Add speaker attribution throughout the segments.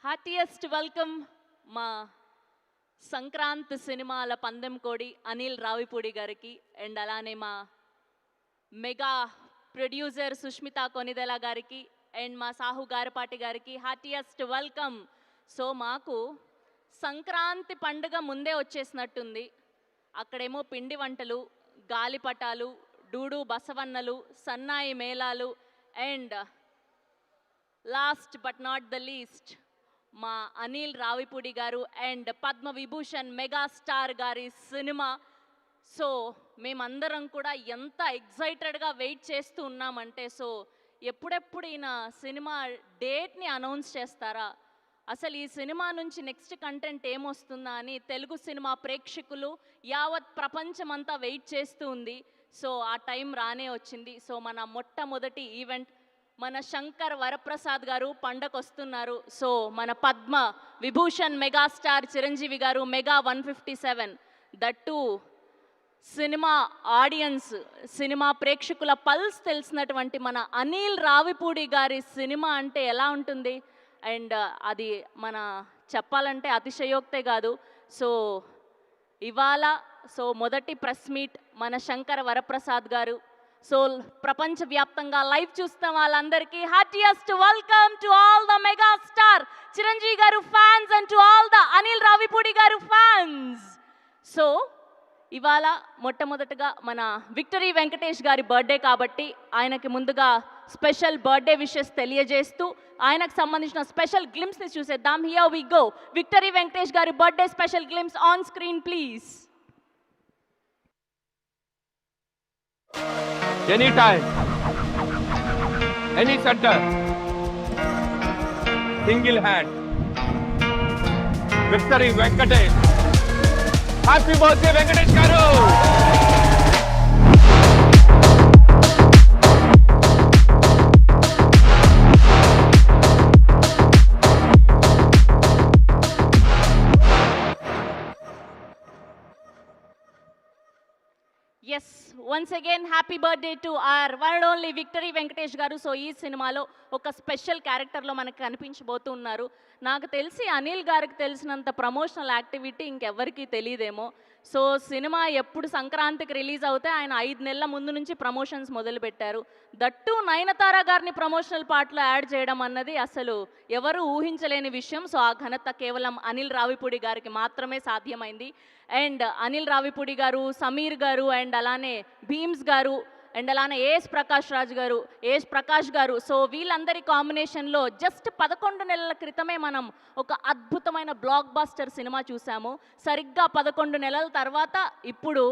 Speaker 1: Heartiest welcome మా సంక్రాంతి సినిమాల పందెం కోడి అనిల్ రావిపూడి గారికి అండ్ అలానే మా మెగా ప్రొడ్యూసర్ సుష్మిత కొనిదెల గారికి అండ్ మా సాహు గారపాటి గారికి హార్టియెస్ట్ వెల్కమ్. సో మాకు సంక్రాంతి పండుగ ముందే వచ్చేసినట్టుంది. అక్కడేమో పిండి వంటలు, గాలిపటాలు, డూడు బసవన్నలు, సన్నాయి మేళాలు and last but not the least మా అనిల్ రావిపూడి గారు అండ్ పద్మ విభూషణ్ మెగాస్టార్ గారి సినిమా. సో మేమందరం కూడా ఎంత ఎగ్జైటెడ్గా వెయిట్ చేస్తూ ఉన్నామంటే, సో ఎప్పుడెప్పుడు ఈయన సినిమా డేట్ని అనౌన్స్ చేస్తారా, అసలు ఈ సినిమా నుంచి నెక్స్ట్ కంటెంట్ ఏమొస్తుందా అని తెలుగు సినిమా ప్రేక్షకులు యావత్ ప్రపంచమంతా వెయిట్ చేస్తూ ఉంది. సో ఆ టైం రానే వచ్చింది. సో మన మొట్టమొదటి ఈవెంట్ మన శంకర్ వరప్రసాద్ గారు పండగ వస్తున్నారు. సో మన పద్మ విభూషణ్ మెగాస్టార్ చిరంజీవి గారు mega 157 that cinema audience, cinema ప్రేక్షకుల పల్స్ తెలిసినటువంటి మన అనిల్ రావిపూడి గారి సినిమా అంటే ఎలా ఉంటుంది అండ్ అది మన చెప్పాలంటే అతిశయోక్తే కాదు. సో ఇవాళ మొదటి ప్రెస్ మీట్ మన శంకర్ వరప్రసాద్ గారు. సో ప్రపంచవ్యాప్తంగా లైవ్ చూస్తున్న వాళ్ళందరికీ heartiest welcome to all the megastar Chiranjeevi garu fans and to all the Anil Ravipudi garu fans. So ఇవాళ మొట్టమొదటగా మన విక్టరీ వెంకటేష్ గారి బర్త్డే కాబట్టి ఆయనకి ముందుగా స్పెషల్ బర్త్డే విషెస్ తెలియజేస్తూ ఆయనకు సంబంధించిన స్పెషల్ గ్లిమ్స్ని చూసేద్దాం. Here we go. Victory Venkatesh గారి birthday special glimpse on screen please.
Speaker 2: Anytime, any center, single hand. Victory Venkatesh. Happy birthday Venkatesh garu.
Speaker 1: Yes, once again happy birthday to our one and only victory Venkatesh garu. So ఈ సినిమాలో ఒక special క్యారెక్టర్లో మనకు కనిపించబోతున్నారు. నాకు తెలిసి అనిల్ గారికి తెలిసినంత ప్రమోషనల్ యాక్టివిటీ ఇంకెవ్వరికీ తెలియదేమో. సో సినిమా ఎప్పుడు సంక్రాంతికి రిలీజ్ అవుతే ఆయన 5 నెలల ముందు నుంచి ప్రమోషన్స్ మొదలుపెట్టారు. దట్టు నయనతార గారిని ప్రమోషనల్ పార్ట్లో యాడ్ చేయడం అన్నది అసలు ఎవరు ఊహించలేని విషయం. సో ఆ ఘనత కేవలం అనిల్ రావిపూడి గారికి మాత్రమే సాధ్యమైంది. అండ్ అనిల్ రావిపూడి గారు, సమీర్ గారు అండ్ అలానే భీమ్స్ గారు అండ్ అలానే ఏఎస్ ప్రకాష్ గారు సో వీళ్ళందరి కాంబినేషన్లో జస్ట్ 11 నెలల క్రితమే మనం ఒక అద్భుతమైన బ్లాక్ బాస్టర్ సినిమా చూసాము. సరిగ్గా 11 నెలల తర్వాత ఇప్పుడు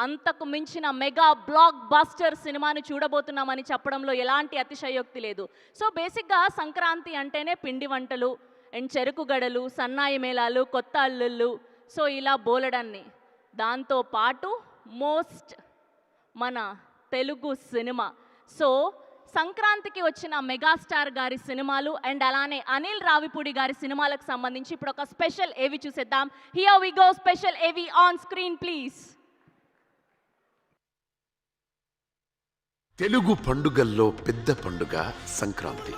Speaker 1: అంతకు మించిన మెగా బ్లాక్ బాస్టర్ సినిమాని చూడబోతున్నామని చెప్పడంలో ఎలాంటి అతిశయోక్తి లేదు. సో బేసిక్గా సంక్రాంతి అంటేనే పిండి వంటలు అండ్ చెరుకు గడలు, సన్నాయి మేళాలు, కొత్త అల్లుళ్ళు, సో ఇలా బోలెడన్ని. దాంతోపాటు మోస్ట్ మన తెలుగు సినిమా. సో సంక్రాంతికి వచ్చిన మెగాస్టార్ గారి సినిమాలు అండ్ అలానే అనిల్ రావిపూడి గారి సినిమాలకు సంబంధించి ఇప్పుడు ఒక స్పెషల్ ఏవి చూసేద్దాం. Here we go. Special AV on screen please.
Speaker 3: Telugu పండుగల్లో పెద్ద పండుగ సంక్రాంతి.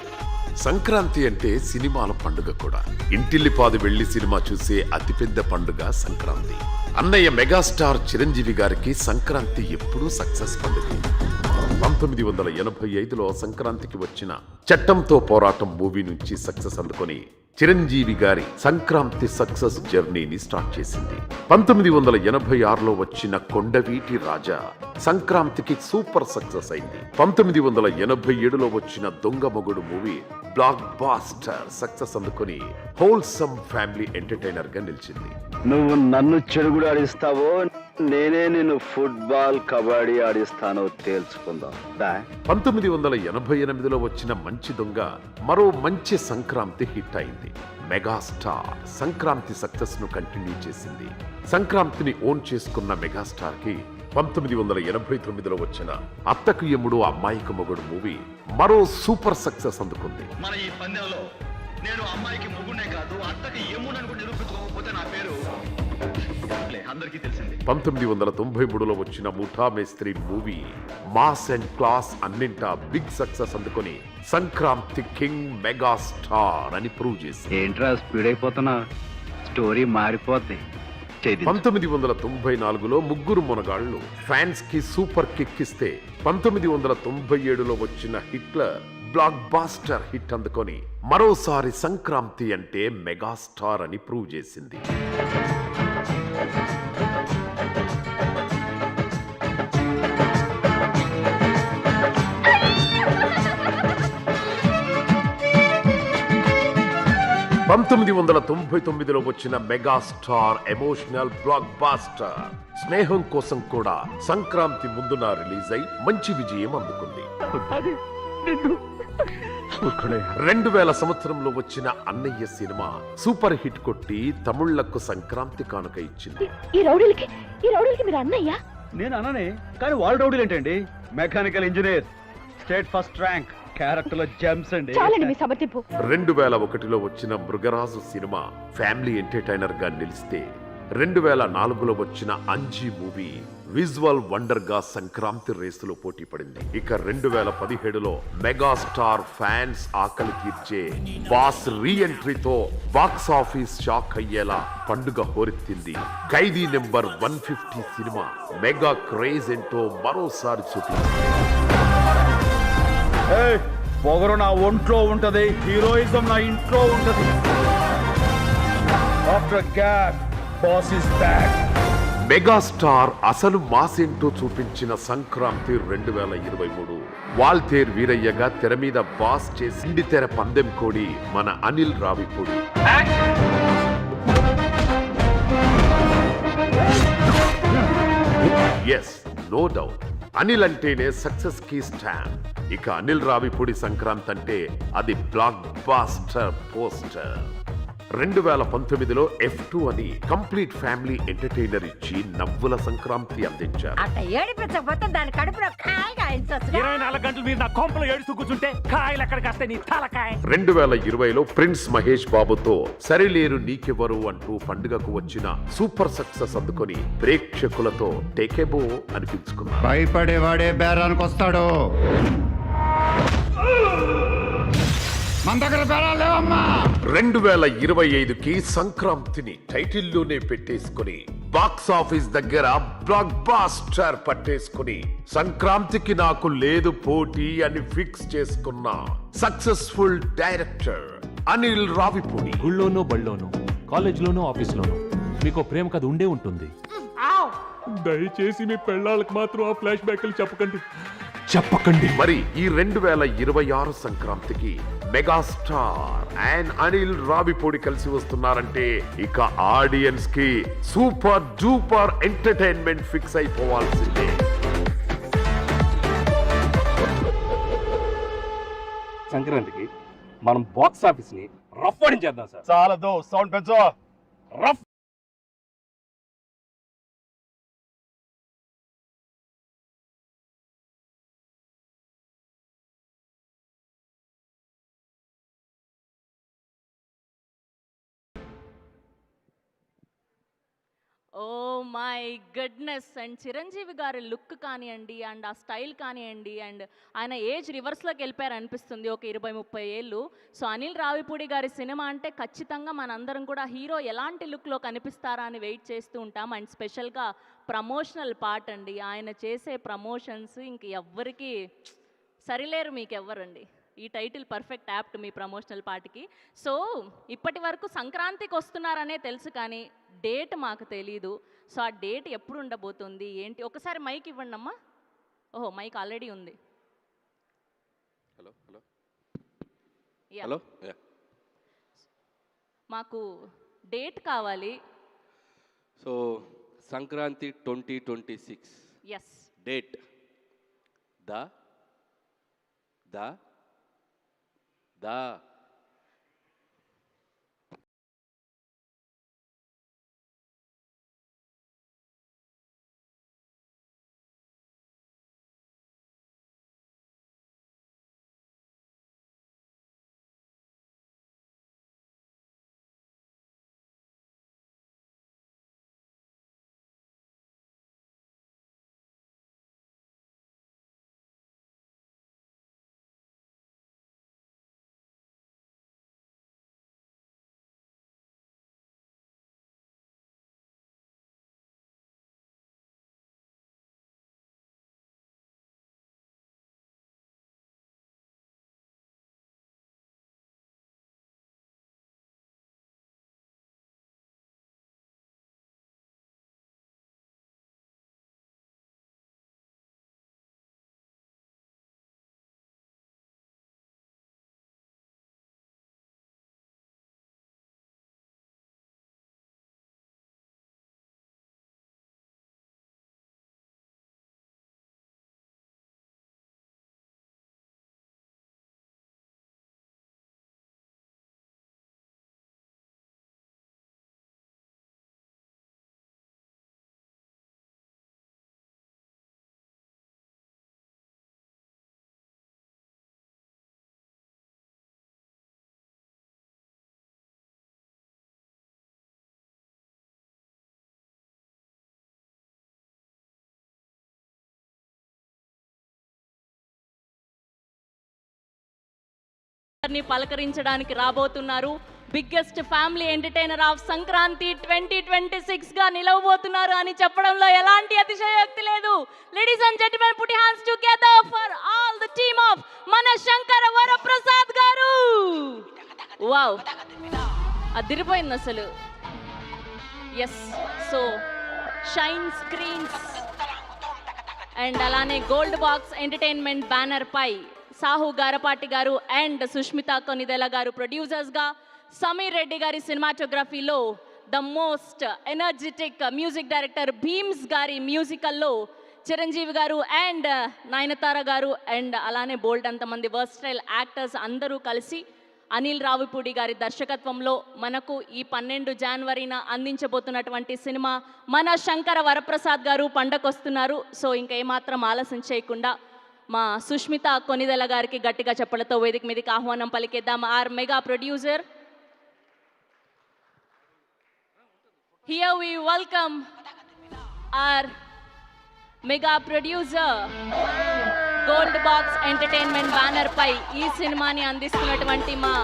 Speaker 3: సంక్రాంతి అంటే సినిమాల పండుగ కూడా. ఇంటిల్లిపాది వెళ్లి సినిమా చూసే అతిపెద్ద పండుగ సంక్రాంతి. అన్నయ్య మెగాస్టార్ చిరంజీవి గారికి సంక్రాంతి ఎప్పుడూ సక్సెస్ పండుగ. 1985లో సంక్రాంతికి వచ్చిన చట్టంతో పోరాటం మూవీ నుంచి సక్సెస్ అందుకొని చిరంజీవి గారి సంక్రాంతి సక్సెస్ జర్నీని స్టార్ట్ చేసింది. 1986లో వచ్చిన కొండవీటి రాజా సంక్రాంతికి సూపర్ సక్సెస్ అయింది. 1987లో వచ్చిన దొంగ మొగుడు మూవీ బ్లాక్ బాస్టర్ సక్సెస్ అందుకొని హోల్సమ్ ఫ్యామిలీ ఎంటర్టైనర్ గా నిలిచింది.
Speaker 4: నువ్వు నన్ను చెడుగుడు ఆడిస్తావో, నేనే నిన్ను ఫుట్బాల్ కబడ్డీ ఆడిస్తానో తేల్చుకుందాం.
Speaker 3: 1988లో వచ్చిన మంచి దొంగ మరో మంచి సంక్రాంతి హిట్ అయింది. మెగాస్టార్ సంక్రాంతి సక్సెస్ ను కంటిన్యూ చేసింది. సంక్రాంతిని ఓన్ చేసుకున్న మెగాస్టార్ కి 1989లో వచ్చిన అత్తకు యముడు అమ్మాయికి మొగుడు మూవీ మరో సూపర్ సక్సెస్ అందుకుంది.
Speaker 5: మన ఈ పందెంలో
Speaker 4: నేను అమ్మాయికి మొగుడే కాదు అత్తకి ఏమునని కూడా నిరూపించుకోకపోతే నా పేరు అందరికీ తెలిసింది.
Speaker 3: 1993లో వచ్చిన ముఠా మేస్త్రి మూవీ మాస్ అండ్ క్లాస్ అన్నింటా బిగ్ సక్సెస్ అందుకొని సంక్రాంతి కింగ్ మెగాస్టార్ అని ప్రూవ్ చేసింది.
Speaker 4: ఏంట్రా స్పీడ్ అయిపోతున్నా, స్టోరీ మారిపోద్ది.
Speaker 3: 1994లో ముగ్గురు మునగాళ్లు ఫ్యాన్స్ కి సూపర్ కిక్ ఇస్తే 1997లో వచ్చిన హిట్లర్ బ్లాక్ బాస్టర్ హిట్ అందుకొని మరోసారి సంక్రాంతి అంటే మెగాస్టార్ అని ప్రూవ్ చేసింది. పంతొమ్మిది 1999లో వచ్చిన మెగాస్టార్ ఎమోషనల్ బ్లాక్ బాస్టర్ స్నేహం కోసం కూడా సంక్రాంతి ముందున రిలీజ్ అయి మంచి విజయం అందుకుంది. 2000 సంవత్సరంలో వచ్చిన అన్నయ్య సినిమా సూపర్ హిట్ కొట్టి తమిళ్లకు సంక్రాంతి కానుక ఇచ్చింది.
Speaker 5: ఈ రౌడీలకి మీరు అన్నయ్య?
Speaker 4: నేను అననే, కానీ వాళ్ళ రౌడీలు ఏంటండి? Mechanical engineer, state first rank, character లో జెమ్స్ అండి.
Speaker 5: చాలండి మీ సమర్థింపు.
Speaker 3: 2001లో వచ్చిన మృగరాజు సినిమా ఫ్యామిలీ ఎంటర్టైనర్ గా నిలిస్తే 2004లో వచ్చిన అంజీ మూవీ విజువల్ వండర్ గా సంక్రాంతి రేసులో పోటీ పడింది. ఇక 2017లో మెగాస్టార్ ఫ్యాన్స్ ఆకలి తీర్చే బాస్ రీ ఎంట్రీతో బాక్స్ ఆఫీస్ షాక్ అయ్యేలా పండుగ హోరెత్తింది. ఖైదీ నెంబర్ 150 సినిమా మెగా క్రేజ్ ఏంటో మరోసారి చూపించింది.
Speaker 4: పొగరు నా ఒంట్లో ఉంటది, హీరోయిజం నా ఇంట్లో ఉంటది. After gap boss is back.
Speaker 3: Megastar అసలు మాసేంటో చూపించిన సంక్రాంతి 2023 వాల్తేర్ వీరయ్యగా తెర మీద బాస్ చేసి తెర పందెం కోడి మన Anil Ravipudi. Yes, no doubt, Anil అంటేనే సక్సెస్ కి స్టాంప్. ఇక అనిల్ రావిపూడి సంక్రాంతి అంటే అది బ్లాక్ బాస్టర్ పోస్టర్. 2019లో F2 అని కంప్లీట్ ఫ్యామిలీ ఎంటర్టైనర్ ఇచ్చి నవ్వుల సంక్రాంతి అందించారు.
Speaker 2: 24 గంటలు మీరు నా కొంపలో ఏడుస్తూ కూర్చుంటే కాయలు ఎక్కడికి వస్తాయి నీ తలకాయ.
Speaker 3: 2020లో ప్రిన్స్ మహేష్ బాబుతో సరిలేరు నీకెవరు అంటూ పండుగకు వచ్చిన సూపర్ సక్సెస్ అందుకొని ప్రేక్షకులతో టేకెబో అనిపించుకున్నారు.
Speaker 6: భయపడేవాడే బేరానికి వస్తాడు. మన దగ్గర బేరాలు లేవమ్మా.
Speaker 3: 2025కి సంక్రాంతిని టైటిల్లోనే పెట్టేసుకుని బాక్స్ ఆఫీస్ దగ్గర బ్లాక్ బాస్టర్ పట్టేసుకుని సంక్రాంతికి నాకు లేదు పోటీ అని ఫిక్స్ చేసుకున్న సక్సెస్ఫుల్ డైరెక్టర్ అనిల్ రావిపూడి.
Speaker 7: గుళ్ళోనో బళ్ళోనో కాలేజ్లోనో ఆఫీస్లోనో మీకు ప్రేమ కథ ఉండే ఉంటుంది. దయచేసి మీ పెళ్ళాళ్ళకి మాత్రం ఆ ఫ్లాష్ బ్యాక్లు చెప్పకండి.
Speaker 3: మరి ఈ 2026 సంక్రాంతికి మెగాస్టార్ అండ్ అనిల్ రావిపూడి కలిసి వస్తున్నారంటే ఇక ఆడియన్స్ కి సూపర్ డూపర్ ఎంటర్టైన్మెంట్ ఫిక్స్ అయిపోవాల్సిందే.
Speaker 7: సంక్రాంతికి మనం బాక్స్ ఆఫీస్ ని రఫ్ చేద్దాం సార్.
Speaker 2: చాలదు, సౌండ్ పెంచో.
Speaker 7: Rough
Speaker 1: oh my goodness. And Chiranjeevi గారి లుక్ కానివ్వండి, అండ్ ఆ స్టైల్ కానివ్వండి, అండ్ ఆయన ఏజ్ రివర్స్లోకి వెళ్ళిపోయారు అనిపిస్తుంది, ఒక 20-30 ఏళ్ళు. సో అనిల్ రావిపూడి గారి సినిమా అంటే ఖచ్చితంగా మనందరం కూడా హీరో ఎలాంటి లుక్లో కనిపిస్తారా అని వెయిట్ చేస్తూ ఉంటాం. అండ్ స్పెషల్గా ప్రమోషనల్ పార్ట్ అండి, ఆయన చేసే ప్రమోషన్స్ ఇంక ఎవ్వరికి సరిలేరు, మీకు ఎవ్వరండి. ఈ టైటిల్ పర్ఫెక్ట్ యాప్ట్ మీ ప్రమోషనల్ పార్ట్కి. సో ఇప్పటి వరకు సంక్రాంతికి వస్తున్నారనే తెలుసు, కానీ డేట్ మాకు తెలీదు. సో ఆ డేట్ ఎప్పుడు ఉండబోతుంది ఏంటి? ఒకసారి మైక్ ఇవ్వండి అమ్మా. ఓహో, మైక్ ఆల్రెడీ ఉంది.
Speaker 8: Hello hello
Speaker 1: yeah,
Speaker 8: hello.
Speaker 1: మాకు డేట్ కావాలి.
Speaker 8: So Sankranti 2026
Speaker 1: yes.
Speaker 8: Date the the the
Speaker 1: అందరినీ పలకరించడానికి రాబోతున్నారు. Biggest family entertainer of Sankranti 2026 గా నిలవబోతున్నారు అని చెప్పడంలో ఎలాంటి అతిశయోక్తి లేదు. Ladies and gentlemen, put your hands together for all the team of మన శంకర వరప్రసాద్ గారు. వావ్, అదిరిపోయింది అసలు. Yes, so Shine screens and అలానే గోల్డ్ బాక్స్ ఎంటర్టైన్మెంట్ బ్యానర్ పై సాహు గారపాటి గారు అండ్ సుష్మిత కొనిదెల గారు ప్రొడ్యూసర్స్గా, సమీర్ రెడ్డి గారి సినిమాటోగ్రఫీలో the most energetic music director Bheems గారి మ్యూజికల్లో చిరంజీవి గారు అండ్ నయనతార గారు అండ్ అలానే బోల్డ్ అంతమంది వర్స్టైల్ యాక్టర్స్ అందరూ కలిసి అనిల్ రావిపూడి గారి దర్శకత్వంలో మనకు ఈ 12 జనవరిన అందించబోతున్నటువంటి సినిమా మన శంకర వరప్రసాద్ గారు పండకొస్తున్నారు. సో ఇంకా ఏమాత్రం ఆలస్యం చేయకుండా మా సుష్మిత కొనిదెల గారికి గట్టిగా చెప్పలతో వేదిక మీదకి ఆహ్వానం పలికేద్దాం. Our mega producer, here we welcome our mega producer, Gold box entertainment banner పై ఈ సినిమాని అందిస్తున్నటువంటి మా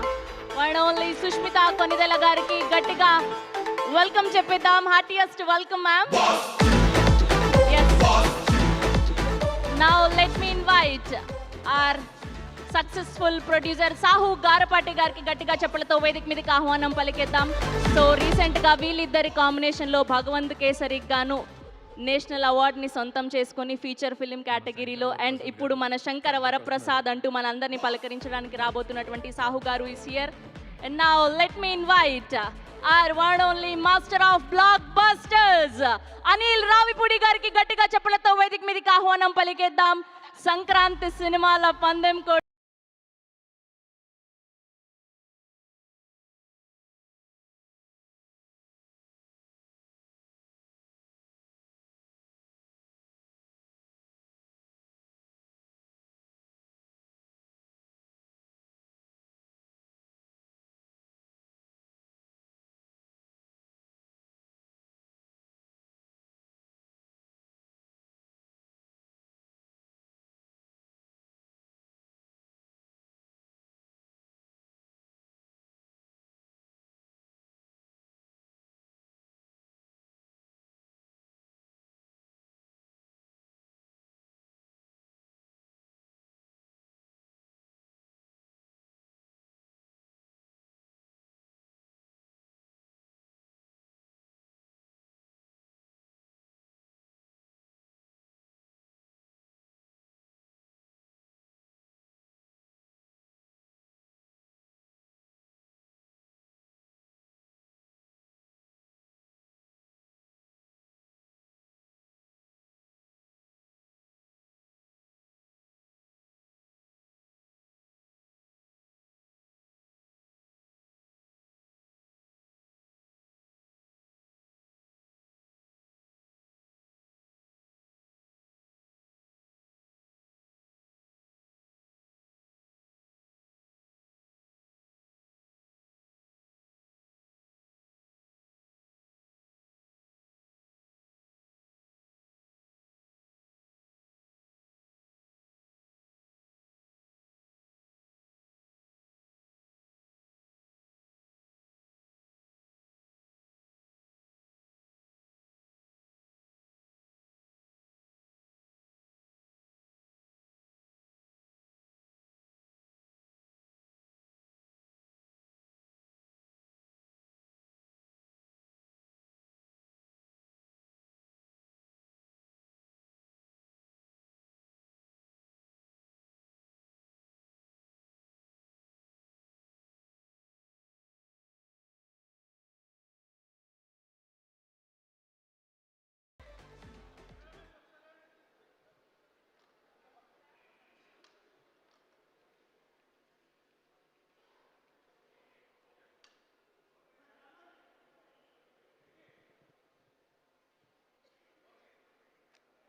Speaker 1: వన్ ఓన్లీ సుష్మిత కొనిదెల గారికి గట్టిగా వెల్కమ్ చెప్పేద్దాం. Heartiest welcome ma'am. Now let me invite our successful producer Sahu Garapati గారికి గట్టిగా చెప్పలతో వేదిక మీదకి ఆహ్వానం పలికేద్దాం. సో రీసెంట్గా వీళ్ళిద్దరి కాంబినేషన్లో భగవంత్ కేసరికి గాను నేషనల్ అవార్డ్ని సొంతం చేసుకొని ఫీచర్ ఫిలిం కేటగిరీలో అండ్ ఇప్పుడు మన శంకర వరప్రసాద్ అంటూ మనందరినీ పలకరించడానికి రాబోతున్నటువంటి సాహు గారు is here. And now let me invite are one only master of black busters Anil Ravipudi గారికి గట్టిగా చెప్పలతో వేదిక మీదకి ఆహ్వానం పలికేద్దాం. సంక్రాంతి సినిమాల పందెం కూడా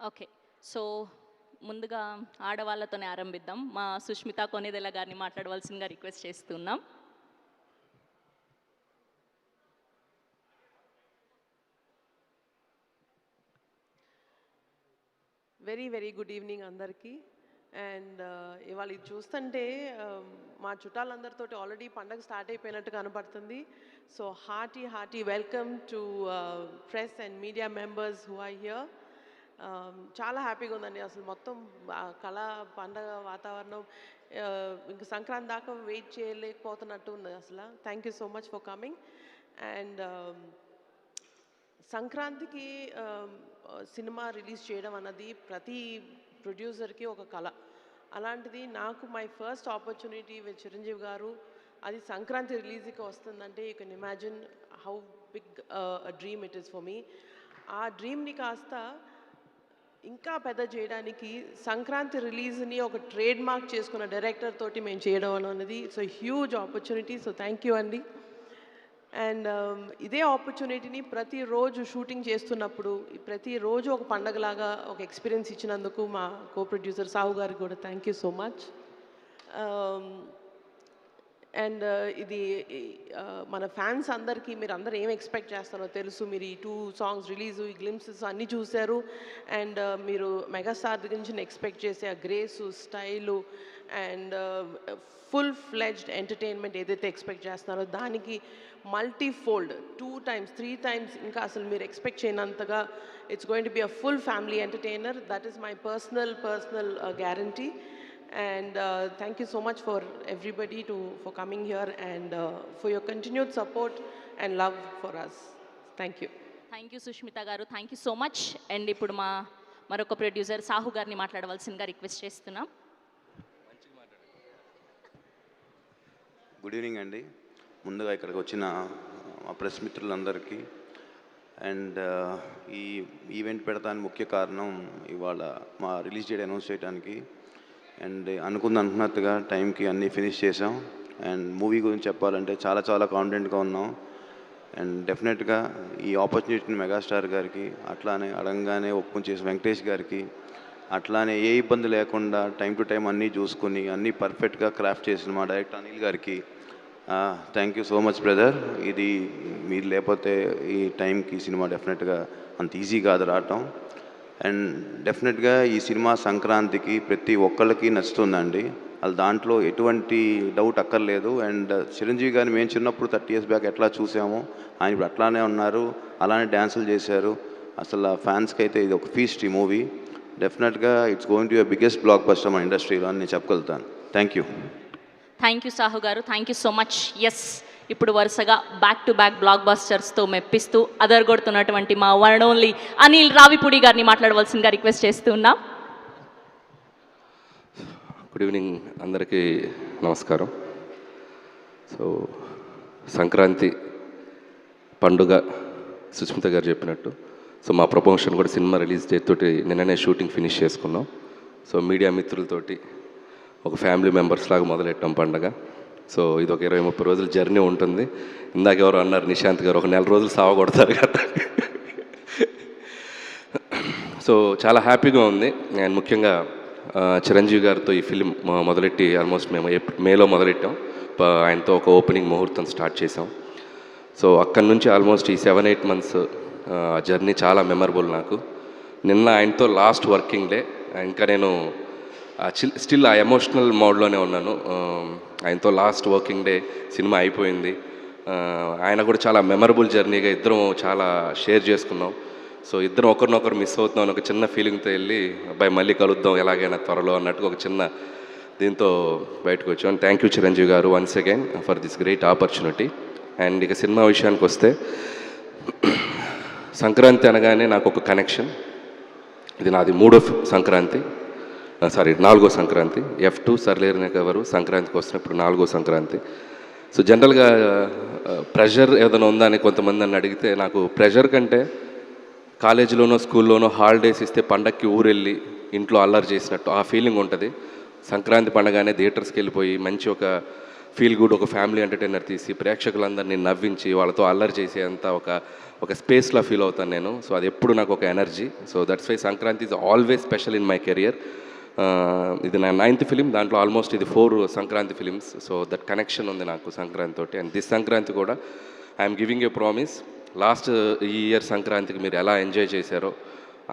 Speaker 1: ఓకే. సో ముందుగా ఆడవాళ్ళతోనే ఆరంభిద్దాం. మా సుష్మిత కొనిదెల గారిని మాట్లాడవలసిందిగా రిక్వెస్ట్ చేస్తున్నాం.
Speaker 9: వెరీ వెరీ గుడ్ ఈవినింగ్ అందరికీ. అండ్ ఇవాళ ఇది చూస్తుంటే మా చుట్టాలందరితోటి ఆల్రెడీ పండగ స్టార్ట్ అయిపోయినట్టు కనపడుతుంది. So hearty welcome to press and media members who are here. చాలా హ్యాపీగా ఉందండి. అసలు మొత్తం కళ పండగ వాతావరణం ఇంక సంక్రాంతి దాకా వెయిట్ చేయలేకపోతున్నట్టు ఉంది అసలు. Thank you so much for coming. And సంక్రాంతికి సినిమా రిలీజ్ చేయడం అన్నది ప్రతి ప్రొడ్యూసర్కి ఒక కళ. అలాంటిది నాకు my first opportunity with Chiranjeevi garu, అది సంక్రాంతి రిలీజ్కి వస్తుందంటే you can imagine how big dream it is for me. ఆ డ్రీమ్ని కాస్త ఇంకా పెద్ద చేయడానికి సంక్రాంతి రిలీజ్ని ఒక ట్రేడ్ మార్క్ చేసుకున్న డైరెక్టర్ తోటి మేము చేయడం అనేది it's huge opportunity. So thank you అండి. అండ్ ఇదే ఆపర్చునిటీని ప్రతిరోజు షూటింగ్ చేస్తున్నప్పుడు ప్రతిరోజు ఒక పండగలాగా ఒక ఎక్స్పీరియన్స్ ఇచ్చినందుకు మా కో ప్రొడ్యూసర్ సాహు గారికి కూడా thank you so much. And ఇది మన ఫ్యాన్స్ అందరికీ మీరు అందరు ఏం ఎక్స్పెక్ట్ చేస్తారో తెలుసు. మీరు ఈ 2 సాంగ్స్ రిలీజు, ఈ గ్లిమ్సెస్ అన్నీ చూశారు. అండ్ మీరు మెగాస్టార్ దగ్గర నుంచి ఎక్స్పెక్ట్ చేసే ఆ grace, style and full fledged entertainment ఏదైతే ఎక్స్పెక్ట్ చేస్తున్నారో దానికి మల్టీఫోల్డ్ 2 times 3 times ఇంకా అసలు మీరు ఎక్స్పెక్ట్ చేయనంతగా it's going to be a full family entertainer. That is my personal guarantee. And thank you so much for everybody for coming here and for your continued support and love for us. Thank you.
Speaker 1: Thank you Sushmitha garu, thank you so much. And ఇప్పుడు మరొక producer Sahu గారిని మాట్లాడవలసిందిగా request చేస్తున్నాం.
Speaker 10: Good evening అండి. ముందుగా ఇక్కడికి వచ్చిన మా ప్రెస్ మిత్రులందరికీ అండ్ ఈ ఈవెంట్ పెడతానికి ముఖ్య కారణం ఇవాళ మా రిలీజ్ డేట్ అనౌన్స్ చేయడానికి. అండ్ అనుకున్నట్టుగా టైంకి అన్నీ ఫినిష్ చేసాం. అండ్ మూవీ గురించి చెప్పాలంటే చాలా చాలా కాన్ఫిడెంట్గా ఉన్నాం. అండ్ డెఫినెట్గా ఈ ఆపర్చునిటీని మెగాస్టార్ గారికి, అట్లానే అడగంగానే ఒప్పుకొని చేసిన వెంకటేష్ గారికి, అట్లానే ఏ ఇబ్బంది లేకుండా టైం టు టైం అన్నీ చూసుకుని అన్నీ పర్ఫెక్ట్గా క్రాఫ్ట్ చేసిన మా డైరెక్టర్ అనిల్ గారికి thank you so much brother. ఇది మీరు లేకపోతే ఈ టైంకి సినిమా డెఫినెట్గా అంత ఈజీ కాదు రావటం. అండ్ డెఫినెట్గా ఈ సినిమా సంక్రాంతికి ప్రతి ఒక్కళ్ళకి నచ్చుతుందండి, అది దాంట్లో ఎటువంటి డౌట్ అక్కర్లేదు. అండ్ చిరంజీవి గారిని మేము చిన్నప్పుడు 30 years బ్యాక్ ఎట్లా చూసామో ఆయన ఇప్పుడు అట్లానే ఉన్నారు, అలానే డ్యాన్సులు చేశారు. అసలు ఫ్యాన్స్కి అయితే ఇది ఒక ఫీస్ట్ ఈ movie. Definitely it's going to be biggest blockbuster మన ఇండస్ట్రీలో అని నేను చెప్పగలుగుతాను. Thank you.
Speaker 1: Thank you Sahu garu, thank you so much. Yes, ఇప్పుడు వరుసగా బ్యాక్ టు బ్యాక్ బ్లాక్ బస్టర్స్తో మెప్పిస్తూ అదరగొడుతున్నటువంటి మా వన్ ఓన్లీ అనిల్ రావిపూడి గారిని మాట్లాడవలసిందిగా రిక్వెస్ట్ చేస్తూ ఉన్నాం.
Speaker 8: గుడ్ ఈవినింగ్ అందరికీ నమస్కారం. సో సంక్రాంతి పండుగ సుస్మిత గారు చెప్పినట్టు సో మా ప్రమోషన్ కూడా సినిమా రిలీజ్ డేట్ తోటి నిన్ననే షూటింగ్ ఫినిష్ చేసుకున్నాం. సో మీడియా మిత్రులతోటి ఒక ఫ్యామిలీ మెంబర్స్ లాగా మొదలెట్టాం పండుగ. సో ఇది ఒక 20-30 రోజుల జర్నీ ఉంటుంది. ఇందాక ఎవరు అన్నారు నిశాంత్ గారు, ఒక 4 రోజులు సావగొడతారు కదా. సో చాలా హ్యాపీగా ఉంది. నేను ముఖ్యంగా చిరంజీవి గారితో ఈ ఫిలిం మొదలెట్టి ఆల్మోస్ట్ మేము మేలో మొదలెట్టాం. ఆయనతో ఒక ఓపెనింగ్ ముహూర్తం స్టార్ట్ చేసాం. సో అక్కడి నుంచి ఆల్మోస్ట్ ఈ 7-8 months జర్నీ చాలా మెమరబుల్ నాకు. నిన్న ఆయనతో లాస్ట్ వర్కింగ్ డే. ఇంకా నేను స్టిల్ ఆ ఎమోషనల్ మోడ్లోనే ఉన్నాను. ఆయనతో లాస్ట్ వర్కింగ్ డే సినిమా అయిపోయింది. ఆయన కూడా చాలా మెమరబుల్ జర్నీగా ఇద్దరం చాలా షేర్ చేసుకున్నాం. సో ఇద్దరం ఒకరినొకరు మిస్ అవుతున్నాం ఒక చిన్న ఫీలింగ్తో వెళ్ళి అబ్బాయి మళ్ళీ కలుద్దాం ఎలాగైనా త్వరలో అన్నట్టుగా ఒక చిన్న దీంతో బయటకు వచ్చాం. థ్యాంక్ యూ చిరంజీవి గారు once again for this great opportunity. And ఇక సినిమా విషయానికి వస్తే సంక్రాంతి అనగానే నాకు ఒక కనెక్షన్. ఇది నాది 3వ సంక్రాంతి, 4వ సంక్రాంతి. F2 సర్లేరునే కవరు సంక్రాంతికి వస్తున్న ఇప్పుడు 4వ సంక్రాంతి. సో జనరల్గా ప్రెషర్ ఏదైనా ఉందా అని కొంతమంది నన్ను అడిగితే నాకు ప్రెషర్ కంటే కాలేజీలోనో స్కూల్లోనో హాలిడేస్ ఇస్తే పండక్కి ఊరెళ్ళి ఇంట్లో అల్లరి చేసినట్టు ఆ ఫీలింగ్ ఉంటుంది. సంక్రాంతి పండగానే థియేటర్స్కి వెళ్ళిపోయి మంచి ఒక ఫీల్ గుడ్ ఒక ఫ్యామిలీ ఎంటర్టైనర్ తీసి ప్రేక్షకులందరినీ నవ్వించి వాళ్ళతో అల్లరి చేసేంత ఒక స్పేస్లో ఫీల్ అవుతాను నేను. సో అది ఎప్పుడు నాకు ఒక energy. So that's why Sankranti is always special in my career. ఇది నా 9th ఫిలిం, దాంట్లో ఆల్మోస్ట్ ఇది 4 Sankranti films. So that connection ఉంది నాకు సంక్రాంతి తోటి. అండ్ దిస్ సంక్రాంతి కూడా I'm giving a promise. Last ఈ ఇయర్ సంక్రాంతికి మీరు ఎలా ఎంజాయ్ చేశారో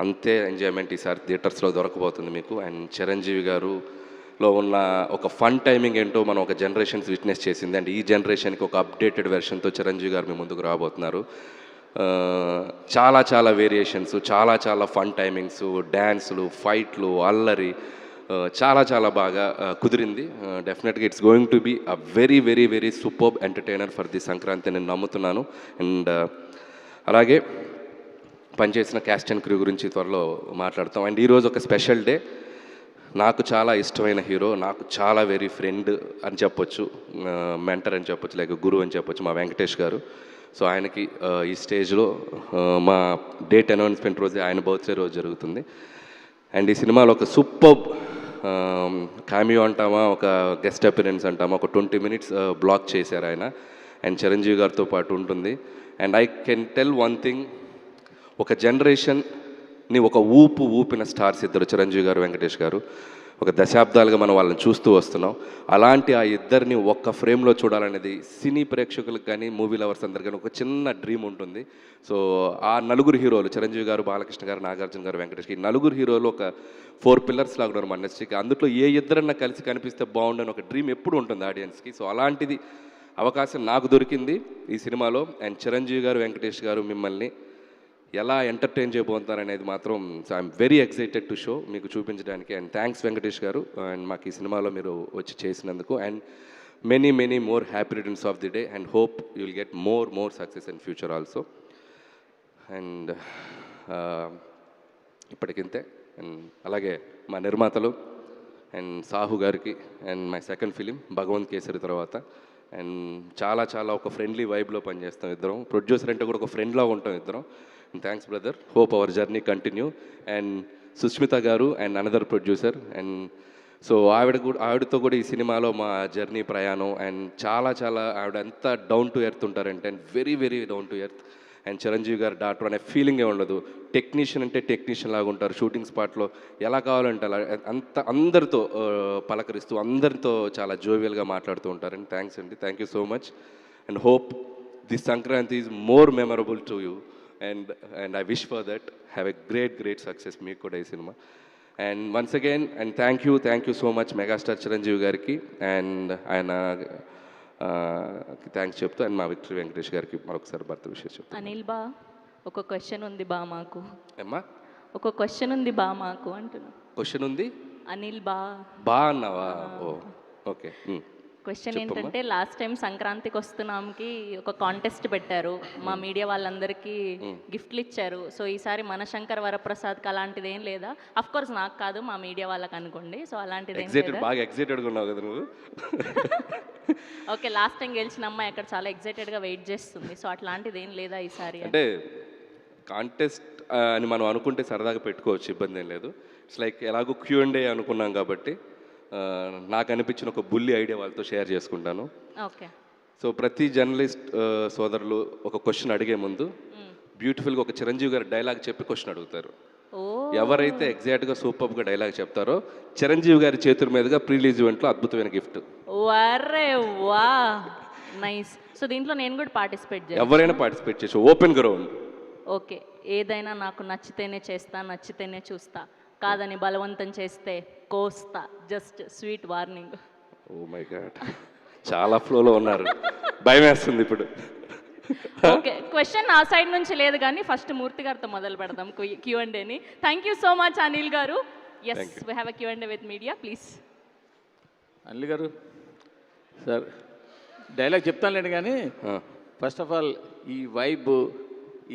Speaker 8: అంతే ఎంజాయ్మెంట్ ఈసారి థియేటర్స్లో దొరకబోతుంది మీకు. అండ్ చిరంజీవి గారులో ఉన్న ఒక ఫన్ టైమింగ్ ఏంటో మనం ఒక జనరేషన్స్ విట్నెస్ చేసింది. అండ్ ఈ జనరేషన్కి ఒక అప్డేటెడ్ వెర్షన్తో చిరంజీవి గారు మీ ముందుకు రాబోతున్నారు. చాలా చాలా వేరియేషన్స్, చాలా చాలా ఫన్ టైమింగ్స్, డ్యాన్సులు, ఫైట్లు, అల్లరి, చాలా చాలా బాగా కుదిరింది. డెఫినెట్గా it's going to be a very very very superb entertainer for the Sankranti నేను నమ్ముతున్నాను. అండ్ అలాగే పనిచేసిన క్యాస్ట్ అండ్ క్రూ గురించి త్వరలో మాట్లాడతాం. అండ్ ఈరోజు ఒక స్పెషల్ డే. నాకు చాలా ఇష్టమైన హీరో, నాకు చాలా వెరీ ఫ్రెండ్ అని చెప్పొచ్చు, మెంటర్ అని చెప్పొచ్చు, లేక గురువు అని చెప్పొచ్చు, మా వెంకటేష్ గారు. సో ఆయనకి ఈ స్టేజ్లో మా డేట్ అనౌన్స్మెంట్ రోజే ఆయన బర్త్డే రోజు జరుగుతుంది. అండ్ ఈ సినిమాలో ఒక సూపర్బ్ క్యామియో అంటామా, ఒక గెస్ట్ అపిరెన్స్ అంటామా, ఒక 20 minutes బ్లాక్ చేశారు ఆయన. అండ్ చిరంజీవి గారితో పాటు ఉంటుంది. And I can tell one thing, ఒక జనరేషన్ని ఒక ఊపిన స్టార్స్ ఇద్దరు, చిరంజీవి గారు, వెంకటేష్ గారు. ఒక దశాబ్దాలుగా మనం వాళ్ళని చూస్తూ వస్తున్నాం. అలాంటి ఆ ఇద్దరిని ఒక్క ఫ్రేమ్లో చూడాలనేది సినీ ప్రేక్షకులకు కానీ మూవీ లవర్స్ అందరికీ కానీ ఒక చిన్న డ్రీమ్ ఉంటుంది. సో ఆ నలుగురు హీరోలు, చిరంజీవి గారు, బాలకృష్ణ గారు, నాగార్జున గారు, వెంకటేష్, ఈ నలుగురు హీరోలు ఒక 4 pillars లాగా ఉన్నారు మన ఇండస్ట్రీకి. అందులో ఏ ఇద్దరన్నా కలిసి కనిపిస్తే బాగుండని ఒక డ్రీమ్ ఎప్పుడు ఉంటుంది ఆడియన్స్కి. సో అలాంటిది అవకాశం నాకు దొరికింది ఈ సినిమాలో. అండ్ చిరంజీవి గారు, వెంకటేష్ గారు మిమ్మల్ని ఎలా ఎంటర్టైన్ చేయబోతున్నారు అనేది మాత్రం I'm very excited to show మీకు చూపించడానికి. And thanks Venkatesh garu, and మాకు ఈ సినిమాలో మీరు వచ్చి చేసినందుకు. And many many more happy returns of the day and hope you will get more success in future also. And ఇప్పటికింతే. అండ్ అలాగే మా నిర్మాతలు అండ్ సాహు గారికి, and my second film Bhagavanth Kesari తర్వాత. అండ్ చాలా చాలా ఒక ఫ్రెండ్లీ వైబ్లో పనిచేస్తాం ఇద్దరం. ప్రొడ్యూసర్ అంటే కూడా ఒక ఫ్రెండ్లా ఉంటాం ఇద్దరం. Thanks brother, hope our journey continue. And Sushmitha garu and another producer. And so ఆవిడతో కూడా ఈ సినిమాలో మా జర్నీ ప్రయాణం. అండ్ చాలా చాలా ఆవిడ ఎంత డౌన్ టు ఎర్త్ ఉంటారంటే, and very very down to earth. And Chiranjeevi గారు డాక్టర్ అనే ఫీలింగే ఉండదు. టెక్నీషియన్ అంటే టెక్నీషియన్ లాగా ఉంటారు. షూటింగ్ స్పాట్లో ఎలా కావాలంటే అలా అందరితో పలకరిస్తూ, అందరితో చాలా జోవియల్గా మాట్లాడుతూ ఉంటారు. అండ్ థ్యాంక్స్ అండి, thank you so much. And hope this Sankranti is more memorable to you. And I wish for that. Have a great success మీకు కూడా ఈ cinema. And once again and thank you so much megastar Chiranjeevi గారికి and ఆయన thanks చెప్తూ, and మా victory Venkatesh గారికి మరొకసారి birth విషయం చెప్తాను.
Speaker 1: అనిల్ బా, ఒక క్వశ్చన్ ఉంది బా మాకు.
Speaker 8: అమ్మా
Speaker 1: ఒక క్వశ్చన్ ఉంది బా మాకు అంటున్నా.
Speaker 8: క్వశ్చన్ ఉంది
Speaker 1: అనిల్ బా
Speaker 8: అన్నావా? ఓ ఓకే.
Speaker 1: క్వశ్చన్ ఏంటంటే, లాస్ట్ టైం సంక్రాంతికి వస్తున్నాంకి ఒక కాంటెస్ట్ పెట్టారు, మా మీడియా వాళ్ళందరికీ గిఫ్ట్లు ఇచ్చారు. సో ఈసారి మన శంకర్ వరప్రసాద్కి అలాంటిది ఏం లేదా? అఫ్ కోర్స్ నాకు కాదు, మా మీడియా వాళ్ళకి అనుకోండి. సో అలాంటిది ఏం లేదా?
Speaker 8: బాగా ఎక్సైటెడ్గా ఉన్నావు కదా నువ్వు.
Speaker 1: ఓకే, లాస్ట్ టైం గెలిచిన అమ్మాయి అక్కడ చాలా ఎక్సైటెడ్గా వెయిట్ చేస్తుంది. సో అట్లాంటిది ఏం లేదా ఈసారి?
Speaker 8: అంటే కాంటెస్ట్ అని మనం అనుకుంటే సరదాగా పెట్టుకోవచ్చు, ఇబ్బంది ఏం లేదు. ఇట్స్ లైక్ ఎలాగో Q&A అనుకున్నాం కాబట్టి నాకు అనిపించిన ఒక బుల్లి ఐడియా వాళ్ళతో షేర్ చేసుకుంటాను.
Speaker 1: ఓకే.
Speaker 8: సో ప్రతి జర్నలిస్ట్ సోదరులు ఒక క్వశ్చన్ అడిగే ముందు బ్యూటిఫుల్గా ఒక చిరంజీవి గారి డైలాగ్ చెప్పి క్వశ్చన్ అడుగుతారు. ఎవరైతే ఎగ్జాక్ట్గా సూపర్గా డైలాగ్ చెప్తారో చిరంజీవి గారి చేతుల మీదుగా ప్రీలీజ్ ఈవెంట్లో అద్భుతమైన గిఫ్ట్.
Speaker 1: వరే వా, నైస్. సో దీంట్లో నేను కూడా పార్టిసిపేట్ చేయాలి?
Speaker 8: ఎవరైనా పార్టిసిపేట్ చేసి ఓపెన్ గ్రౌండ్.
Speaker 1: ఓకే. ఏదైనా నాకు నచ్చితేనే చేస్తా, నచ్చితేనే చూస్తా, కాదని బలవంతం చేస్తే కోస్తా. Just sweet warning.
Speaker 8: Oh my god, చాలా ఫ్లోలో ఉన్నారు, భయం వేస్తుంది ఇప్పుడు.
Speaker 1: ఓకే, క్వశ్చన్ ఆ సైడ్ నుంచి లేదు కానీ ఫస్ట్ మూర్తి గారితో మొదలు పెడదాం Q&Aని. Thank you so much Anil garu. Yes, we have a Q&A with media, please.
Speaker 11: Anil garu sir, dialogue చెప్తానులేండి కానీ ఫస్ట్ ఆఫ్ ఆల్ ఈ వైబ్,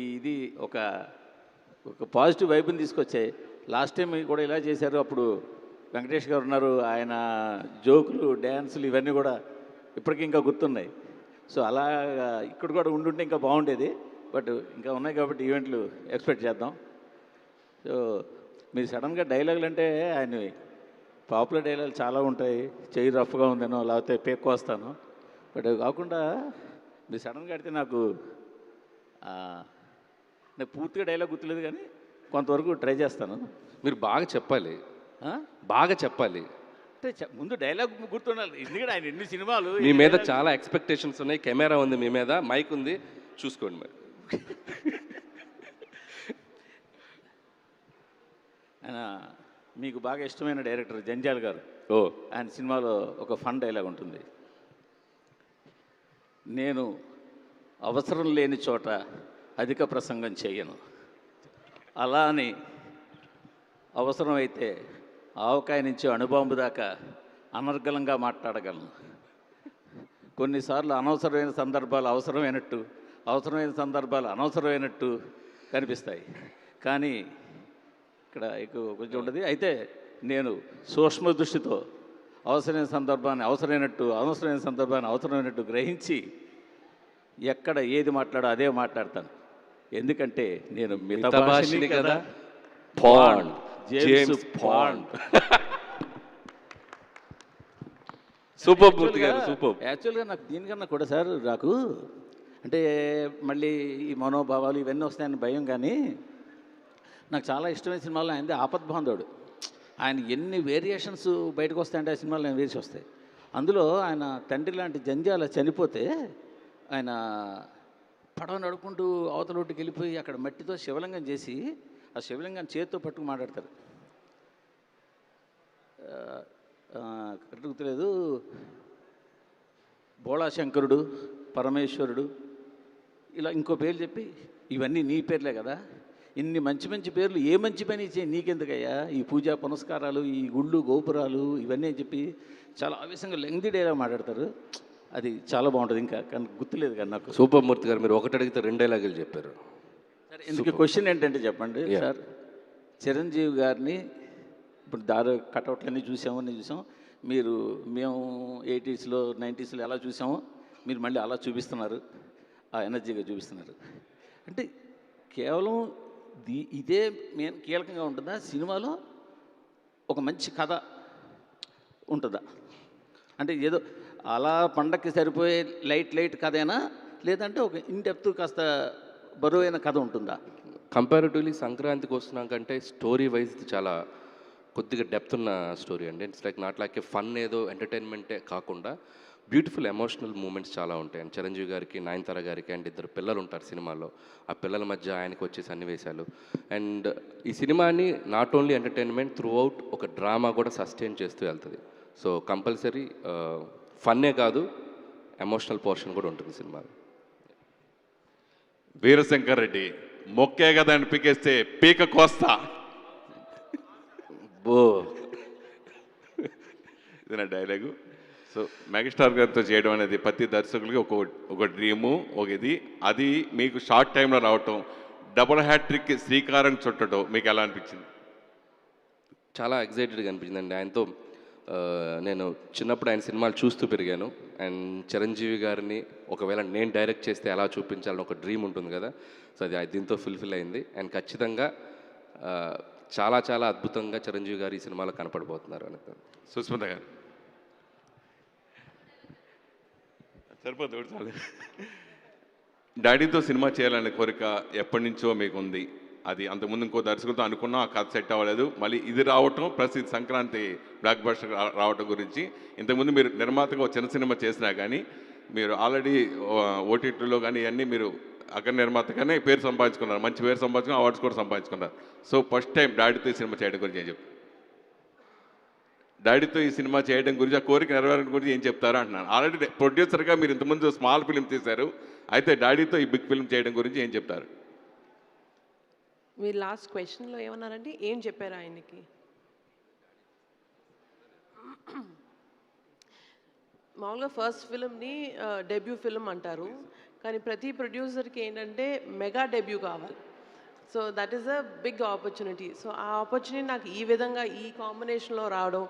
Speaker 11: ఇది ఒక పాజిటివ్ వైబ్ని తీసుకొచ్చాయి. లాస్ట్ టైం కూడా ఇలా చేశారు, అప్పుడు వెంకటేష్ గారు ఉన్నారు, ఆయన జోకులు, డ్యాన్సులు ఇవన్నీ కూడా ఇప్పటికీ ఇంకా గుర్తున్నాయి. సో అలా ఇక్కడ కూడా ఉండుంటే ఇంకా బాగుండేది, బట్ ఇంకా ఉన్నాయి కాబట్టి ఈవెంట్లు ఎక్స్పెక్ట్ చేద్దాం. సో మీరు సడన్గా డైలాగులు అంటే ఆయన పాపులర్ డైలాగులు చాలా ఉంటాయి, చెయ్యి రఫ్గా ఉందనో లేకపోతే పేక్కు వస్తాను, బట్ అవి కాకుండా మీరు సడన్గా అడిగితే నాకు పూర్తిగా డైలాగ్ గుర్తులేదు కానీ కొంతవరకు ట్రై చేస్తాను.
Speaker 8: మీరు బాగా చెప్పాలి, బాగా చెప్పాలి.
Speaker 11: అంటే ముందు డైలాగ్ గుర్తుండాలి, ఎందుకంటే ఆయన ఎన్ని సినిమాలు.
Speaker 8: మీ మీద చాలా ఎక్స్పెక్టేషన్స్ ఉన్నాయి, కెమెరా ఉంది మీ మీద, మైక్ ఉంది, చూసుకోండి మరి.
Speaker 11: ఆయన మీకు బాగా ఇష్టమైన డైరెక్టర్ జంజాల్ గారు.
Speaker 8: ఓ
Speaker 11: ఆయన సినిమాలో ఒక ఫన్ డైలాగ్ ఉంటుంది. నేను అవసరం లేని చోట అధిక ప్రసంగం చేయను, అలా అని అవసరమైతే ఆవకాయ నుంచి అణుబాంబు దాకా అనర్గళంగా మాట్లాడగలను. కొన్నిసార్లు అనవసరమైన సందర్భాలు అవసరమైనట్టు, అవసరమైన సందర్భాలు అనవసరమైనట్టు కనిపిస్తాయి. కానీ ఇక్కడ ఎక్కువ కొంచెం ఉంటుంది. అయితే నేను సూక్ష్మ దృష్టితో అవసరమైన సందర్భాన్ని అవసరమైనట్టు, అవసరమైన సందర్భాన్ని అవసరమైనట్టు గ్రహించి ఎక్కడ ఏది మాట్లాడో అదే మాట్లాడతాను. ఎందుకంటే నేను మితభాషిని కదా.
Speaker 8: Bond
Speaker 11: James Bond.
Speaker 8: Super Murthy garu, super.
Speaker 11: యాక్చువల్గా నాకు దీనికన్నా కూడా సార్ నాకు అంటే మళ్ళీ ఈ మనోభావాలు ఇవన్నీ వస్తాయని భయం. కానీ నాకు చాలా ఇష్టమైన సినిమాలో ఆయనది ఆపద్బాంధవుడు. ఆయన ఎన్ని వేరియేషన్స్ బయటకు వస్తాయంటే ఆ సినిమాలో ఆయన వేసి వస్తాయి. అందులో ఆయన తండ్రి లాంటి జంజాల చనిపోతే ఆయన పడవ నడుపుకుంటూ అవతలొట్టుకు వెళ్ళిపోయి అక్కడ మట్టితో శివలింగం చేసి ఆ శివలింగాన్ని చేతితో పట్టుకు మాట్లాడతారు. కరెక్ట్ గుర్తులేదు. బోళాశంకరుడు, పరమేశ్వరుడు, ఇలా ఇంకో పేర్లు చెప్పి ఇవన్నీ నీ పేర్లే కదా, ఇన్ని మంచి మంచి పేర్లు ఏ మంచి పని చేయి నీకెందుకయ్యా, ఈ పూజా పునస్కారాలు, ఈ గుళ్ళు గోపురాలు ఇవన్నీ అని చెప్పి చాలా ఆవేశంగా లెంగ్ది డైలాగ్ మాట్లాడతారు. అది చాలా బాగుంటుంది. ఇంకా కానీ గుర్తులేదు కానీ నాకు.
Speaker 8: సూపర్ మూర్తి గారు, మీరు ఒకటి అడిగితే 2 డైలాగులు చెప్పారు.
Speaker 11: సరే, ఇందుకు క్వశ్చన్ ఏంటంటే చెప్పండి సార్, చిరంజీవి గారిని ఇప్పుడు దారి కటౌట్లన్నీ చూసాము, అన్నీ చూసాం. మేము 80s, 90s ఎలా చూసామో మీరు మళ్ళీ అలా చూపిస్తున్నారు, ఆ ఎనర్జీగా చూపిస్తున్నారు. అంటే కేవలం ఇదే మెయిన్ కీలకంగా ఉంటుందా సినిమాలో? ఒక మంచి కథ ఉంటుందా? అంటే ఏదో అలా పండక్కి సరిపోయే లైట్ కథేనా, లేదంటే ఒక ఇన్ డెప్త్ కాస్త బరువైన కథ ఉంటుందా?
Speaker 8: కంపారిటివ్లీ సంక్రాంతికి వస్తున్నాకంటే స్టోరీ వైజ్ చాలా కొద్దిగా డెప్త్ ఉన్న స్టోరీ అండి. It's like not like A fun ఏదో ఎంటర్టైన్మెంటే కాకుండా బ్యూటిఫుల్ ఎమోషనల్ మూమెంట్స్ చాలా ఉంటాయి. అండ్ చిరంజీవి గారికి, నయనతార గారికి అండ్ 2 పిల్లలు ఉంటారు సినిమాలో. ఆ పిల్లల మధ్య ఆయనకు వచ్చే సన్నివేశాలు అండ్ ఈ సినిమాని not only entertainment through out ఒక డ్రామా కూడా సస్టైన్ చేస్తూ వెళ్తుంది. సో కంపల్సరీ ఫన్నే కాదు, ఎమోషనల్ పోర్షన్ కూడా ఉంటుంది సినిమాలో.
Speaker 12: వీరశంకర్ రెడ్డి మొక్కే కదా అని పీకేస్తే పీక కోస్తా.
Speaker 8: బో
Speaker 12: ఇది నా డైలాగు. సో మెగాస్టార్ గారితో చేయడం అనేది ప్రతి దర్శకులకి ఒక డ్రీము, ఒక ఇది. అది మీకు షార్ట్ టైంలో రావటం, డబుల్ హ్యాట్రిక్ శ్రీకారం చుట్టడం మీకు ఎలా అనిపించింది?
Speaker 8: చాలా ఎగ్జైటెడ్గా అనిపించిందండి. ఆయనతో నేను చిన్నప్పుడు ఆయన సినిమాలు చూస్తూ పెరిగాను. అండ్ చిరంజీవి గారిని ఒకవేళ నేను డైరెక్ట్ చేస్తే ఎలా చూపించాలని ఒక డ్రీమ్ ఉంటుంది కదా, సో అది దీంతో ఫుల్ఫిల్ అయింది. అండ్ ఖచ్చితంగా చాలా చాలా అద్భుతంగా చిరంజీవి గారు ఈ సినిమాలో కనపడబోతున్నారు అని.
Speaker 12: సుస్మిత గారు సరిపోతుంది చాలు. డాడీతో సినిమా చేయాలనే కోరిక ఎప్పటి నుంచో మీకు ఉంది. అది అంతకుముందు ఇంకో దర్శకులతో అనుకున్నా, ఆ కథ సెట్ అవ్వలేదు. మళ్ళీ ఇది రావటం ప్లస్ ఇది సంక్రాంతి బ్లాక్ బస్టర్ రావటం గురించి, ఇంతకుముందు మీరు నిర్మాతగా చిన్న సినిమా చేసినా కానీ మీరు ఆల్రెడీ ఓటీటీలో కానీ ఇవన్నీ మీరు అక్కడ నిర్మాతగానే పేరు సంపాదించుకున్నారు, మంచి పేరు సంపాదించుకుని అవార్డ్స్ కూడా సంపాదించుకున్నారు. సో ఫస్ట్ టైం డాడీతో ఈ సినిమా చేయడం గురించి ఏం చెప్తారు? డాడీతో ఈ సినిమా చేయడం గురించి, ఆ కోరిక నెరవేరడం గురించి ఏం చెప్తారా అంటున్నాను. ఆల్రెడీ ప్రొడ్యూసర్గా మీరు ఇంతకుముందు స్మాల్ ఫిల్మ్ తీశారు, అయితే డాడీతో ఈ బిగ్ ఫిల్మ్ చేయడం గురించి ఏం చెప్తారు?
Speaker 9: మీరు లాస్ట్ క్వశ్చన్లో ఏమన్నారంటే ఏం చెప్పారు ఆయనకి? మామూలుగా ఫస్ట్ ఫిల్మ్ని డెబ్యూ ఫిల్మ్ అంటారు, కానీ ప్రతి ప్రొడ్యూసర్కి ఏంటంటే మెగా డెబ్యూ కావాలి. So that is a big opportunity. So ఆ ఆపర్చునిటీ నాకు ఈ విధంగా ఈ కాంబినేషన్లో రావడం,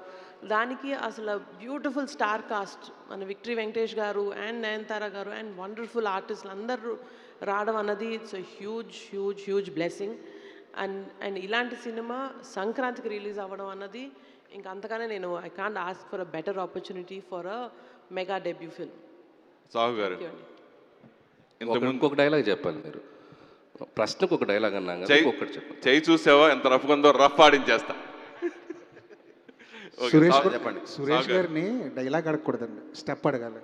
Speaker 9: దానికి అసలు బ్యూటిఫుల్ స్టార్ కాస్ట్ మన విక్టరీ వెంకటేష్ గారు అండ్ నయనతార గారు అండ్ వండర్ఫుల్ ఆర్టిస్టులు అందరూ రావడం అన్నది it's huge huge huge blessing. And ఇలాంటి సినిమా సంక్రాంతికి రిలీజ్ అవ్వడం అన్నది ఇంకా అంతగానే నేను I can't ask for a better opportunity for a mega debut film.
Speaker 12: Sahu గారు
Speaker 8: ఇంకొక డైలాగ్ చెప్పాలి మీరు. ప్రశ్నకు ఒక డైలాగ్ అన్నా ఒకటి చెప్పండి.
Speaker 12: చేయి చూసావా ఎంత రఫ్గా ఉందో, రఫ్ ఆడించేస్తా.
Speaker 13: సురేష్ గారిని డైలాగ్ అడగకూడదండి, స్టెప్ అడగాలి.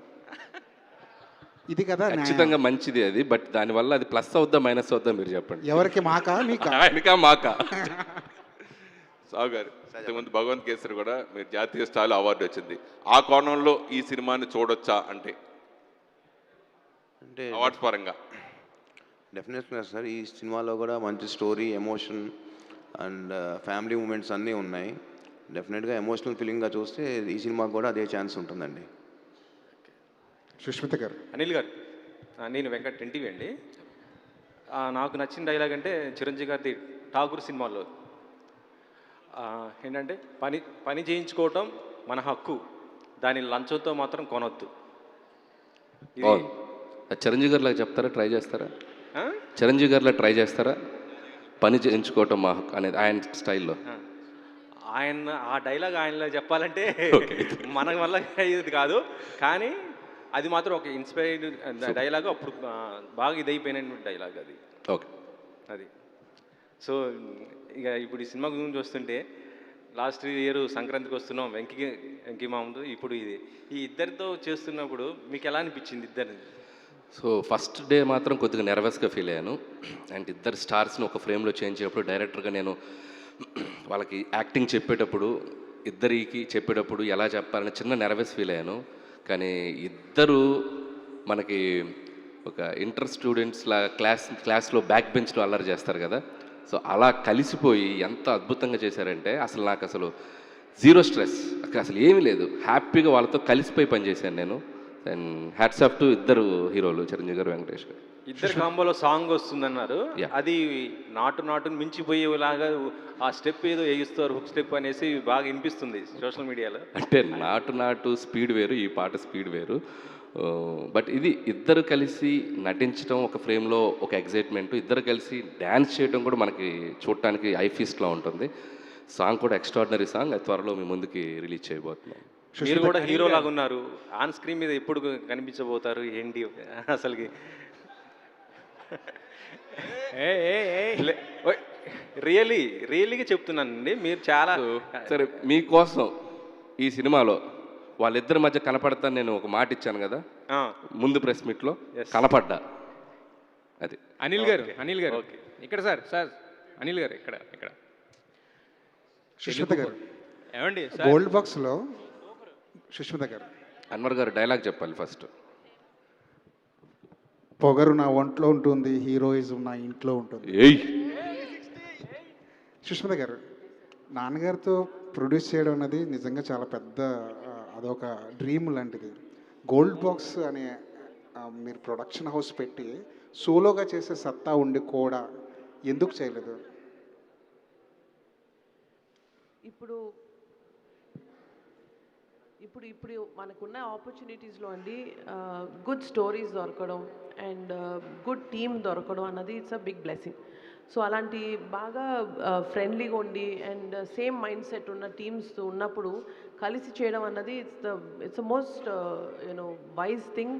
Speaker 13: ఇది కదా
Speaker 8: ఖచ్చితంగా మంచిది అది, బట్ దానివల్ల అది ప్లస్ అవుద్దా మైనస్ అవుద్దా మీరు చెప్పండి.
Speaker 13: ఎవరికి? మాకా మీకా?
Speaker 8: ఆయనకా మాకా?
Speaker 12: సాగు గారు ఇంతకుముందు భగవంత్ కేసరి కూడా మీరు జాతీయ స్థాయిలో అవార్డు వచ్చింది. ఆ కోణంలో ఈ సినిమాని చూడొచ్చా అంటే అవార్డ్స్ పరంగా?
Speaker 10: డెఫినెట్గా సార్, ఈ సినిమాలో కూడా మంచి story, emotion and family moments అన్నీ ఉన్నాయి. డెఫినెట్గా ఎమోషనల్ ఫీలింగ్గా చూస్తే ఈ సినిమాకి కూడా అదే ఛాన్స్ ఉంటుందండి.
Speaker 13: సుష్మిత గారు.
Speaker 14: అనిల్ గారు, నేను వెంకట్ ఎన్టీవీ అండి. నాకు నచ్చిన డైలాగ్ అంటే చిరంజీవి గారిది ఠాగూర్ సినిమాలో ఏంటంటే పని చేయించుకోవటం మన హక్కు, దాని లంచంతో మాత్రం కొనొద్దు.
Speaker 8: చిరంజీవి గారిలా చెప్తారా, ట్రై చేస్తారా? చిరంజీవి గారిలా ట్రై చేస్తారా? పని చేయించుకోవటం మా హక్కు అనేది ఆయన స్టైల్లో.
Speaker 14: ఆయన ఆ డైలాగ్ ఆయనలో చెప్పాలంటే మన వల్ల ఇది కాదు, కానీ అది మాత్రం ఒక ఇన్స్పైర్డ్ డైలాగ్. అప్పుడు బాగా ఇదైపోయిన డైలాగ్ అది.
Speaker 8: ఓకే,
Speaker 14: అది. సో ఇక ఇప్పుడు ఈ సినిమా గురించి వస్తుంటే లాస్ట్ ఇయర్ సంక్రాంతికి వస్తున్నాం వెంకీ మామూలు, ఇప్పుడు ఇది ఈ ఇద్దరితో చేస్తున్నప్పుడు మీకు ఎలా అనిపించింది ఇద్దరిని?
Speaker 8: సో ఫస్ట్ డే మాత్రం కొద్దిగా నెర్వస్గా ఫీల్ అయ్యాను. అండ్ ఇద్దరు స్టార్స్ని ఒక ఫ్రేమ్లో చేంజ్ చేసేటప్పుడు డైరెక్టర్గా నేను వాళ్ళకి యాక్టింగ్ చెప్పేటప్పుడు, ఇద్దరికి చెప్పేటప్పుడు ఎలా చెప్పాలని చిన్న నెర్వస్ ఫీల్ అయ్యాను. కానీ ఇద్దరు మనకి ఒక ఇంటర్ స్టూడెంట్స్లా క్లాస్లో బ్యాక్ బెంచ్లో అల్లరి చేస్తారు కదా, సో అలా కలిసిపోయి ఎంత అద్భుతంగా చేశారంటే అసలు నాకు అసలు జీరో స్ట్రెస్, అసలు ఏమీ లేదు, హ్యాపీగా వాళ్ళతో కలిసిపోయి పనిచేశాను నేను. అండ్ హ్యాట్స్ ఆఫ్ టు ఇద్దరు హీరోలు, చిరంజీవి గారు, వెంకటేష్ గారు.
Speaker 14: ఇద్దరు కాంబోలో సాంగ్ వస్తుందన్నారు, అది నాటును మించిపోయేలాగా ఆ స్టెప్ ఏదో వేయిస్తారు, హుక్ స్టెప్ అనేసి బాగా వినిపిస్తుంది సోషల్ మీడియాలో.
Speaker 8: అంటే నాటు స్పీడ్ వేరు, ఈ పాట స్పీడ్ వేరు. బట్ ఇది ఇద్దరు కలిసి నటించడం ఒక ఫ్రేమ్లో ఒక ఎగ్జైట్మెంట్, ఇద్దరు కలిసి డ్యాన్స్ చేయడం కూడా మనకి చూడటానికి ఐ ఫీస్ట్లో ఉంటుంది. సాంగ్ కూడా ఎక్స్ట్రాడినరీ సాంగ్, అది త్వరలో మీ ముందుకి రిలీజ్ చేయబోతున్నాం.
Speaker 14: మీరు కూడా హీరో లాగా ఉన్నారు, ఆన్ స్క్రీన్ మీద ఎప్పుడు కనిపించబోతారు ఏంటి అసలుకి? రియల్లీగా చెప్తున్నానండి, మీరు చాలా
Speaker 8: సరే మీకోసం ఈ సినిమాలో వాళ్ళిద్దరి మధ్య కనపడతాను నేను ఒక మాట ఇచ్చాను కదా ముందు ప్రెస్ మీట్లో, కనపడ్డా. అది
Speaker 14: అనిల్ గారు ఇక్కడ సార్ అనిల్ గారు ఇక్కడ
Speaker 13: సుష్మిత గారు
Speaker 14: ఏమండి
Speaker 13: గోల్డ్ బాక్స్లో సుష్మిత గారు.
Speaker 8: అన్వర్ గారు డైలాగ్ చెప్పాలి ఫస్ట్.
Speaker 13: పొగరు నా ఒంట్లో ఉంటుంది, హీరోయిజం నా ఇంట్లో ఉంటుంది. సుష్మిత గారు, నాన్నగారితో ప్రొడ్యూస్ చేయడం అనేది నిజంగా చాలా పెద్ద, అదొక డ్రీమ్ లాంటిది. గోల్డ్ బాక్స్ అనే మీరు ప్రొడక్షన్ హౌస్ పెట్టి సోలోగా చేసే సత్తా ఉండి కూడా ఎందుకు చేయలేదు?
Speaker 9: ఇప్పుడు మనకున్న ఆపర్చునిటీస్లో అండి గుడ్ స్టోరీస్ దొరకడం అండ్ గుడ్ టీమ్ దొరకడం అన్నది it's a big blessing. So అలాంటి బాగా ఫ్రెండ్లీగా ఉండి అండ్ సేమ్ మైండ్ సెట్ ఉన్న టీమ్స్ ఉన్నప్పుడు కలిసి చేయడం అన్నది it's the most wise thing.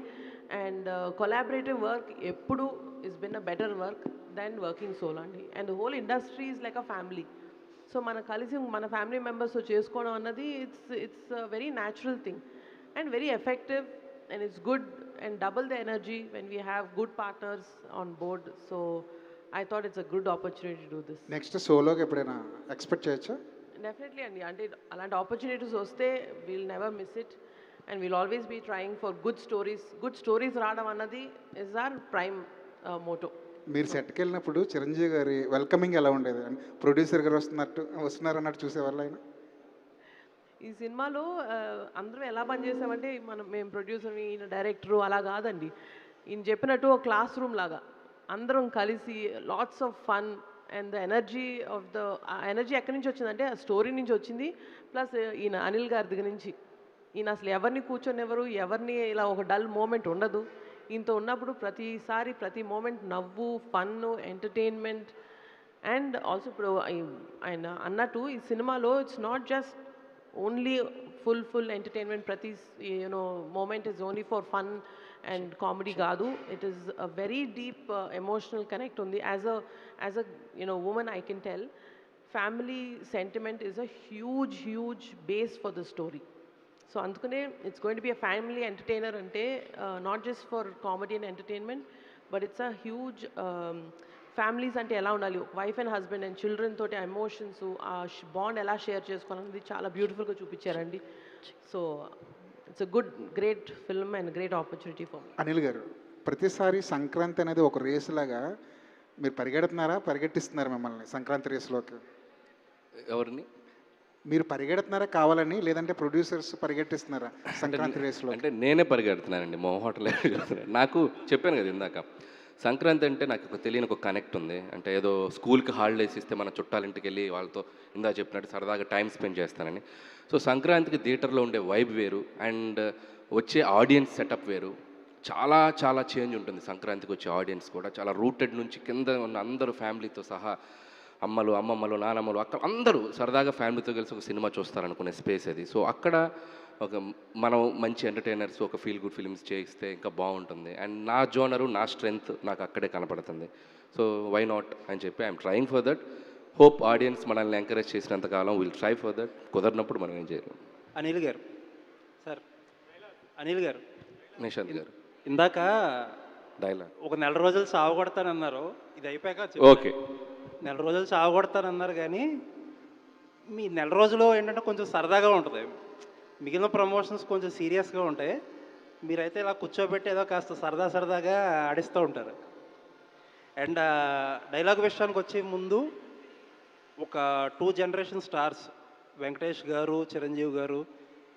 Speaker 9: And collaborative work ఎప్పుడు is been a better work than working solo అండి. And whole industry is like a family. So మన కలిసి మన ఫ్యామిలీ మెంబర్స్తో చేసుకోవడం అన్నది it's very natural thing and very effective and it's good and double the energy when we have good partners on board. So I thought it's a good opportunity to do this.
Speaker 13: Next సోలోకి ఎప్పుడైనా expect చేయొచ్చా?
Speaker 9: Definitely అండి, అంటే అలాంటి ఆపర్చునిటీస్ వస్తే we'll never miss it and we'll always be trying for good stories రావడం అన్నది ఇస్ ఆర్ ప్రైమ్ మోటో.
Speaker 13: మీరు సెట్కి వెళ్ళినప్పుడు చిరంజీవి గారి వెల్కమింగ్ ఎలా ఉండేది? ప్రొడ్యూసర్ గారు వస్తున్నారు అన్నట్టు చూసేవాళ్ళు ఆయన?
Speaker 9: ఈ సినిమాలో అందరం ఎలా పనిచేసామంటే మేము ప్రొడ్యూసర్, ఈయన డైరెక్టరు అలా కాదండి. ఈయన చెప్పినట్టు ఒక క్లాస్ రూమ్ లాగా అందరం కలిసి lots of fun and the energy energy ఎక్కడి నుంచి వచ్చిందంటే ఆ స్టోరీ నుంచి వచ్చింది. ప్లస్ ఈయన అనిల్ గారి దగ్గర నుంచి ఈయన అసలు ఎవరిని కూర్చొనివ్వరు, ఎవరిని ఇలా ఒక డల్ మూమెంట్ ఉండదు. ఈయనతో ఉన్నప్పుడు ప్రతిసారి ప్రతి మూమెంట్ నవ్వు, ఫన్, ఎంటర్టైన్మెంట్. అండ్ ఆల్సో ఇప్పుడు ఆయన అన్నట్టు ఈ సినిమాలో it's not just only full entertainment, ప్రతి moment is only for fun and comedy కాదు. It is a very deep emotional connect ఉంది. As a women I can tell family sentiment is a huge base for the story. So అందుకనే it's going to be a family entertainer అంటే not just for comedy and entertainment but it's a huge families అంటే ఎలా ఉండాలి, wife and husband and children తోటి emotions, ఆ bond ఎలా share చేసుకోవాలనేది చాలా బ్యూటిఫుల్గా చూపించారండి. So it's a great film and great opportunity for me.
Speaker 13: Anil garu, ప్రతిసారి సంక్రాంతి అనేది ఒక రేస్ లాగా మీరు పరిగెట్టిస్తున్నారా మిమ్మల్ని సంక్రాంతి రేసులోకి?
Speaker 8: ఎవరిని?
Speaker 13: మీరు పరిగెడుతున్నారా కావాలని, లేదంటే ప్రొడ్యూసర్స్ పరిగెట్టిస్తున్నారా సంక్రాంతి రేసులో?
Speaker 8: అంటే నేనే పరిగెడుతున్నానండి, మొహోటలే. నాకు చెప్పాను కదా ఇందాక, సంక్రాంతి అంటే నాకు ఒక తెలియని ఒక కనెక్ట్ ఉంది. అంటే ఏదో స్కూల్కి హాలిడేస్ ఇస్తే మన చుట్టాలింటికి వెళ్ళి వాళ్ళతో ఇందా చెప్పినట్టు సరదాగా టైం స్పెండ్ చేస్తానని. సో సంక్రాంతికి థియేటర్లో ఉండే వైబ్ వేరు అండ్ వచ్చే ఆడియన్స్ సెటప్ వేరు. చాలా చాలా చేంజ్ ఉంటుంది సంక్రాంతికి వచ్చే ఆడియన్స్ కూడా. చాలా రూటెడ్ నుంచి కింద ఉన్న అందరూ ఫ్యామిలీతో సహా, అమ్మలు, అమ్మమ్మలు, నానమ్మలు, అక్కడ అందరూ సరదాగా ఫ్యామిలీతో కలిసి ఒక సినిమా చూస్తారనుకునే స్పేస్ అది. సో అక్కడ ఒక మనం మంచి ఎంటర్టైనర్స్, ఒక ఫీల్ గుడ్ ఫిల్మ్స్ చేయిస్తే ఇంకా బాగుంటుంది. అండ్ నా జోనరు, నా స్ట్రెంగ్త్ నాకు అక్కడే కనపడుతుంది. సో వై నాట్ అని చెప్పి I'm trying for that. Hope audience మనల్ని ఎంకరేజ్ చేసినంతకాలం విల్ ట్రై ఫర్ దట్. కుదరినప్పుడు మనం ఏం చేయలేం.
Speaker 15: అనిల్ గారు, సార్ అనిల్ గారు,
Speaker 8: నిశాంత్ గారు,
Speaker 15: ఇందాక
Speaker 8: డైలాగ్
Speaker 15: ఒక నెల రోజులు సాగుకొడతానన్నారు. ఇది అయిపోయాక
Speaker 8: ఓకే,
Speaker 15: నెల రోజులు సాగుకొడతానన్నారు, కానీ మీ నెల రోజులు ఏంటంటే కొంచెం సరదాగా ఉంటుంది. మిగిలిన ప్రమోషన్స్ కొంచెం సీరియస్గా ఉంటాయి. మీరైతే ఇలా కూర్చోబెట్టి ఏదో కాస్త సరదాగా ఆడిస్తూ ఉంటారు. అండ్ డైలాగ్ విషయానికి వచ్చే ముందు ఒక 2 జనరేషన్ స్టార్స్, వెంకటేష్ గారు, చిరంజీవి గారు,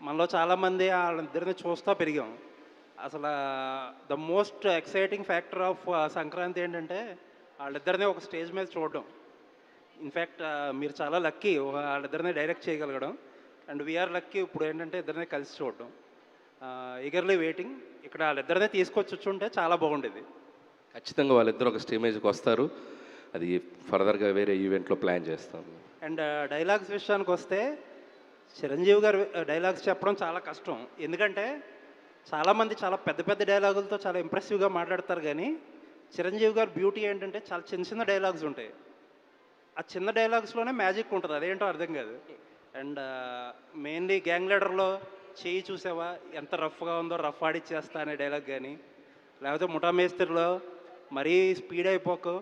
Speaker 15: మనలో చాలామంది వాళ్ళిద్దరిని చూస్తూ పెరిగాం. అసలు the most exciting factor of Sankranti ఏంటంటే వాళ్ళిద్దరిని ఒక స్టేజ్ మీద చూడడం. ఇన్ఫ్యాక్ట్ మీరు చాలా లక్కీ వాళ్ళిద్దరిని డైరెక్ట్ చేయగలగడం. అండ్ వీఆర్ లక్కీ ఇప్పుడు ఏంటంటే ఇద్దరిని కలిసి చూడడం. Eagerly waiting. ఇక్కడ వాళ్ళిద్దరినే తీసుకొచ్చుంటే చాలా బాగుండేది.
Speaker 8: ఖచ్చితంగా వాళ్ళిద్దరు ఒక స్టేమేజ్కి వస్తారు. అది ఫర్దర్గా వేరే ఈవెంట్లో ప్లాన్ చేస్తాం.
Speaker 15: అండ్ డైలాగ్స్ విషయానికి వస్తే చిరంజీవి గారు డైలాగ్స్ చెప్పడం చాలా కష్టం. ఎందుకంటే చాలామంది చాలా పెద్ద డైలాగులతో చాలా ఇంప్రెసివ్గా మాట్లాడతారు, కానీ చిరంజీవి గారు బ్యూటీ ఏంటంటే చాలా చిన్న డైలాగ్స్ ఉంటాయి. ఆ చిన్న డైలాగ్స్లోనే మ్యాజిక్ ఉంటుంది, అదేంటో అర్థం కాదు. అండ్ మెయిన్లీ గ్యాంగ్ లీడర్లో చేయి చూసావా ఎంత రఫ్గా ఉందో, రఫ్ ఆడిచ్చేస్తా అనే డైలాగ్ కానీ, లేకపోతే ముఠా మేస్త్రిలో మరీ స్పీడ్ అయిపోకు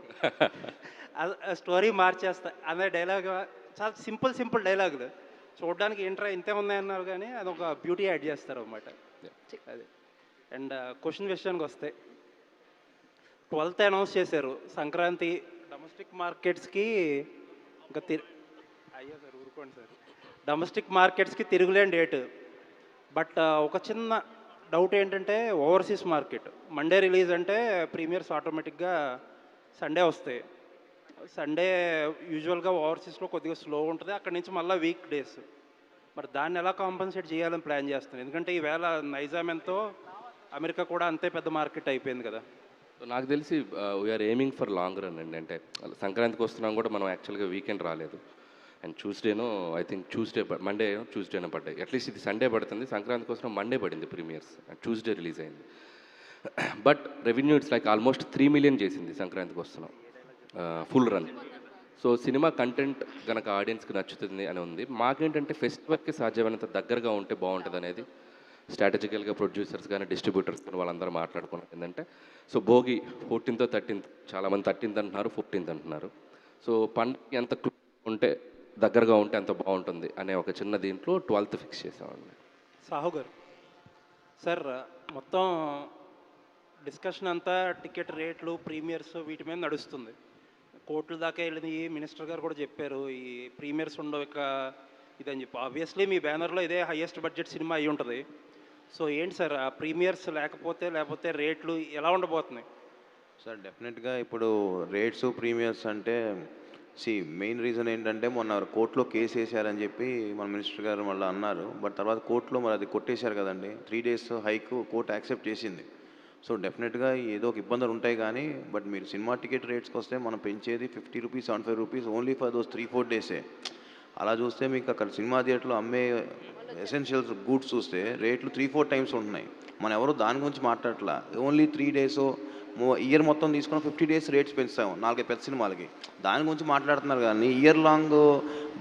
Speaker 15: స్టోరీ మార్చేస్తా అనే డైలాగ్. చాలా సింపుల్ డైలాగులు చూడడానికి ఏంట్రా ఇంతే ఉన్నాయన్నారు, కానీ అది ఒక బ్యూటీ యాడ్ చేస్తారు అన్నమాట. అది. అండ్ క్వశ్చన్ విషయానికి వస్తే 12th అనౌన్స్ చేశారు సంక్రాంతి డొమెస్టిక్ మార్కెట్స్కి. ఇంకా అయ్యో సార్ ఊరుకోండి సార్, డొమెస్టిక్ మార్కెట్స్కి తిరుగులేని డేటు. బట్ ఒక చిన్న డౌట్ ఏంటంటే ఓవర్సీస్ మార్కెట్ మండే రిలీజ్ అంటే ప్రీమియర్స్ ఆటోమేటిక్గా సండే వస్తాయి. సండే యూజువల్గా ఓవర్సీస్లో కొద్దిగా స్లో ఉంటుంది, అక్కడి నుంచి మళ్ళీ వీక్ డేస్. మరి దాన్ని ఎలా కాంపన్సేట్ చేయాలని ప్లాన్ చేస్తున్నాను? ఎందుకంటే ఈవేళ నైజాం ఎంతో, అమెరికా కూడా అంతే పెద్ద మార్కెట్ అయిపోయింది కదా.
Speaker 8: నాకు తెలిసి we're aiming for long run అండి. అంటే సంక్రాంతికి వస్తున్నాం కూడా మనం యాక్చువల్గా వీకెండ్ రాలేదు. అండ్ ట్యూస్డేనో ఐ థింక్ ట్యూస్డేనో పడ్డాయి. అట్లీస్ట్ ఇది సండే పడుతుంది, సంక్రాంతికి వస్తున్నాం మండే పడింది ప్రీమియర్స్, అండ్ ట్యూస్డే రిలీజ్ అయింది. But revenue it's like almost 3 million చేసింది సంక్రాంతికి వస్తున్నాం ఫుల్ రన్. సో సినిమా కంటెంట్ కనుక ఆడియన్స్కి నచ్చుతుంది అని ఉంది. మాకేంటంటే ఫెస్టివల్కి సాధ్యమైనంత దగ్గరగా ఉంటే బాగుంటుంది అనేది స్ట్రాటజికల్గా ప్రొడ్యూసర్స్ కానీ డిస్ట్రిబ్యూటర్స్ కానీ వాళ్ళందరూ మాట్లాడుకున్నారు. ఏంటంటే సో భోగి 14th 13th, చాలామంది 13th అంటున్నారు, 15th అంటున్నారు. సో పండుగ ఎంత ఉంటే దగ్గరగా ఉంటే అంత బాగుంటుంది అనే ఒక చిన్న దీంట్లో 12th ఫిక్స్ చేసామండి.
Speaker 15: సాహు గారు, సార్ మొత్తం డిస్కషన్ అంతా టికెట్ రేట్లు, ప్రీమియర్స్ వీటి మీద నడుస్తుంది. కోర్టుల దాకా వెళ్ళింది. మినిస్టర్ గారు కూడా చెప్పారు ఈ ప్రీమియర్స్ ఉండవు ఇక ఇదని చెప్పి. ఆబ్వియస్లీ మీ బ్యానర్లో ఇదే హైయెస్ట్ బడ్జెట్ సినిమా అయి ఉంటుంది. సో ఏంటి సార్ ఆ ప్రీమియర్స్ లేకపోతే రేట్లు ఎలా ఉండబోతున్నాయి?
Speaker 10: సార్ డెఫినెట్గా ఇప్పుడు రేట్స్ ప్రీమియర్స్ అంటే మెయిన్ రీజన్ ఏంటంటే మొన్న కోర్టులో కేసు వేసారని చెప్పి మన మినిస్టర్ గారు మళ్ళీ అన్నారు. బట్ తర్వాత కోర్టులో మరి అది కొట్టేశారు కదండి. 3 days హైక్ కోర్టు యాక్సెప్ట్ చేసింది. సో డెఫినెట్గా ఏదో ఒక ఇబ్బందులు ఉంటాయి, కానీ బట్ మీరు సినిమా టికెట్ రేట్స్కి వస్తే మనం పెంచేది 50 rupees 75 rupees only for those 3-4 days. అలా చూస్తే మీకు అక్కడ సినిమా థియేటర్లో అమ్మే ఎసెన్షియల్స్ గూడ్స్ చూస్తే రేట్లు 3-4 times ఉంటున్నాయి. మనం ఎవరు దాని గురించి మాట్లాడట్లా. ఓన్లీ 3 days ఇయర్ మొత్తం తీసుకుని 50 days రేట్స్ పెంచుతాము 4 పెద్ద సినిమాలకి. దాని గురించి మాట్లాడుతున్నారు, కానీ ఇయర్ లాంగ్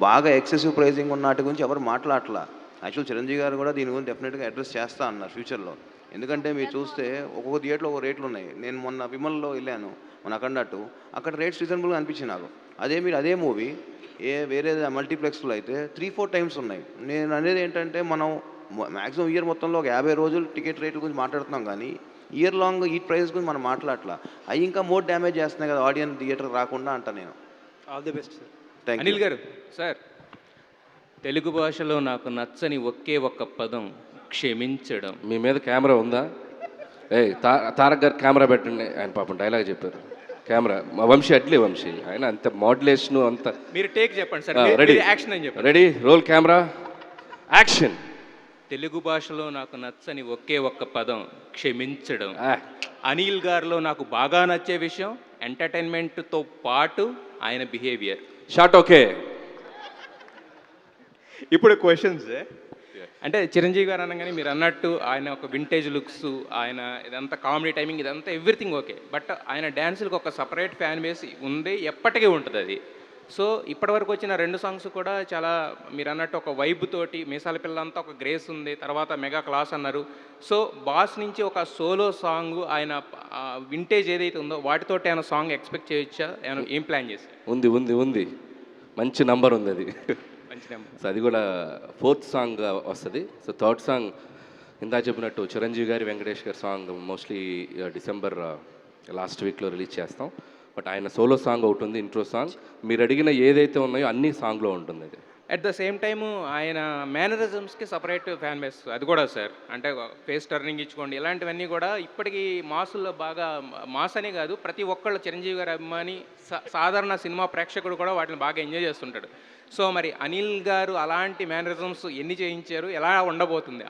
Speaker 10: బాగా ఎక్సెసివ్ ప్రైజింగ్ ఉన్న వాటి గురించి ఎవరు మాట్లాడట్లా. యాక్చువల్ చిరంజీవి గారు కూడా దీని గురించి డెఫినెట్గా అడ్రస్ చేస్తా అన్నారు ఫ్యూచర్లో. ఎందుకంటే మీరు చూస్తే ఒక్కొక్క థియేటర్లో ఒక రేట్లు ఉన్నాయి. నేను మొన్న విమల్లో వెళ్ళాను, మన అక్కడట్టు అక్కడ రేట్స్ రీజనబుల్గా అనిపించింది నాకు. అదే మూవీ వేరే మల్టీప్లెక్స్లో అయితే 3-4 టైమ్స్ ఉన్నాయి. నేను అనేది ఏంటంటే మనం మ్యాక్సిమం ఇయర్ మొత్తంలో ఒక 50 రోజులు టికెట్ రేట్ల గురించి మాట్లాడుతున్నాం, కానీ ఇయర్ లాంగ్ ఈ ప్రైస్ గురించి మనం మాట్లాడట్లా. అవి ఇంకా మోర్ డ్యామేజ్ చేస్తున్నాయి కదా ఆడియన్స్ థియేటర్ రాకుండా అంట. నేను
Speaker 15: all the best sir.
Speaker 10: Thank you.
Speaker 14: Anil garu sir, Telugu భాషలో నాకు నచ్చని ఒకే ఒక్క పదం క్షమించడం.
Speaker 8: మీ మీద కెమెరా ఉందా? తారక్ గారు కెమెరా పెట్టండి. ఆయన పాపం డైలాగ్ చెప్పారు. కెమెరా వంశీ వంశీ ఆయన అంత మోడ్యులేషన్ అంత.
Speaker 14: మీరు టేక్ చెప్పండి సార్.
Speaker 8: రెడీ,
Speaker 14: యాక్షన్ అని చెప్పండి.
Speaker 8: Ready, roll camera, action.
Speaker 14: Telugu భాషలో నాకు నచ్చని ఒకే ఒక్క పదం క్షమించడం. అనిల్ గారిలో నాకు బాగా నచ్చే విషయం ఎంటర్టైన్మెంట్తో పాటు ఆయన బిహేవియర్.
Speaker 8: Short okay.
Speaker 14: ఇప్పుడు క్వశ్చన్స్ అంటే చిరంజీవి గారు అనగానే మీరు అన్నట్టు ఆయన ఒక వింటేజ్ లుక్స్, ఆయన ఇదంతా కామెడీ టైమింగ్, ఇదంతా ఎవ్రీథింగ్ ఓకే. బట్ ఆయన డ్యాన్సులకు ఒక సపరేట్ ఫ్యాన్ బేస్ ఉంది, ఎప్పటికీ ఉంటుంది అది. సో ఇప్పటివరకు వచ్చిన 2 సాంగ్స్ కూడా చాలా మీరు అన్నట్టు ఒక వైబ్ తోటి, మీసాల పిల్లంతా ఒక గ్రేస్ ఉంది, తర్వాత మెగా క్లాస్ అన్నారు. సో బాస్ నుంచి ఒక సోలో సాంగ్ ఆయన వింటేజ్ ఏదైతే ఉందో వాటితోటి ఆయన సాంగ్ ఎక్స్పెక్ట్ చేయొచ్చా? ఆయన ఏం ప్లాన్ చేశారు?
Speaker 8: ఉంది ఉంది ఉంది మంచి నంబర్ ఉంది అది.
Speaker 14: మంచి నెంబర్.
Speaker 8: సో అది కూడా 4th సాంగ్ వస్తుంది. సో 3rd సాంగ్ ఇందా చెప్పినట్టు చిరంజీవి గారి వెంకటేష్ గారి సాంగ్ మోస్ట్లీ డిసెంబర్ లాస్ట్ వీక్లో రిలీజ్ చేస్తాం. బట్ ఆయన సోలో సాంగ్ ఒకటి ఉంది, ఇంట్రో సాంగ్. మీరు అడిగిన ఏదైతే ఉన్నాయో అన్ని సాంగ్లో ఉంటుంది అది.
Speaker 14: అట్ ద సేమ్ టైము ఆయన మేనరిజమ్స్కి సపరేట్ ఫ్యాన్ బేస్ అది కూడా సార్. అంటే ఫేస్ టర్నింగ్ ఇచ్చుకోండి, ఇలాంటివన్నీ కూడా ఇప్పటికీ మాసుల్లో బాగా మాస్ అనే కాదు, ప్రతి ఒక్కళ్ళు చిరంజీవి గారి అభిమాని సాధారణ సినిమా ప్రేక్షకుడు కూడా వాటిని బాగా ఎంజాయ్ చేస్తుంటాడు. సో మరి అనిల్ గారు అలాంటి మేనరిజమ్స్ ఎన్ని చేయించారు, ఎలా ఉండబోతుంది?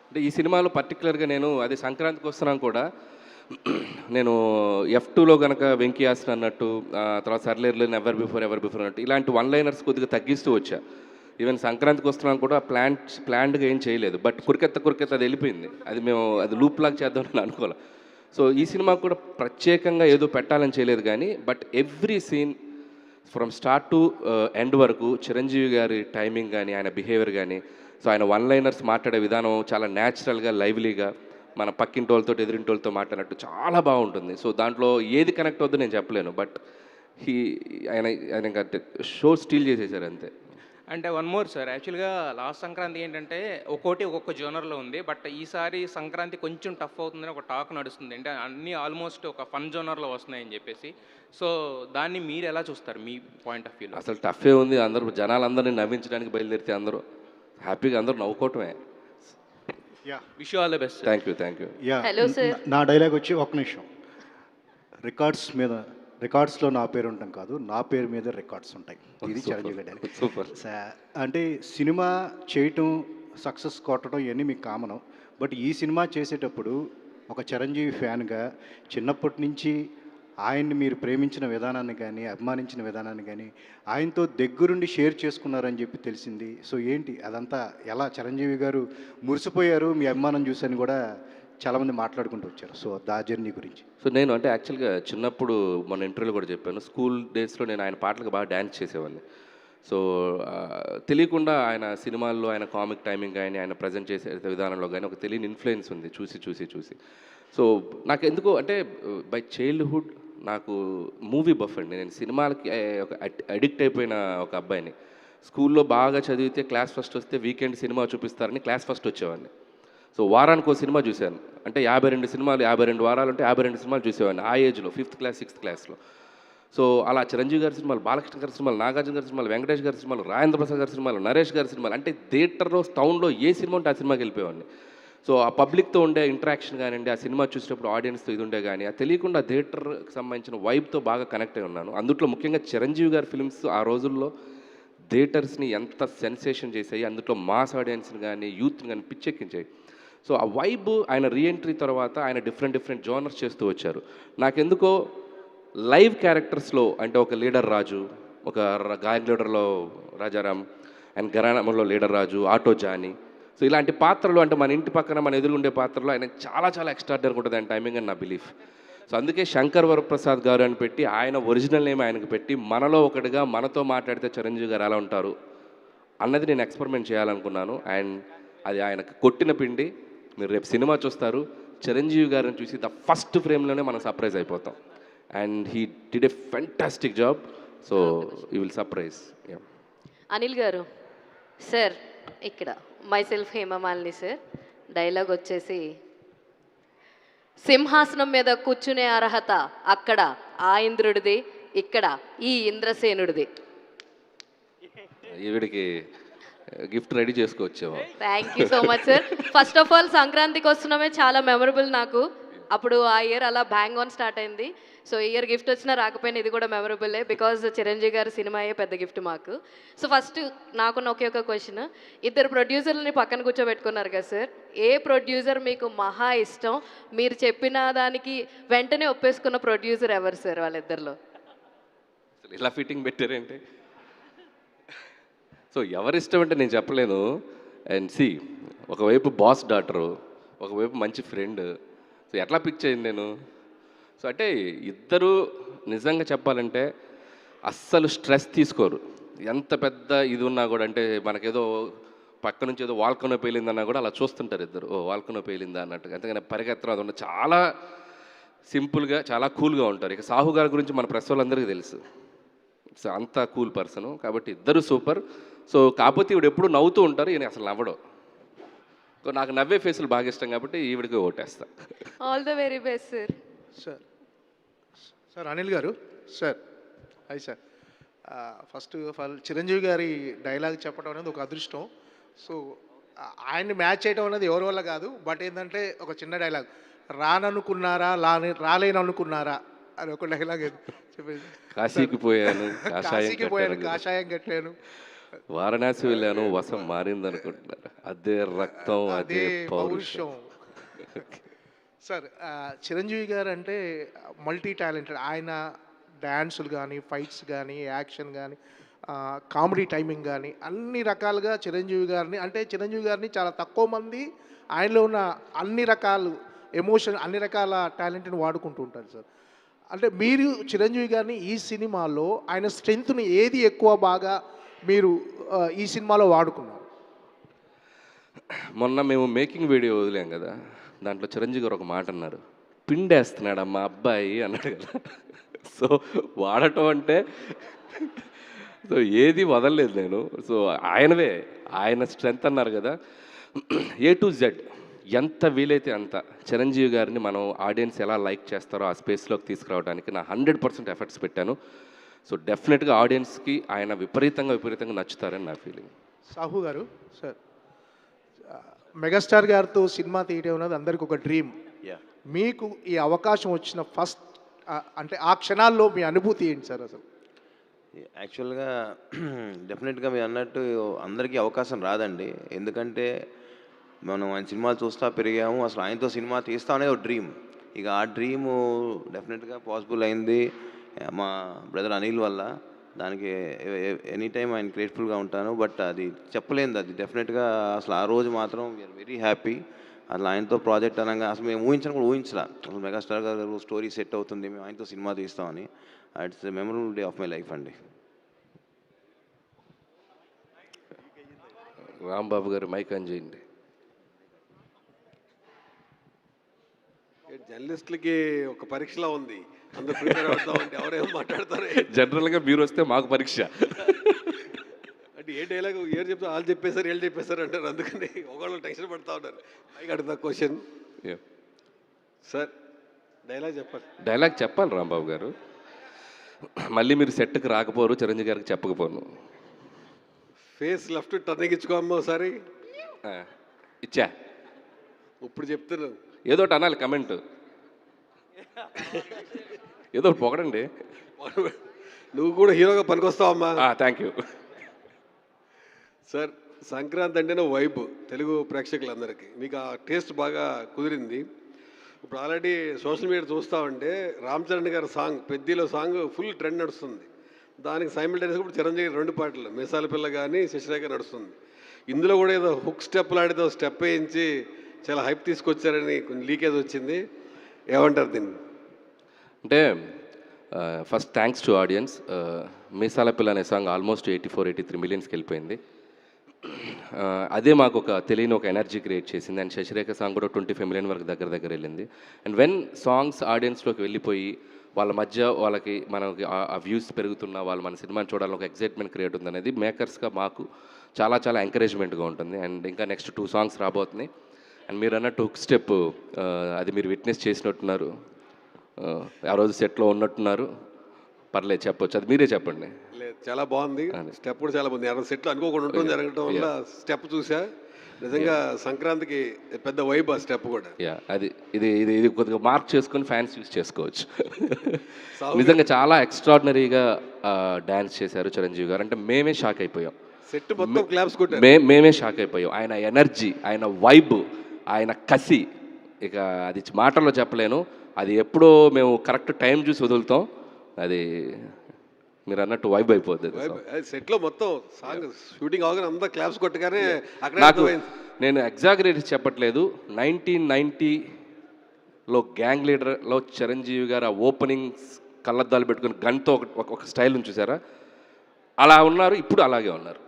Speaker 8: అంటే ఈ సినిమాలో పర్టికులర్గా నేను అది సంక్రాంతికి వస్తున్నాను కూడా, నేను F2లో కనుక వెంకీ ఆసన్ అన్నట్టు, తర్వాత సర్లేర్లో ఎవర్ బిఫోర్ అన్నట్టు ఇలాంటి 1 లైనర్స్ కొద్దిగా తగ్గిస్తూ వచ్చా. ఈవెన్ సంక్రాంతికి వస్తున్నాను కూడా ప్లాన్డ్గా ఏం చేయలేదు. బట్ కురికెత్త అది వెళ్ళిపోయింది. అది లూప్ లాగా చేద్దామని అనుకోవాలి. సో ఈ సినిమా కూడా ప్రత్యేకంగా ఏదో పెట్టాలని చేయలేదు, కానీ but every scene from start to end వరకు చిరంజీవి గారి టైమింగ్ కానీ, ఆయన బిహేవియర్ కానీ, సో ఆయన 1 లైనర్స్ మాట్లాడే విధానం చాలా న్యాచురల్గా, లైవ్లీగా, మన పక్కింటోళ్ళతో ఎదురింటోళ్ళతో మాట్లాడినట్టు చాలా బాగుంటుంది. సో దాంట్లో ఏది కనెక్ట్ అవుద్దో నేను చెప్పలేను, బట్ ఆయన షో స్టీల్ చేసేసారు అంతే.
Speaker 14: అంటే వన్ మోర్ సార్, యాక్చువల్గా లాస్ట్ సంక్రాంతి ఏంటంటే ఒక్కొక్క జోనర్లో ఉంది. బట్ ఈసారి సంక్రాంతి కొంచెం టఫ్ అవుతుందని ఒక టాక్ నడుస్తుంది. అంటే అన్నీ ఆల్మోస్ట్ ఒక ఫన్ జోనర్లో వస్తున్నాయని చెప్పేసి. సో దాన్ని మీరు ఎలా చూస్తారు మీ పాయింట్ ఆఫ్ వ్యూలో?
Speaker 8: అసలు టఫే ఉంది. అందరూ జనాలందరినీ నవ్వించడానికి బయలుదేరితే అందరూ హ్యాపీగా అందరూ నవ్వుకోవటమే.
Speaker 14: Wish you all the best.
Speaker 8: Thank you.
Speaker 1: Hello sir.
Speaker 16: నా డైలాగ్ వచ్చి ఒక నిమిషం. రికార్డ్స్లో నా పేరు ఉంటాం కాదు, నా పేరు మీద రికార్డ్స్ ఉంటాయి. ఇది చిరంజీవి గారి డైలాగ్.
Speaker 8: సూపర్.
Speaker 16: అంటే సినిమా చేయటం, సక్సెస్ కొట్టడం ఇవన్నీ మీకు కామను. బట్ ఈ సినిమా చేసేటప్పుడు ఒక చిరంజీవి ఫ్యాన్గా చిన్నప్పటి నుంచి ఆయన్ని మీరు ప్రేమించిన విధానాన్ని కానీ, అభిమానించిన విధానాన్ని కానీ ఆయనతో దగ్గరుండి షేర్ చేసుకున్నారని చెప్పి తెలిసింది. సో ఏంటి అదంతా, ఎలా చిరంజీవి గారు మురిసిపోయారు మీ అభిమానం చూసని కూడా చాలామంది మాట్లాడుకుంటూ వచ్చారు. సో దా జర్నీ గురించి.
Speaker 8: సో నేను అంటే యాక్చువల్గా చిన్నప్పుడు మొన్న ఇంటర్వ్యూలో కూడా చెప్పాను, స్కూల్ డేస్లో నేను ఆయన పాటలకు బాగా డ్యాన్స్ చేసేవాడిని. సో తెలియకుండా ఆయన సినిమాల్లో ఆయన కామిక్ టైమింగ్ కానీ, ఆయన ప్రజెంట్ చేసే విధానంలో కానీ ఒక తెలియని ఇన్ఫ్లుయెన్స్ ఉంది చూసి. సో నాకు ఎందుకో అంటే బై చైల్డ్హుడ్ నాకు మూవీ బఫ్ అండి. నేను సినిమాలకి ఒక అడిక్ట్ అయిపోయిన ఒక అబ్బాయిని. స్కూల్లో బాగా చదివితే క్లాస్ ఫస్ట్ వస్తే వీకెండ్ సినిమా చూపిస్తారని క్లాస్ ఫస్ట్ వచ్చేవాడిని. సో వారానికి ఒక సినిమా చూశాను. అంటే 52 సినిమాలు, 52 వారాలు అంటే 52 సినిమాలు చూసేవాడిని ఆ ఏజ్లో, 5th క్లాస్ 6th క్లాస్లో. సో అలా చిరంజీవి గారి సినిమాలు, బాలకృష్ణ గారి సినిమాలు, నాగార్జున గారి సినిమాలు, వెంకటేష్ గారి సినిమాలు, రాజేంద్ర ప్రసాద్ గారి సినిమాలు, నరేష్ గారి సినిమాలు, అంటే థియేటర్లో టౌన్లో ఏ సినిమా ఉంటే ఆ సినిమాకి వెళ్ళిపోయేవాడిని. సో ఆ పబ్లిక్తో ఉండే ఇంటరాక్షన్ కానివ్వండి, ఆ సినిమా చూసేటప్పుడు ఆడియన్స్తో ఇది ఉండే కానీ, ఆ తెలియకుండా థియేటర్కి సంబంధించిన వైబ్తో బాగా కనెక్ట్ అయి ఉన్నాను. అందులో ముఖ్యంగా చిరంజీవి గారి ఫిల్మ్స్ ఆ రోజుల్లో థియేటర్స్ని ఎంత సెన్సేషన్ చేసాయి, అందులో మాస్ ఆడియన్స్ని కానీ, యూత్ని కానీ పిచ్చెక్కించాయి. సో ఆ వైబ్ ఆయన రీఎంట్రీ తర్వాత ఆయన డిఫరెంట్ జోనర్స్ చేస్తూ వచ్చారు. నాకెందుకో లైవ్ క్యారెక్టర్స్లో అంటే ఒక లీడర్ రాజు, ఒక గాయక్ లీడర్లో రాజారాం, అండ్ గరాణంలో leader Raju, auto Johnny, so ఇలాంటి పాత్రలు అంటే మన ఇంటి పక్కన మన ఎదురుగుండే పాత్రలు ఆయన చాలా ఎక్స్ట్రాడినరీ ఉంటుంది ఆయన టైమింగ్ అని నా బిలీఫ్. సో అందుకే శంకర్ వరప్రసాద్ గారు అని పెట్టి ఆయన ఒరిజినల్ నేమ్ ఆయనకు పెట్టి మనలో ఒకటిగా మనతో మాట్లాడితే చిరంజీవి గారు ఎలా ఉంటారు అన్నది నేను ఎక్స్పెరిమెంట్ చేయాలనుకున్నాను. అండ్ అది ఆయనకు కొట్టిన పిండి. మీరు రేపు సినిమా చూస్తారు, చిరంజీవి గారిని చూసి ద ఫస్ట్ ఫ్రేమ్లోనే మనం సర్ప్రైజ్ అయిపోతాం. And he did a fantastic job. So you will surprise.
Speaker 17: Anil garu sir, ఇక్కడ myself Hemamalini sir. Dialogue వచ్చేసి, సింహాసనం మీద కూర్చునే అర్హత అక్కడ ఆ ఇంద్రుడిది, ఇక్కడ ఈ ఇంద్రసేనుడిది.
Speaker 8: ఈవిడికి గిఫ్ట్ రెడీ చేసుకొచ్చాము.
Speaker 17: Thank you so much sir. First of all సంక్రాంతికి వస్తున్నామే చాలా మెమరబుల్ నాకు. అప్పుడు ఆ ఇయర్ అలా బ్యాంగ్ ఆన్ స్టార్ట్ అయింది. సో ఈ ఇయర్ గిఫ్ట్ వచ్చినా రాకపోయినా ఇది కూడా మెమరబుల్లే, బికాజ్ చిరంజీవి గారి సినిమాయే పెద్ద గిఫ్ట్ మాకు. సో ఫస్ట్ నాకున్న ఒకే ఒక క్వశ్చన్, ఇద్దరు ప్రొడ్యూసర్లని పక్కన కూర్చోబెట్టుకున్నారు కదా సార్, ఏ ప్రొడ్యూసర్ మీకు మహా ఇష్టం? మీరు చెప్పిన దానికి వెంటనే ఒప్పేసుకున్న ప్రొడ్యూసర్ ఎవరు సార్ వాళ్ళిద్దరిలో?
Speaker 8: ఇలా ఫిట్టింగ్ పెట్టారంటే సో ఎవరిష్టం అంటే నేను చెప్పలేను. అండ్ సి, ఒకవైపు బాస్ డాటరు, ఒకవైపు మంచి ఫ్రెండ్. సో ఎట్లా పిక్ చేయండి నేను? సో అంటే ఇద్దరు నిజంగా చెప్పాలంటే అస్సలు స్ట్రెస్ తీసుకోరు. ఎంత పెద్ద ఇది ఉన్నా కూడా, అంటే మనకేదో పక్క నుంచి ఏదో వాల్కనో పేలిందన్నా కూడా అలా చూస్తుంటారు ఇద్దరు, ఓ వాల్కనో పేలిందా అన్నట్టుగా. అంతేగాని పరిగెత్తడం అది ఉన్న చాలా సింపుల్గా, చాలా కూల్గా ఉంటారు. ఇక సాహు గారి గురించి మన ప్రెస్ వాళ్ళందరికీ తెలుసు, సో అంత కూల్ పర్సను. కాబట్టి ఇద్దరు సూపర్. సో కాకపోతే ఈవిడ ఎప్పుడు నవ్వుతూ ఉంటారు, ఈయన అసలు నవ్వడం. సో నాకు నవ్వే ఫేసులు బాగా ఇష్టం కాబట్టి ఈవిడికి ఓటేస్తా.
Speaker 17: All the very best sir.
Speaker 18: Sir sir Anil garu sir, hi sir. First of all Chiranjeevi గారి డైలాగ్ చెప్పడం అనేది ఒక అదృష్టం. సో ఆయన్ని మ్యాచ్ చేయడం అనేది ఎవరి వల్ల కాదు. బట్ ఏంటంటే ఒక చిన్న డైలాగ్, రాననుకున్నారా రాలేననుకున్నారా అని ఒక డైలాగ్ చెప్పేసి,
Speaker 8: కాశీకి పోయాను
Speaker 18: కాషాయం కట్టాను,
Speaker 8: వారణాసి వెళ్ళాను వసం మారింది అనుకుంటున్నారు. అదే రక్తం, అదే పౌరుషం.
Speaker 18: సార్ చిరంజీవి గారు అంటే మల్టీ టాలెంటెడ్. ఆయన డ్యాన్సులు కానీ, ఫైట్స్ కానీ, యాక్షన్ కానీ, కామెడీ టైమింగ్ కానీ, అన్ని రకాలుగా చిరంజీవి గారిని, అంటే చిరంజీవి గారిని చాలా తక్కువ మంది ఆయనలో ఉన్న అన్ని రకాలు ఎమోషన్, అన్ని రకాల టాలెంట్ని వాడుకుంటూ ఉంటారు సార్. అంటే మీరు చిరంజీవి గారిని ఈ సినిమాలో ఆయన స్ట్రెంగ్త్ని ఏది ఎక్కువ బాగా మీరు ఈ సినిమాలో వాడుకున్నారు?
Speaker 8: మొన్న మేము మేకింగ్ వీడియో వదిలాం కదా, దాంట్లో చిరంజీవి గారు ఒక మాట అన్నారు, పిండేస్తున్నాడు అమ్మా అబ్బాయి అన్నాడు కదా. సో వాడటం అంటే సో ఏది వదలలేదు నేను. సో ఆయనవే, ఆయన స్ట్రెంత్ అన్నారు కదా, A to Z ఎంత వీలైతే అంత చిరంజీవి గారిని మనం ఆడియన్స్ ఎలా లైక్ చేస్తారో ఆ స్పేస్లోకి తీసుకురావడానికి నా 100% ఎఫర్ట్స్ పెట్టాను. సో డెఫినెట్గా ఆడియన్స్కి ఆయన విపరీతంగా నచ్చుతారని నా ఫీలింగ్.
Speaker 18: సాహు గారు సార్, మెగాస్టార్ గారితో సినిమా తీయడం అనేది అందరికి ఒక డ్రీమ్. మీకు ఈ అవకాశం వచ్చిన ఫస్ట్ అంటే ఆ క్షణాల్లో మీ అనుభూతి ఏంటి సార్ అసలు?
Speaker 10: యాక్చువల్గా డెఫినెట్గా మీరు అన్నట్టు అందరికీ అవకాశం రాదండి. ఎందుకంటే మనం ఆయన సినిమాలు చూస్తూ పెరిగాము. అసలు ఆయనతో సినిమా తీస్తా అనేది ఒక డ్రీమ్. ఇక ఆ డ్రీము డెఫినెట్గా పాసిబుల్ అయింది మా బ్రదర్ అనిల్ వల్ల. దానికి ఎనీ టైం ఆయన గ్రేట్ఫుల్గా ఉంటాను. బట్ అది చెప్పలేదు, అది డెఫినెట్గా అసలు ఆ రోజు మాత్రం వీఆర్ వెరీ హ్యాపీ. అసలు ఆయనతో ప్రాజెక్ట్ అనగా అసలు మేము ఊహించడం కూడా ఊహించలా. అసలు మెగాస్టార్ గారు స్టోరీ సెట్ అవుతుంది, మేము ఆయనతో సినిమా తీస్తామని. It's the memorable day of my life అండి.
Speaker 8: రాంబాబు గారు మైక్ ఆన్ చేయండి.
Speaker 19: జర్నలిస్టులకి ఒక పరీక్షలా ఉంది, అందరూ ప్రిపేర్ అవుతామంటే ఎవరేమో మాట్లాడతారు.
Speaker 8: జనరల్గా మీరు వస్తే మాకు పరీక్ష.
Speaker 19: అంటే ఏ డైలాగ్ ఏరు చెప్తా వాళ్ళు చెప్పేశారు వీళ్ళు చెప్పేశారు అంటారు. అందుకని ఒకళ్ళు టెన్షన్ పడుతూ ఉంటారు. పైకి అడుగుతా క్వశ్చన్ సార్,
Speaker 8: డైలాగ్ చెప్పాలి రాంబాబు గారు. మళ్ళీ మీరు సెట్కి రాకపోరు, చిరంజీవి గారికి చెప్పకపోను.
Speaker 19: ఫేస్ లెఫ్ట్ టర్నింగ్ ఇచ్చుకోమ్మా ఒకసారి.
Speaker 8: ఇచ్చా,
Speaker 19: ఇప్పుడు చెప్తున్నాను.
Speaker 8: ఏదో ఒకటి అనాలి, కమెంట్ ఏదో ఒకటి పొగడండి.
Speaker 19: నువ్వు కూడా హీరోగా పనికొస్తావమ్మా.
Speaker 8: Thank you
Speaker 19: sir. సంక్రాంతి అంటేనే వైబ్ తెలుగు ప్రేక్షకులందరికీ. మీకు ఆ టేస్ట్ బాగా కుదిరింది. ఇప్పుడు ఆల్రెడీ సోషల్ మీడియా చూస్తూ ఉంటే రామ్ చరణ్ గారి సాంగ్ పెద్దిలో సాంగ్ ఫుల్ ట్రెండ్ నడుస్తుంది. దానికి సైమిల్టేనియస్గా ఇప్పుడు చిరంజీవి 2 పాటలు మీసాల పిల్ల కానీ శశిరేఖ నడుస్తుంది. ఇందులో కూడా ఏదో హుక్ స్టెప్ లాంటిదో స్టెప్ వేయించి చాలా హైప్ తీసుకొచ్చారని కొంచెం లీకేజ్ వచ్చింది, ఏమంటారు దీన్ని?
Speaker 8: అంటే ఫస్ట్ థ్యాంక్స్ టు ఆడియన్స్. మీసాల పిల్ల అనే సాంగ్ ఆల్మోస్ట్ 84-83 మిలియన్స్కి వెళ్ళిపోయింది. అదే మాకు ఒక తెలియని ఒక ఎనర్జీ క్రియేట్ చేసింది. అండ్ శశిరేఖ సాంగ్ కూడా 25 మిలియన్ వరకు దగ్గర వెళ్ళింది. అండ్ వెన్ సాంగ్స్ ఆడియన్స్లోకి వెళ్ళిపోయి వాళ్ళ మధ్య వాళ్ళకి మనకి ఆ వ్యూస్ పెరుగుతున్నా వాళ్ళు మన సినిమాని చూడాలని ఒక ఎక్సైట్మెంట్ క్రియేట్ ఉంది అనేది మేకర్స్గా మాకు చాలా చాలా ఎంకరేజ్మెంట్గా ఉంటుంది. అండ్ ఇంకా నెక్స్ట్ 2 సాంగ్స్ రాబోతున్నాయి. అండ్ మీరు అన్నట్టు హుక్ స్టెప్ అది మీరు విట్నెస్ చేసినట్టున్నారు, ఆ రోజు సెట్లో ఉన్నట్టున్నారు. పర్లేదు చెప్పొచ్చు, అది మీరే చెప్పండి.
Speaker 19: లేదు చాలా బాగుంది, స్టెప్ కూడా చాలా బాగుంది. అక్కడ సెట్లు అనుకోకుండా ఉండటం జరగడం వల్ల స్టెప్ చూసా, నిజంగా సంక్రాంతికి పెద్ద వైబ్ ఆ స్టెప్ కూడా.
Speaker 8: అది ఇది కొద్దిగా మార్క్ చేసుకొని ఫ్యాన్స్ యూస్ చేసుకోవచ్చు. నిజంగా చాలా ఎక్స్ట్రాడినరీగా డ్యాన్స్ చేశారు చిరంజీవి గారు. అంటే మేమే షాక్ అయిపోయాం,
Speaker 19: సెట్ మొత్తం క్లాప్స్ కొట్టారు.
Speaker 8: మేమే షాక్ అయిపోయాం. ఆయన ఎనర్జీ, ఆయన వైబ్, ఆయన కసి, ఇక అది మాటల్లో చెప్పలేను. అది ఎప్పుడో మేము కరెక్ట్ టైం చూసి వదులుతాం. అది మీరు అన్నట్టు వైబ్ అయిపోద్ది.
Speaker 19: సెట్లో మొత్తం సాంగ్ షూటింగ్ అవగానే అంతా క్లాప్స్ కొట్టగానే
Speaker 8: నాకు నేను ఎగ్జాగరేట్ చెప్పట్లేదు. 1990లో గ్యాంగ్ లీడర్లో చిరంజీవి గారు ఆ ఓపెనింగ్ కళ్ళద్దాలు పెట్టుకుని గన్తో ఒక స్టైల్ నుంచి చూసారా, అలా ఉన్నారు. ఇప్పుడు అలాగే ఉన్నారు.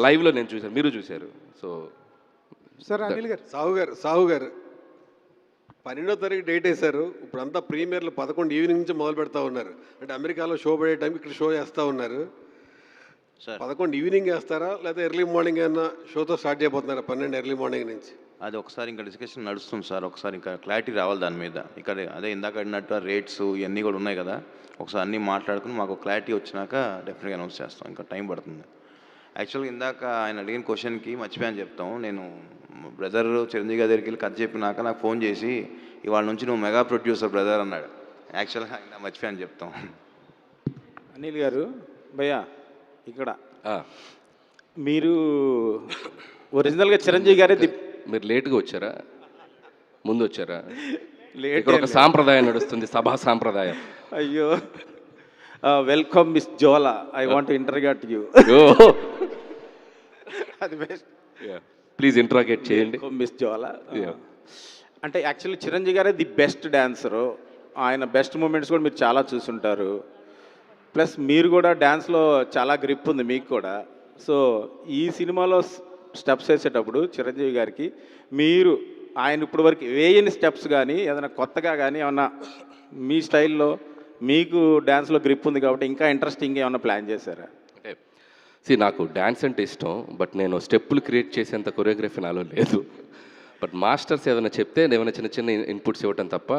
Speaker 8: లైవ్లో నేను చూశాను, మీరు చూశారు. సో
Speaker 13: సార్ అనిల్ గారు,
Speaker 19: సాహు గారు 12వ తారీఖు డేట్ వేశారు. ఇప్పుడు అంతా ప్రీమియర్లు 11 ఈవినింగ్ నుంచి మొదలు పెడతా ఉన్నారు. అంటే అమెరికాలో షో పడే టైంకి ఇక్కడ షో చేస్తూ ఉన్నారు. 11 ఈవినింగ్ వేస్తారా లేదా ఎర్లీ మార్నింగ్ ఏమన్నా షోతో స్టార్ట్ చేయబోతున్నారా? 12 ఎర్లీ మార్నింగ్ నుంచి
Speaker 10: అది ఒకసారి ఇంకా డిస్కషన్ నడుస్తుంది సార్. ఒకసారి ఇంకా క్లారిటీ రావాలి దాని మీద. ఇక్కడ అదే ఇందాక అడినట్టు రేట్స్ ఇవన్నీ కూడా ఉన్నాయి కదా, ఒకసారి అన్నీ మాట్లాడుకుని మాకు క్లారిటీ వచ్చినాక డెఫినెట్గా అనౌన్స్ చేస్తాం. ఇంకా టైం పడుతుంది. యాక్చువల్గా ఇందాక ఆయన అడిగిన క్వశ్చన్కి మర్చిపోయాను చెప్తాం. నేను బ్రదర్ చిరంజీవి గారి దగ్గరికి వెళ్ళి కథ చెప్పినాక నాకు ఫోన్ చేసి ఇవాళ నుంచి నువ్వు మెగా ప్రొడ్యూసర్ బ్రదర్ అన్నాడు. యాక్చువల్గా ఆయన మర్చిపోయాను చెప్తాం.
Speaker 11: అనిల్ గారు భయ్యా, ఇక్కడ మీరు ఒరిజినల్గా చిరంజీవి గారే
Speaker 8: మీరు లేట్గా వచ్చారా, ముందు వచ్చారా? ఇక్కడ ఒక సాంప్రదాయం నడుస్తుంది, సభా సాంప్రదాయం.
Speaker 11: అయ్యో, welcome miss Jola, I want interrogate you. అది బెస్ట్,
Speaker 8: ప్లీజ్ ఇంటరాగేట్ చేయండి.
Speaker 11: మిస్ జోలా అంటే యాక్చువల్లీ చిరంజీవి గారే ది బెస్ట్ డాన్సరు. ఆయన బెస్ట్ మూమెంట్స్ కూడా మీరు చాలా చూసుంటారు. ప్లస్ మీరు కూడా డ్యాన్స్లో చాలా గ్రిప్ ఉంది మీకు కూడా. సో ఈ సినిమాలో స్టెప్స్ వేసేటప్పుడు చిరంజీవి గారికి మీరు ఆయన ఇప్పుడు వరకు వేయని స్టెప్స్ కానీ ఏదైనా కొత్తగా కానీ ఏమన్నా మీ స్టైల్లో మీకు డ్యాన్స్లో గ్రిప్ ఉంది కాబట్టి ఇంకా ఇంట్రెస్టింగ్ ఏమన్నా ప్లాన్ చేశారా?
Speaker 8: నాకు డ్యాన్స్ అంటే ఇష్టం, బట్ నేను స్టెప్పులు క్రియేట్ చేసేంత కొరియోగ్రఫీ నాలో లేదు. బట్ మాస్టర్స్ ఏదైనా చెప్తే ఏమైనా చిన్న చిన్న ఇన్పుట్స్ ఇవ్వటం తప్ప.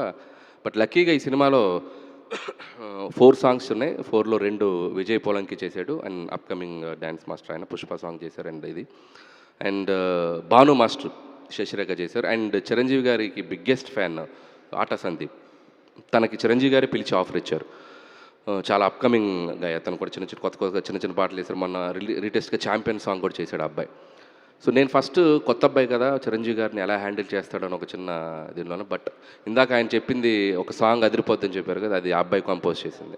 Speaker 8: బట్ లక్కీగా ఈ సినిమాలో 4 సాంగ్స్ ఉన్నాయి. 4లో 2 విజయ్ పోలంకి చేశాడు అండ్ అప్కమింగ్ డ్యాన్స్ మాస్టర్ ఆయన పుష్ప సాంగ్ చేశారు. అండ్ భాను మాస్టర్ శశిరేఖ చేశారు. అండ్ చిరంజీవి గారికి బిగ్గెస్ట్ ఫ్యాన్ ఆట సందీప్, తనకి చిరంజీవి గారే పిలిచి ఆఫర్ ఇచ్చారు. చాలా అప్కమింగ్ గా అతను కూడా కొత్త చిన్న పాటలు చేశారు. మొన్న రీటెస్ట్గా ఛాంపియన్ సాంగ్ కూడా చేశాడు ఆ అబ్బాయి. సో నేను ఫస్ట్ కొత్త అబ్బాయి కదా, చిరంజీవి గారిని ఎలా హ్యాండిల్ చేస్తాడని ఒక చిన్న దీనిలోనే. బట్ ఇందాక ఆయన చెప్పింది ఒక సాంగ్ అదిరిపోద్దని చెప్పారు కదా, అది ఆ అబ్బాయి కంపోజ్ చేసింది.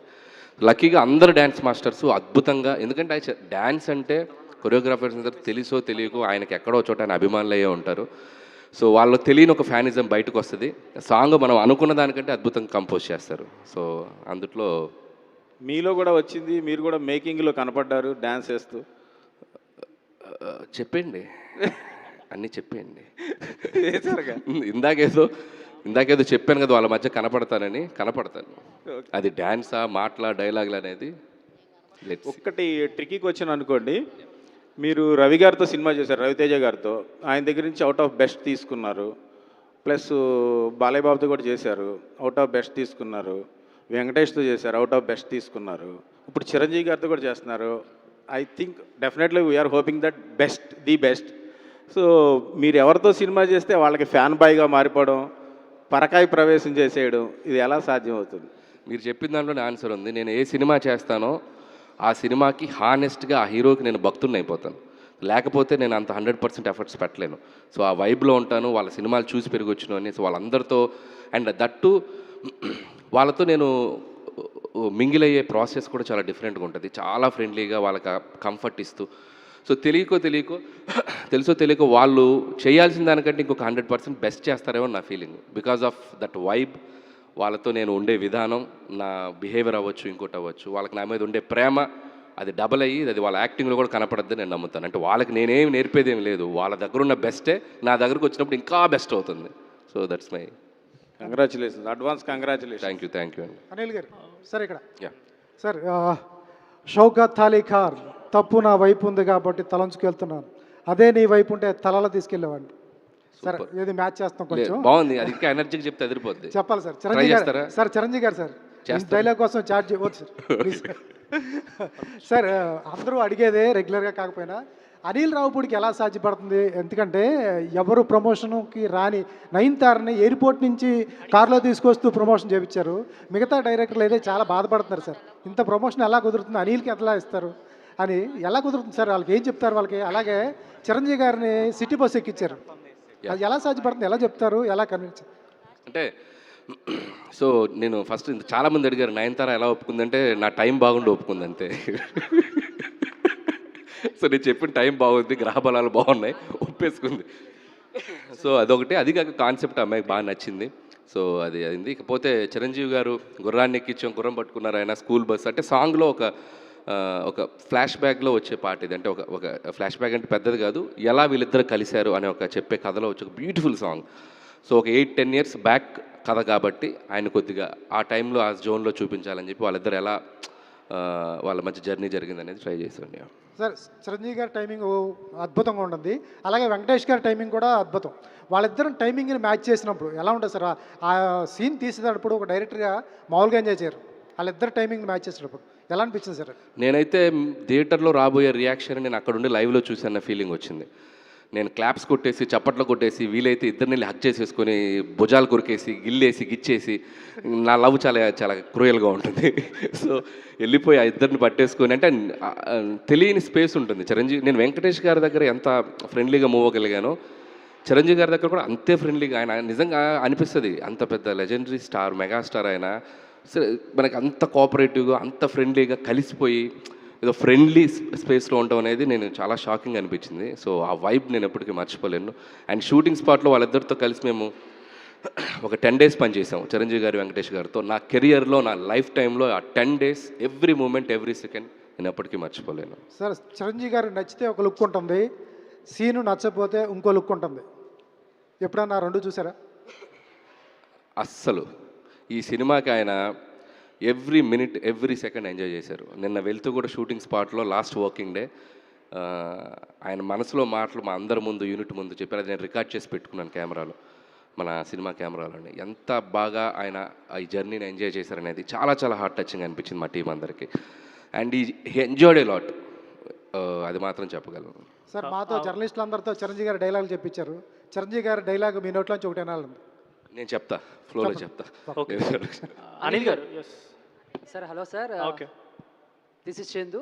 Speaker 8: లక్కీగా అందరు డ్యాన్స్ మాస్టర్స్ అద్భుతంగా, ఎందుకంటే డ్యాన్స్ అంటే కొరియోగ్రాఫర్స్ అందరూ తెలుసో తెలియకో ఆయనకి ఎక్కడో చోట ఆయన అభిమానులు అయ్యే ఉంటారు. సో వాళ్ళకి తెలియని ఒక ఫ్యానిజం బయటకు వస్తుంది. సాంగ్ మనం అనుకున్న దానికంటే అద్భుతంగా కంపోజ్ చేస్తారు. సో అందుట్లో
Speaker 11: మీలో కూడా వచ్చింది, మీరు కూడా మేకింగ్లో కనపడ్డారు డ్యాన్స్ వేస్తూ.
Speaker 8: చెప్పండి, అన్నీ చెప్పేయండి. ఇందాకేదో చెప్పాను కదా, వాళ్ళ మధ్య కనపడతాను. అది డ్యాన్సా, మాటలా, డైలాగులు అనేది
Speaker 11: ఒక్కటి ట్రికీ క్వశ్చన్ అనుకోండి. మీరు రవి గారితో సినిమా చేశారు, రవితేజ గారితో. ఆయన దగ్గర నుంచి అవుట్ ఆఫ్ బెస్ట్ తీసుకున్నారు. ప్లస్ బాలయ్య బాబుతో కూడా చేశారు, అవుట్ ఆఫ్ బెస్ట్ తీసుకున్నారు. వెంకటేష్తో చేశారు, అవుట్ ఆఫ్ బెస్ట్ తీసుకున్నారు. ఇప్పుడు చిరంజీవి గారితో కూడా చేస్తున్నారు. I think definitely we're hoping that the best. So మీరు ఎవరితో సినిమా చేస్తే వాళ్ళకి ఫ్యాన్ బాయ్గా మారిపోవడం, పరకాయ ప్రవేశం చేసేయడం, ఇది ఎలా సాధ్యం అవుతుంది?
Speaker 8: మీరు చెప్పిన దాంట్లోనే ఆన్సర్ ఉంది. నేను ఏ సినిమా చేస్తానో ఆ సినిమాకి హానెస్ట్గా ఆ హీరోకి నేను భక్తుని అయిపోతాను. లేకపోతే నేను అంత 100% ఎఫర్ట్స్ పెట్టలేను. సో ఆ వైబ్లో ఉంటాను, వాళ్ళ సినిమాలు చూసి పెరిగొచ్చును అని. సో వాళ్ళందరితో అండ్ దట్టు వాళ్ళతో నేను మింగిల్ అయ్యే ప్రాసెస్ కూడా చాలా డిఫరెంట్గా ఉంటుంది. చాలా ఫ్రెండ్లీగా వాళ్ళకి కంఫర్ట్ ఇస్తూ. సో తెలుసో తెలియకో వాళ్ళు చేయాల్సిన దానికంటే ఇంకొక 100% బెస్ట్ చేస్తారేమో నా feeling. Because of that vibe, వాళ్ళతో నేను ఉండే విధానం, నా బిహేవియర్ అవ్వచ్చు, ఇంకోటి అవ్వచ్చు, వాళ్ళకి నా మీద ఉండే ప్రేమ, అది డబల్ అయ్యి అది వాళ్ళ యాక్టింగ్లో కూడా కనపడద్దు నేను నమ్ముతాను. అంటే వాళ్ళకి నేనేం నేర్పేది ఏం లేదు, వాళ్ళ దగ్గర ఉన్న బెస్టే నా దగ్గరకు వచ్చినప్పుడు ఇంకా బెస్ట్ అవుతుంది. So that's my
Speaker 11: congratulations, advance congratulation.
Speaker 8: Thank you అండి.
Speaker 20: అనిల్ గారు సార్ ఇక్కడ
Speaker 8: యా
Speaker 20: సార్, షౌకత్ అలీ ఖాన్ తప్పు నా వైపు ఉంది కాబట్టి తలంచుకెళ్తున్నాను, అదే నీ వైపు ఉంటే తలలో తీసుకెళ్ళేవాడిని. సార్ ఏది మ్యాచ్ చేస్తాం కొంచెం
Speaker 8: బాగుంది, అది ఇంకా ఎనర్జీకి చెప్తే అదిరిపోద్ది.
Speaker 20: చెప్పాలి సార్. చిరంజీవి గారు సార్, చిరంజీవి గారు సార్ డైలాగ్ కోసం చార్జ్ చేయవచ్చు సార్. సార్ అందరూ అడిగేదే రెగ్యులర్గా కాకపోయినా అనిల్ రావుపూడికి ఎలా సాధ్యపడుతుంది? ఎందుకంటే ఎవరు ప్రమోషన్కి రాని నయనతారని ఎయిర్పోర్ట్ నుంచి కార్లో తీసుకొస్తూ ప్రమోషన్ చేయించారు. మిగతా డైరెక్టర్లు అయితే చాలా బాధపడుతున్నారు సార్. ఇంత ప్రమోషన్ ఎలా కుదురుతుంది, అనిల్కి ఎలా ఇస్తారు అని ఎలా కుదురుతుంది సార్? వాళ్ళకి ఏం చెప్తారు వాళ్ళకి? అలాగే చిరంజీవి గారిని సిటీ బస్ ఎక్కించారు, అది ఎలా సాధ్యపడుతుంది, ఎలా చెప్తారు, ఎలా కన్విన్స్?
Speaker 8: అంటే సో నేను ఫస్ట్ చాలామంది అడిగారు నయనతార ఎలా ఒప్పుకుందంటే నా టైం బాగుండి ఒప్పుకుంది అంతే. సో నేను చెప్పిన టైం బాగుంది, గ్రహ బలాలు బాగున్నాయి, ఒప్పేసుకుంది. సో అదొకటి, అది కాక కాన్సెప్ట్ అమ్మాయికి బాగా నచ్చింది. సో అది అయింది. ఇకపోతే చిరంజీవి గారు గుర్రాన్ని ఎక్కించాం, గుర్రం పట్టుకున్నారు ఆయన, స్కూల్ బస్ అంటే సాంగ్లో ఒక ఫ్లాష్ బ్యాక్లో వచ్చే పాట ఇది. అంటే ఒక ఫ్లాష్ బ్యాక్ అంటే పెద్దది కాదు, ఎలా వీళ్ళిద్దరు కలిశారు అనే ఒక చెప్పే కథలో వచ్చే ఒక బ్యూటిఫుల్ సాంగ్. సో ఒక 8-10 years బ్యాక్ కథ కాబట్టి ఆయన కొద్దిగా ఆ టైంలో ఆ జోన్లో చూపించాలని చెప్పి వాళ్ళిద్దరు ఎలా వాళ్ళ మధ్య జర్నీ జరిగింది అనేది ట్రై చేశాను.
Speaker 20: సార్ చిరంజీవి గారి టైమింగ్ అద్భుతంగా ఉంటుంది, అలాగే వెంకటేష్ గారి టైమింగ్ కూడా అద్భుతం. వాళ్ళిద్దరం టైమింగ్ని మ్యాచ్ చేసినప్పుడు ఎలా ఉంటుంది సార్? ఆ సీన్ తీసేటప్పుడు ఒక డైరెక్టర్గా మామూలుగా ఎంజాయ్ చేయరు, వాళ్ళిద్దరు టైమింగ్ మ్యాచ్ చేసేటప్పుడు ఎలా అనిపించింది సార్?
Speaker 8: నేనైతే థియేటర్లో రాబోయే రియాక్షన్ నేను అక్కడ ఉండి లైవ్లో చూసాన్న ఫీలింగ్ వచ్చింది. నేను క్లాప్స్ కొట్టేసి చప్పట్లు కొట్టేసి వీలైతే ఇద్దరిని హక్ చేసేసుకొని భుజాలు కొరికేసి గిల్లేసి గిచ్చేసి, నా లవ్ చాలా చాలా క్రూయల్గా ఉంటుంది. సో వెళ్ళిపోయి ఆ ఇద్దరిని పట్టేసుకొని, అంటే తెలియని స్పేస్ ఉంటుంది. చిరంజీవి, నేను వెంకటేష్ గారి దగ్గర ఎంత ఫ్రెండ్లీగా మూవ్ అవ్వగలిగానో చిరంజీవి గారి దగ్గర కూడా అంతే ఫ్రెండ్లీగా. ఆయన నిజంగా అనిపిస్తుంది అంత పెద్ద లెజెండరీ స్టార్, మెగాస్టార్ ఆయన మనకి అంత కోఆపరేటివ్గా అంత ఫ్రెండ్లీగా కలిసిపోయి ఏదో ఫ్రెండ్లీ స్పేస్లో ఉండడం అనేది నేను చాలా షాకింగ్ అనిపించింది. సో ఆ వైబ్ నేను ఎప్పటికీ మర్చిపోలేను. అండ్ షూటింగ్ స్పాట్లో వాళ్ళిద్దరితో కలిసి మేము ఒక 10 days పనిచేసాం చిరంజీవి గారు వెంకటేష్ గారితో. నా కెరియర్లో నా లైఫ్ టైంలో ఆ 10 days every moment every second నేను ఎప్పటికీ మర్చిపోలేను.
Speaker 20: సార్ చిరంజీవి గారు నచ్చితే ఒక లుక్ ఉంటుంది, సీను నచ్చకపోతే ఇంకో లుక్ ఉంటుంది. ఎప్పుడన్నా రెండు చూసారా?
Speaker 8: అస్సలు ఈ సినిమాకి ఆయన every minute every second enjoy చేశారు. నిన్న వెళ్తూ కూడా షూటింగ్ స్పాట్లో లాస్ట్ వర్కింగ్ డే ఆయన మనసులో మాటలు మా అందరి ముందు యూనిట్ ముందు చెప్పారు. అది నేను రికార్డ్ చేసి పెట్టుకున్నాను కెమెరాలో, మన సినిమా కెమెరాలోని. ఎంత బాగా ఆయన ఈ జర్నీని ఎంజాయ్ చేశారనేది చాలా చాలా హార్ట్ టచింగ్ అనిపించింది మా టీం అందరికీ. అండ్ ఈ ఎంజాయ్డ్ ఏ లాట్, అది మాత్రం చెప్పగలను.
Speaker 20: సార్ మాతో జర్నలిస్టులు అందరితో చిరంజీవి గారి డైలాగులు చెప్పించారు. చిరంజీవి గారి డైలాగ్ మీ నోట్లోంచి ఒకటి వినాలి.
Speaker 8: నేను చెప్తా, ఫ్లోలో చెప్తా.
Speaker 21: Anil garu sir. Hello sir, okay, this is Chandu.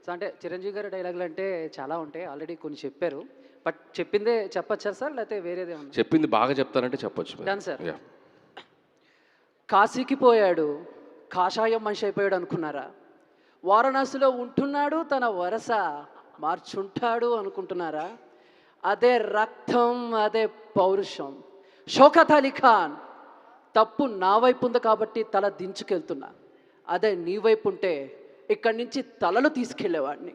Speaker 21: So అంటే చిరంజీవి గారి డైలాగులు అంటే చాలా ఉంటాయి, ఆల్రెడీ కొన్ని చెప్పారు, బట్ చెప్పిందే చెప్పచ్చా సార్, లేకపోతే వేరేదే ఉంది?
Speaker 8: చెప్పింది బాగా చెప్తారంటే చెప్పొచ్చు.
Speaker 21: Done sir. కాశీకి పోయాడు, కాషాయం మనిషి అయిపోయాడు అనుకున్నారా? వారణాసిలో ఉంటున్నాడు, తన వరస మార్చుంటాడు అనుకుంటున్నారా? అదే రక్తం, అదే పౌరుషం. షౌకత్ అలీ ఖాన్ తప్పు నా వైపు ఉంది కాబట్టి తల దించుకెళ్తున్నా, అదే నీ వైపు ఉంటే ఇక్కడి నుంచి తలలు తీసుకెళ్ళేవాడిని.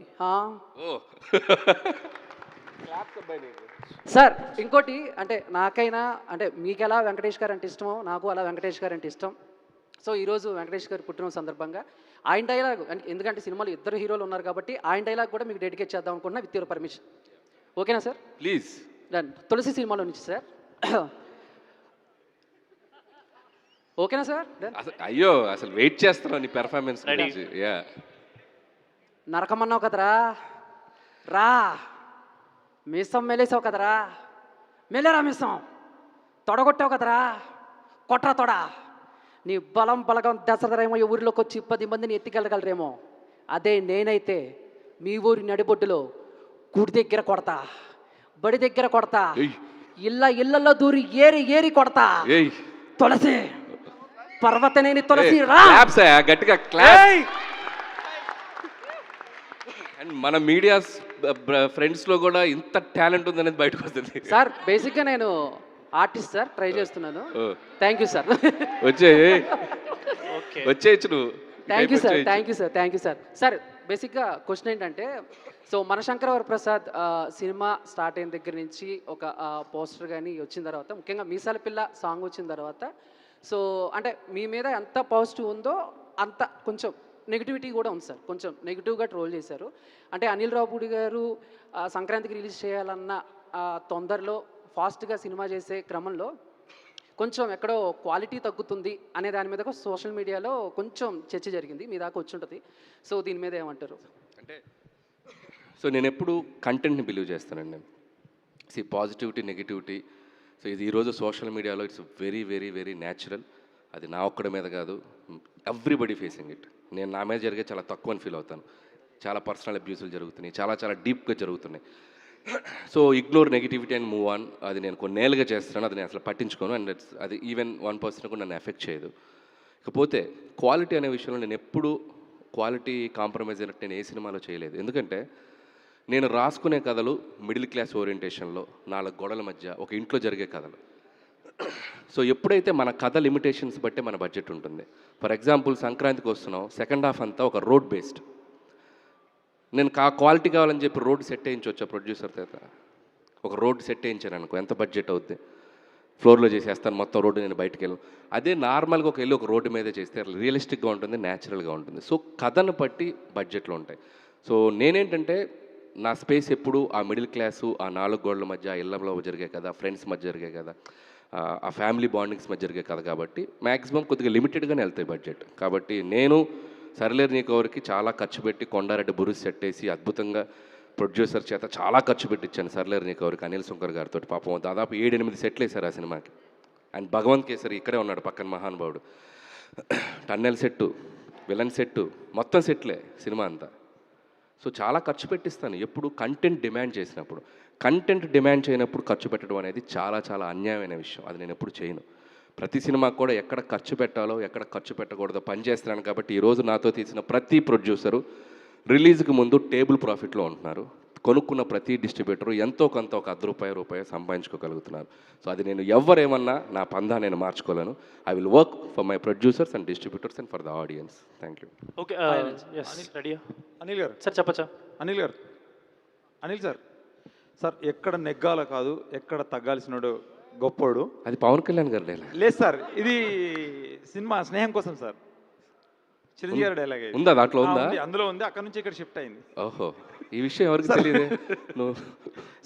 Speaker 21: సార్ ఇంకోటి, అంటే నాకైనా అంటే మీకు ఎలా వెంకటేష్ గారు అంటే ఇష్టమో నాకు అలా వెంకటేష్ గారు అంటే ఇష్టం. సో ఈరోజు వెంకటేష్ గారు పుట్టిన సందర్భంగా ఆయన డైలాగ్, ఎందుకంటే సినిమాలో ఇద్దరు హీరోలు ఉన్నారు కాబట్టి ఆయన డైలాగ్ కూడా మీకు డెడికేట్ చేద్దాం అనుకున్నా, విత్ యువర్ పర్మిషన్. ఓకేనా సార్?
Speaker 8: ప్లీజ్.
Speaker 21: డన్. తులసి సినిమాలో నుంచి సార్. ఓకేనా సార్?
Speaker 8: అయ్యో అసలు వెయిట్ చేస్తున్నాను నీ పెర్ఫార్మెన్స్.
Speaker 21: నరకమన్నావు కదరా, రా. మీసం మెలేసావు కదరా, మెలేరా మీసం. తొడగొట్టావు కదరా, కొట్రా తొడ. నీ బలం బలగం దశరేమో ఈ ఊరిలోకి వచ్చి 10 మందిని ఎత్తికెళ్ళగలరేమో, అదే నేనైతే మీ ఊరి నడిబొడ్డులో గుడి దగ్గర కొడతా, బడి దగ్గర కొడతా, ఇళ్ళల్లో దూరి ఏరి ఏరి కొడతా. తులసి పర్వతనేని తులసి రా.
Speaker 8: గట్టిగా క్లాప్. అండ్ మన మీడియా ఫ్రెండ్స్లో కూడా ఇంత టాలెంట్ ఉందనేది బయటకు వస్తుంది
Speaker 21: సార్. బేసిక్గా నేను ఆర్టిస్ట్ సార్, ట్రై చేస్తున్నాను. Thank you sir.
Speaker 8: వచ్చేయచ్చు నువ్వు.
Speaker 21: Thank you sir, thank you sir, thank you sir. Sir బేసిక్గా క్వశ్చన్ ఏంటంటే సో మనశంకర వరప్రసాద్ సినిమా స్టార్ట్ అయిన దగ్గర నుంచి ఒక పోస్టర్ కానీ వచ్చిన తర్వాత ముఖ్యంగా మీసాల పిల్ల సాంగ్ వచ్చిన తర్వాత సో అంటే మీ మీద ఎంత పాజిటివ్ ఉందో అంత కొంచెం నెగిటివిటీ కూడా ఉంది సార్. కొంచెం నెగిటివ్గా ట్రోల్ చేశారు. అంటే అనిల్ రావుపూడి గారు సంక్రాంతికి రిలీజ్ చేయాలన్న తొందరలో ఫాస్ట్గా సినిమా చేసే క్రమంలో కొంచెం ఎక్కడో క్వాలిటీ తగ్గుతుంది అనే దాని మీద సోషల్ మీడియాలో కొంచెం చర్చ జరిగింది. మీ దాకా వచ్చి ఉంటుంది. సో దీని మీద ఏమంటారు?
Speaker 8: అంటే సో నేను ఎప్పుడు కంటెంట్ని బిలీవ్ చేస్తానండి. పాజిటివిటీ నెగిటివిటీ సో ఇది ఈరోజు సోషల్ మీడియాలో it's very very very natural. అది నా ఒక్కడి మీద కాదు, ఎవ్రీబడి ఫేసింగ్ ఇట్. నేను నా మీద జరిగే చాలా తక్కువ అని ఫీల్ అవుతాను. చాలా పర్సనల్ అబ్యూసులు జరుగుతున్నాయి, చాలా చాలా డీప్గా జరుగుతున్నాయి. So ignore negativity and move on. అది నేను కొన్నేళ్ళుగా చేస్తున్నాను, అది నేను అసలు పట్టించుకోను. అండ్ అది ఈవెన్ 1% కూడా నన్ను ఎఫెక్ట్ చేయదు. ఇకపోతే క్వాలిటీ అనే విషయంలో నేను ఎప్పుడు క్వాలిటీ కాంప్రమైజ్ అయినట్టు నేను ఏ సినిమాలో చేయలేదు. ఎందుకంటే నేను రాసుకునే కథలు మిడిల్ క్లాస్ ఓరియంటేషన్లో 4 గోడల మధ్య ఒక ఇంట్లో జరిగే కథలు. సో ఎప్పుడైతే మన కథ లిమిటేషన్స్ బట్టే మన బడ్జెట్ ఉంటుంది. ఫర్ ఎగ్జాంపుల్ సంక్రాంతికి వస్తున్నాం, సెకండ్ హాఫ్ అంతా ఒక రోడ్ బేస్డ్. నేను క్వాలిటీ కావాలని చెప్పి రోడ్ సెట్ వేయించవచ్చా ప్రొడ్యూసర్ చేత? ఒక రోడ్ సెట్ వేయించాను అనుకో, ఎంత బడ్జెట్ అవుద్ది? ఫ్లోర్లో చేసేస్తాను మొత్తం రోడ్డు, నేను బయటకు వెళ్ళను. అదే నార్మల్గా ఒక రోడ్డు మీదే చేస్తే రియలిస్టిక్గా ఉంటుంది, న్యాచురల్గా ఉంటుంది. సో కథను బట్టి బడ్జెట్లు ఉంటాయి. సో నేనేంటంటే నా స్పేస్ ఎప్పుడు ఆ మిడిల్ క్లాసు, ఆ 4 గోడల మధ్య, ఆ ఇళ్లలో జరిగే కదా, ఫ్రెండ్స్ మధ్య జరిగే కదా, ఆ ఫ్యామిలీ బాండింగ్స్ మధ్య జరిగే కదా. కాబట్టి మ్యాక్సిమం కొద్దిగా లిమిటెడ్గానే వెళ్తాయి బడ్జెట్. కాబట్టి నేను సరిలేరు నీకెవరికి చాలా ఖర్చు పెట్టి కొండారెడ్డి బురుస్ సెట్ వేసి అద్భుతంగా ప్రొడ్యూసర్ చేత చాలా ఖర్చు పెట్టించాను సరిలేరు నీకెవరికి అనిల్ శంకర్ గారితో. పాపం దాదాపు 7-8 సెట్లు వేశారు ఆ సినిమాకి. అండ్ భగవంత్ కేసరి ఇక్కడే ఉన్నాడు పక్కన మహానుభావుడు. టన్నెల్ సెట్టు, విలన్ సెట్టు, మొత్తం సెట్లే సినిమా అంతా. సో చాలా ఖర్చు పెట్టిస్తాను ఎప్పుడు కంటెంట్ డిమాండ్ చేసినప్పుడు. కంటెంట్ డిమాండ్ చేయనప్పుడు ఖర్చు పెట్టడం అనేది చాలా చాలా అన్యాయమైన విషయం. అది నేను ఎప్పుడు చేయను. ప్రతి సినిమాకు కూడా ఎక్కడ ఖర్చు పెట్టాలో ఎక్కడ ఖర్చు పెట్టకూడదో పనిచేస్తున్నాను. కాబట్టి ఈరోజు నాతో తీసిన ప్రతి ప్రొడ్యూసరు రిలీజ్కి ముందు టేబుల్ ప్రాఫిట్లో ఉంటున్నారు. కొనుక్కున్న ప్రతి డిస్ట్రిబ్యూటరు ఎంతో కొంత ఒక ₹10 సంపాదించుకోగలుగుతున్నారు. సో అది నేను ఎవరేమన్నా నా పందా నేను మార్చుకోలేను. I will work for my producers and distributors and for the audience. Thank you.
Speaker 5: Okay రెడీయా? అనిల్ గారు సార్ చెప్పచ్చా? అనిల్ గారు, అనిల్ సార్, సార్ ఎక్కడ నెగ్గాల కాదు ఎక్కడ తగ్గాల్సినోడు గొప్పోడు.
Speaker 8: అది పవన్ కళ్యాణ్ గారు డైలాగ్
Speaker 5: లేదు సార్, ఇది సినిమా స్నేహం కోసం సార్. చిరంజీవి గారి డైలాగ్
Speaker 8: ఉందా దాంట్లో? ఉందా?
Speaker 5: అందులో ఉంది. అక్కడ నుంచి ఇక్కడ షిఫ్ట్ అయింది.
Speaker 8: ఓహో, ఈ విషయం ఎవరికి తెలియదు.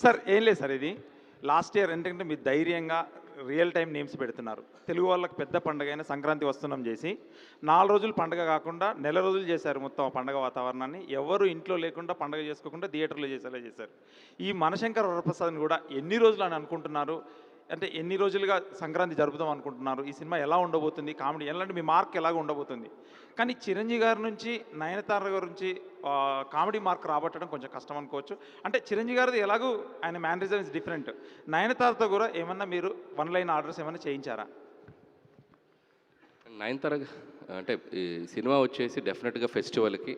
Speaker 5: సార్ ఏం లేదు సార్, ఇది లాస్ట్ ఇయర్ ఏంటంటే మీరు ధైర్యంగా రియల్ టైం నేమ్స్ పెడుతున్నారు. తెలుగు వాళ్ళకి పెద్ద పండుగ అయిన సంక్రాంతి వస్తున్నాం చేసి 4 రోజులు పండుగ కాకుండా 1 రోజులు చేశారు. మొత్తం ఆ పండుగ వాతావరణాన్ని ఎవరు ఇంట్లో లేకుండా పండుగ చేసుకోకుండా థియేటర్లో చేసేలా చేశారు. ఈ మనశంకర వరప్రసాద్ని కూడా ఎన్ని రోజులు అని అనుకుంటున్నారు? అంటే ఎన్ని రోజులుగా సంక్రాంతి జరుపుదాం అనుకుంటున్నారు? ఈ సినిమా ఎలా ఉండబోతుంది? కామెడీ ఎలాంటి మీ మార్క్ ఎలాగ ఉండబోతుంది? కానీ చిరంజీవి గారి నుంచి నయనతార గారి నుంచి కామెడీ మార్క్ రాబట్టడం కొంచెం కష్టం అనుకోవచ్చు. అంటే చిరంజీవి గారిది ఎలాగూ ఆయన మ్యానరిజం ఇస్ డిఫరెంట్. నయనతారతో కూడా ఏమన్నా మీరు 1 లైన్ ఆర్డర్స్ ఏమైనా చేయించారా?
Speaker 8: నయనతార అంటే ఈ సినిమా వచ్చేసి డెఫినెట్గా ఫెస్టివల్కి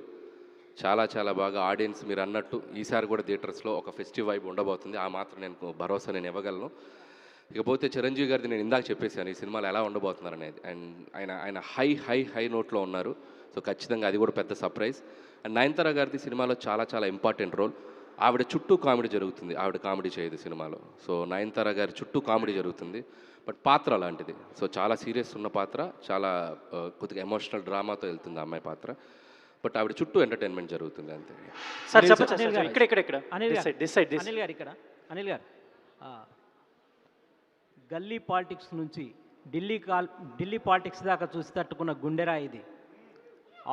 Speaker 8: చాలా చాలా బాగా ఆడియన్స్ మీరు అన్నట్టు ఈసారి కూడా థియేటర్స్లో ఒక ఫెస్టివ్ వైబ్ ఉండబోతుంది. ఆ మాత్రం నేను భరోసా నేను ఇవ్వగలను. ఇకపోతే చిరంజీవి గారిది నేను ఇందాక చెప్పేశాను ఈ సినిమాలో ఎలా ఉండబోతున్నారు అనేది. అండ్ ఆయన హై హై హై నోట్లో ఉన్నారు. సో ఖచ్చితంగా అది కూడా పెద్ద సర్ప్రైజ్. అండ్ నయనతార గారిది సినిమాలో చాలా చాలా ఇంపార్టెంట్ రోల్. ఆవిడ చుట్టూ కామెడీ జరుగుతుంది, ఆవిడ కామెడీ చేయదు సినిమాలో. సో నయనతార గారి చుట్టూ కామెడీ జరుగుతుంది, బట్ పాత్ర అలాంటిది. సో చాలా సీరియస్ ఉన్న పాత్ర, చాలా కొద్దిగా ఎమోషనల్ డ్రామాతో వెళ్తుంది ఆ అమ్మాయి పాత్ర. బట్ ఆవిడ చుట్టూ ఎంటర్టైన్మెంట్ జరుగుతుంది అంతే.
Speaker 5: సార్
Speaker 20: అనిల్ గారు, అనిల్ గారు గల్లీ పాలిటిక్స్ నుంచి ఢిల్లీ పాలిటిక్స్ దాకా చూసి తట్టుకున్న గుండెరా ఇది.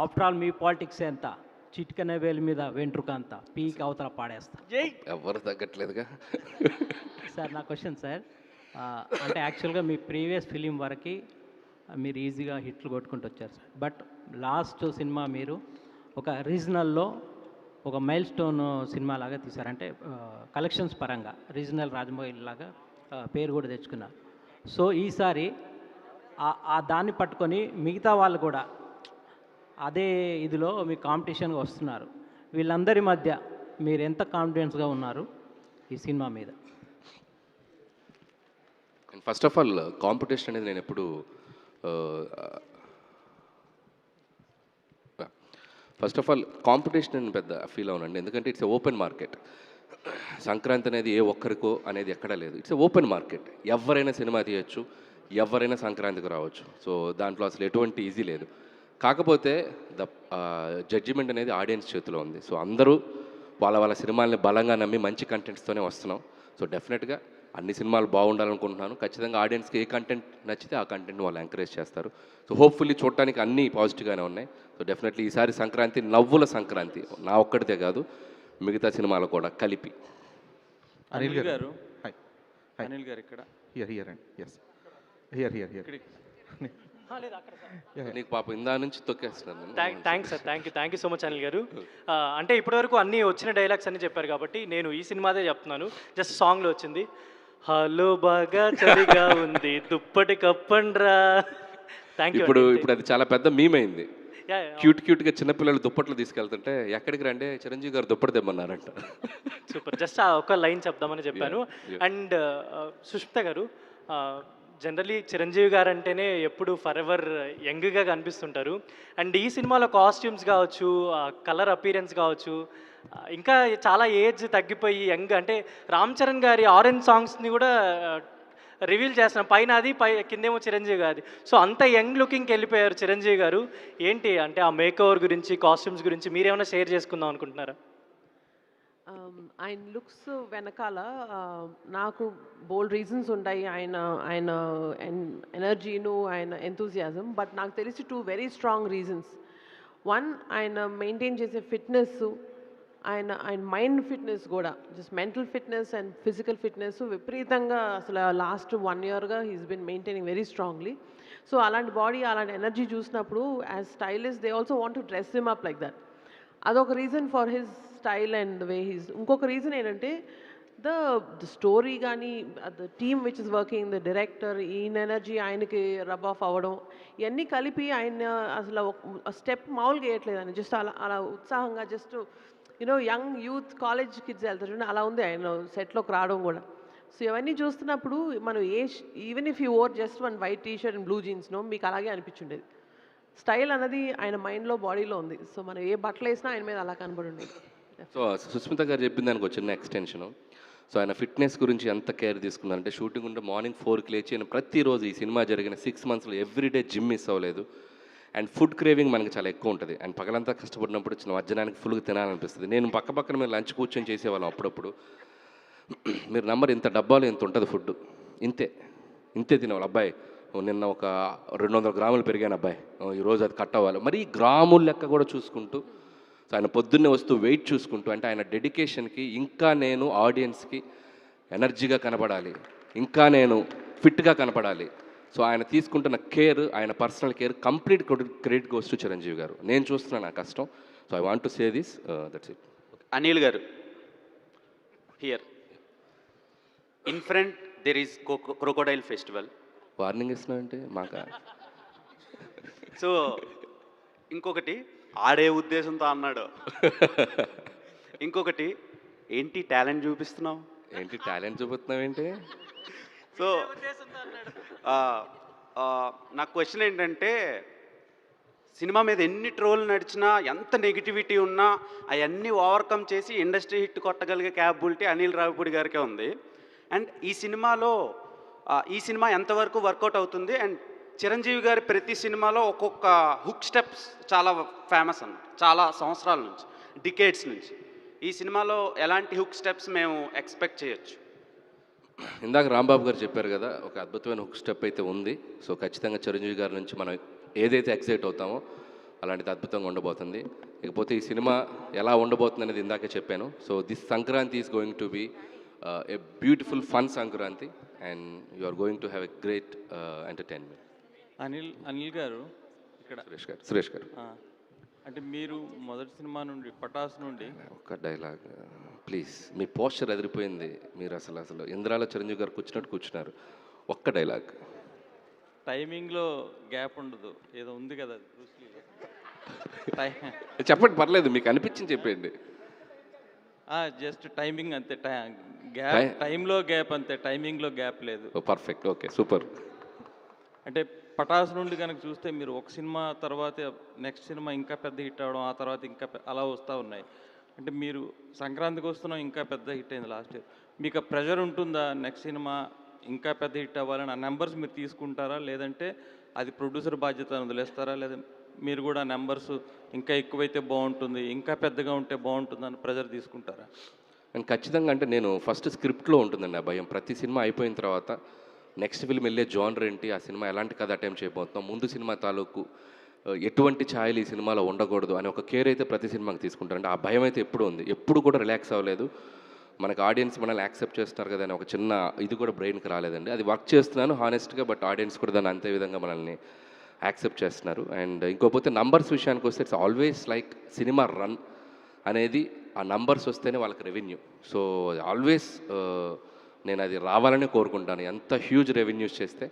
Speaker 20: ఆఫ్టర్ ఆల్ మీ పాలిటిక్స్ ఎంత? చిటికన వేలు మీద వెంట్రుక అంతా పీక్ అవతల పాడేస్తా.
Speaker 8: ఎవరు తగ్గట్లేదుగా.
Speaker 20: సార్ నా క్వశ్చన్ సార్, అంటే యాక్చువల్గా మీ ప్రీవియస్ ఫిలిం వరకు మీరు ఈజీగా హిట్లు కొట్టుకుంటూ వచ్చారు సార్. బట్ లాస్ట్ సినిమా మీరు ఒక రీజనల్లో ఒక మైల్ స్టోన్ సినిమా లాగా తీశారు. అంటే కలెక్షన్స్ పరంగా రీజనల్ రాజమౌళి లాగా పేరు కూడా తెచ్చుకున్నారు. సో ఈసారి ఆ దాన్ని పట్టుకొని మిగతా వాళ్ళు కూడా అదే ఇదిలో మీ కాంపిటీషన్గా వస్తున్నారు. వీళ్ళందరి మధ్య మీరు ఎంత కాన్ఫిడెన్స్గా ఉన్నారు ఈ సినిమా మీద?
Speaker 8: ఫస్ట్ ఆఫ్ ఆల్ కాంపిటీషన్ అనేది నేను ఎప్పుడు ఫస్ట్ ఆఫ్ ఆల్ కాంపిటీషన్ అని పెద్ద ఫీల్ అవునండి, ఎందుకంటే ఇట్స్ ఓపెన్ మార్కెట్. సంక్రాంతి అనేది ఏ ఒక్కరికో అనేది ఎక్కడా లేదు, ఇట్స్ ఓపెన్ మార్కెట్. ఎవరైనా సినిమా తీయచ్చు, ఎవరైనా సంక్రాంతికి రావచ్చు. సో దాంట్లో అసలు ఎటువంటి ఈజీ లేదు. కాకపోతే ద జడ్జిమెంట్ అనేది ఆడియన్స్ చేతిలో ఉంది. సో అందరూ వాళ్ళ వాళ్ళ సినిమాల్ని బలంగా నమ్మి మంచి కంటెంట్స్తోనే వస్తున్నాం. సో డెఫినెట్గా అన్ని సినిమాలు బాగుండాలనుకుంటున్నాను. ఖచ్చితంగా ఆడియన్స్కి ఏ కంటెంట్ నచ్చితే ఆ కంటెంట్ వాళ్ళు ఎంకరేజ్ చేస్తారు. సో హోప్ఫుల్లీ చూడటానికి అన్నీ పాజిటివ్గానే ఉన్నాయి. సో డెఫినెట్లీ ఈసారి సంక్రాంతి నవ్వుల సంక్రాంతి, నా ఒక్కడితే కాదు మిగతా సినిమాలు కూడా కలిపి.
Speaker 5: అనిల్ గారు
Speaker 11: అనిల్ గారు ఇక్కడ
Speaker 5: హియర్ అండి. ఎస్ హియర్
Speaker 8: నీకు పాపం ఇందా నుంచి తొక్కేస్తున్నాను.
Speaker 4: Thanks sir, thank you so much Anil garu. అంటే ఇప్పటివరకు అన్నీ వచ్చిన డైలాగ్స్ అన్నీ చెప్పారు కాబట్టి నేను ఈ సినిమాదే చెప్తున్నాను. జస్ట్ సాంగ్లో వచ్చింది, హలో బాగా చలిగా ఉంది దుప్పటి కప్పండ్రా. Thank you.
Speaker 8: ఇప్పుడు అది చాలా పెద్ద మీమ్ అయింది. క్యూట్గా చిన్నపిల్లలు దుప్పట్లు తీసుకెళ్తుంటే ఎక్కడికి రండి చిరంజీవి గారు దుప్పటి తెమ్మన్నారంట.
Speaker 4: సూపర్. జస్ట్ ఆ ఒక లైన్ చెప్దామని చెప్పాను. అండ్ సుష్మిత గారు, జనరలీ చిరంజీవి గారు అంటేనే ఎప్పుడు ఫర్ ఎవర్ యంగ్గా కనిపిస్తుంటారు. అండ్ ఈ సినిమాలో కాస్ట్యూమ్స్ కావచ్చు, కలర్ అపీరెన్స్ కావచ్చు, ఇంకా చాలా ఏజ్ తగ్గిపోయి యంగ్, అంటే రామ్ చరణ్ గారి ఆరెంజ్ సాంగ్స్ని కూడా రివీల్ చేస్తున్నాం, పైన అది కిందేమో చిరంజీవి గారి. సో అంత యంగ్ లుకింగ్కి వెళ్ళిపోయారు చిరంజీవి గారు. ఏంటి అంటే ఆ మేక్ ఓవర్ గురించి, కాస్ట్యూమ్స్ గురించి మీరేమైనా షేర్ చేసుకుందాం అనుకుంటున్నారా?
Speaker 9: ఆయన లుక్స్ వెనకాల నాకు బోల్డ్ రీజన్స్ ఉంటాయి. ఆయన ఎనర్జీను, ఆయన ఎంతూజియాజం. బట్ నాకు తెలిసి 2 వెరీ స్ట్రాంగ్ రీజన్స్. 1, ఆయన మెయింటైన్ చేసే ఫిట్నెస్, ఆయన మైండ్ ఫిట్నెస్ కూడా, just mental fitness and physical fitness విపరీతంగా అసలు లాస్ట్ 1 yearగా హీస్ బిన్ మెయింటైనింగ్ వెరీ స్ట్రాంగ్లీ. సో అలాంటి బాడీ, అలాంటి ఎనర్జీ చూసినప్పుడు as stylist they also want to dress him up like that. అదొక reason for his style and the way he's. ఇంకొక reason ఏంటంటే ద స్టోరీ కానీ, the team which is working, the director, ఈయన energy ఆయనకి rub off అవ్వడం, ఇవన్నీ కలిపి ఆయన అసలు స్టెప్ మామూలుగా వేయట్లేదు. ఆయన జస్ట్ అలా ఉత్సాహంగా, just young youth college kids వెళ్తారు, అలా ఉంది ఆయన సెట్లోకి రావడం కూడా. సో ఇవన్నీ చూస్తున్నప్పుడు మనం even if you wear just 1 white T-shirt and blue జీన్స్నో మీకు అలాగే అనిపించుండేది. స్టైల్ అనేది ఆయన మైండ్లో, బాడీలో ఉంది. సో మనం ఏ బట్టలు వేసినా ఆయన మీద అలా కనబడి ఉండేది.
Speaker 8: సో సుస్మిత గారు చెప్పిన దానికి ఒక చిన్న ఎక్స్టెన్షను. సో ఆయన ఫిట్నెస్ గురించి ఎంత కేర్ తీసుకున్నారంటే, షూటింగ్ ఉంటే మార్నింగ్ 4కి లేచి ఆయన ప్రతిరోజు ఈ సినిమా జరిగిన 6 monthsలో ఎవ్రీడే జిమ్ మిస్ అవ్వలేదు. అండ్ ఫుడ్ క్రేవింగ్ మనకి చాలా ఎక్కువ ఉంటుంది. అండ్ పగలంతా కష్టపడినప్పుడు చిన్న మధ్యాహ్నానికి ఫుల్గా తినాలనిపిస్తుంది. నేను పక్కన మీరు లంచ్ కూర్చొని చేసేవాళ్ళం అప్పుడప్పుడు. మీరు నంబర్ ఇంత డబ్బాలు ఇంత ఉంటుంది ఫుడ్, ఇంతే తినేవాళ్ళు. అబ్బాయి నిన్న ఒక 200 గ్రాములు పెరిగాను అబ్బాయి, ఈరోజు అది కట్ అవ్వాలి. మరి గ్రాముల లెక్క కూడా చూసుకుంటూ, సో ఆయన పొద్దున్నే వస్తూ వెయిట్ చూసుకుంటూ, అంటే ఆయన డెడికేషన్కి ఇంకా నేను ఆడియన్స్కి ఎనర్జీగా కనపడాలి, ఇంకా నేను ఫిట్గా కనపడాలి. సో ఆయన తీసుకుంటున్న కేర్, ఆయన personal care complete credit goes to Chiranjeevi garu. నేను చూస్తున్నాను నా కష్టం. So I want to say this, that's it.
Speaker 22: Anil garu, here in front there is crocodile festival.
Speaker 8: Warning ఇస్తున్నానంటే మాకా.
Speaker 22: సో ఇంకొకటి ఆడే ఉద్దేశంతో అన్నాడు. ఇంకొకటి ఏంటి టాలెంట్ చూపిస్తున్నావు,
Speaker 8: ఏంటి టాలెంట్ చూపిస్తున్నావు ఏంటి?
Speaker 22: సో నా క్వశ్చన్ ఏంటంటే, సినిమా మీద ఎన్ని ట్రోల్ నడిచినా, ఎంత నెగిటివిటీ ఉన్నా అవన్నీ ఓవర్కమ్ చేసి ఇండస్ట్రీ హిట్ కొట్టగలిగే క్యాపబిలిటీ అనిల్ రావిపూడి గారికే ఉంది. అండ్ ఈ సినిమా ఎంతవరకు వర్కౌట్ అవుతుంది? అండ్ చిరంజీవి గారి ప్రతి సినిమాలో ఒక్కొక్క హుక్ స్టెప్స్ చాలా ఫేమస్ అన్నమాట, చాలా సంవత్సరాల నుంచి, డికేడ్స్ నుంచి. ఈ సినిమాలో ఎలాంటి హుక్ స్టెప్స్ మేము ఎక్స్పెక్ట్ చేయొచ్చు?
Speaker 8: ఇందాక రాంబాబు గారు చెప్పారు కదా, ఒక అద్భుతమైన హుక్ స్టెప్ అయితే ఉంది. సో ఖచ్చితంగా చిరంజీవి గారి నుంచి మనం ఏదైతే ఎక్సైట్ అవుతామో అలాంటిది అద్భుతంగా ఉండబోతుంది. ఇకపోతే ఈ సినిమా ఎలా ఉండబోతుంది అనేది ఇందాకే చెప్పాను. So this Sankranti is going to be a beautiful fun Sankranti and you are going to have a great entertainment.
Speaker 11: Anil garu, ఇక్కడ
Speaker 8: సురేష్ గారు
Speaker 11: అంటే మీరు మొదటి సినిమా నుండి, పటాస్ నుండి
Speaker 8: ఒక డైలాగ్ ప్లీజ్. మీ పోస్చర్ ఎదిరిపోయింది. మీరు అసలు ఇంద్రాలో చిరంజీవి గారు కూర్చున్నారు. ఒక్క డైలాగ్.
Speaker 11: టైమింగ్లో గ్యాప్ ఉండదు, ఏదో ఉంది కదా
Speaker 8: చెప్పండి, పర్లేదు, మీకు అనిపించింది చెప్పండి.
Speaker 11: జస్ట్ టైమింగ్ అంతే, టైంలో గ్యాప్ అంతే, టైమింగ్లో గ్యాప్ లేదు.
Speaker 8: Perfect, okay, super.
Speaker 11: అంటే
Speaker 3: పటాస్ నుండి కనుక చూస్తే మీరు ఒక సినిమా తర్వాత నెక్స్ట్ సినిమా ఇంకా పెద్ద హిట్ అవ్వడం, ఆ తర్వాత ఇంకా అలా వస్తూ ఉన్నాయి. అంటే మీరు సంక్రాంతికి వస్తున్నాం ఇంకా పెద్ద హిట్ అయింది లాస్ట్ ఇయర్. మీకు ఆ ప్రెషర్ ఉంటుందా నెక్స్ట్ సినిమా ఇంకా పెద్ద హిట్ అవ్వాలని? ఆ నెంబర్స్ మీరు తీసుకుంటారా, లేదంటే అది ప్రొడ్యూసర్ బాధ్యత అని వదిలేస్తారా, లేదా మీరు కూడా నెంబర్స్ ఇంకా ఎక్కువైతే బాగుంటుంది, ఇంకా పెద్దగా ఉంటే బాగుంటుంది అని ప్రెషర్ తీసుకుంటారా?
Speaker 8: అండ్ ఖచ్చితంగా అంటే నేను ఫస్ట్ స్క్రిప్ట్లో ఉంటుందండి ఆ భయం. ప్రతి సినిమా అయిపోయిన తర్వాత నెక్స్ట్ ఫిల్మ్ వెళ్ళే జానర్ ఏంటి, ఆ సినిమా ఎలాంటి కథ అటెంప్ట్ చేయబోతున్నాం, ముందు సినిమా తాలూకు ఎటువంటి ఛాయలు ఈ సినిమాలో ఉండకూడదు అని ఒక కేర్ అయితే ప్రతి సినిమాకి తీసుకుంటారు. అంటే ఆ భయం అయితే ఎప్పుడు ఉంది, ఎప్పుడు కూడా రిలాక్స్ అవ్వలేదు. మనకు ఆడియన్స్ మనల్ని యాక్సెప్ట్ చేస్తున్నారు కదా అని ఒక చిన్న ఇది కూడా బ్రెయిన్కి రాలేదండి. అది వర్క్ చేస్తున్నాను హానెస్ట్గా, బట్ ఆడియన్స్ కూడా దాన్ని అంతే విధంగా మనల్ని యాక్సెప్ట్ చేస్తున్నారు. అండ్ ఇంకోపోతే నంబర్స్ విషయానికి వస్తే it's always like cinema run అనేది ఆ నంబర్స్ వస్తేనే వాళ్ళకి రెవెన్యూ. సో ఆల్వేస్ నేను అది రావాలని కోరుకుంటాను. ఎంత హ్యూజ్ రెవెన్యూస్ చేస్తే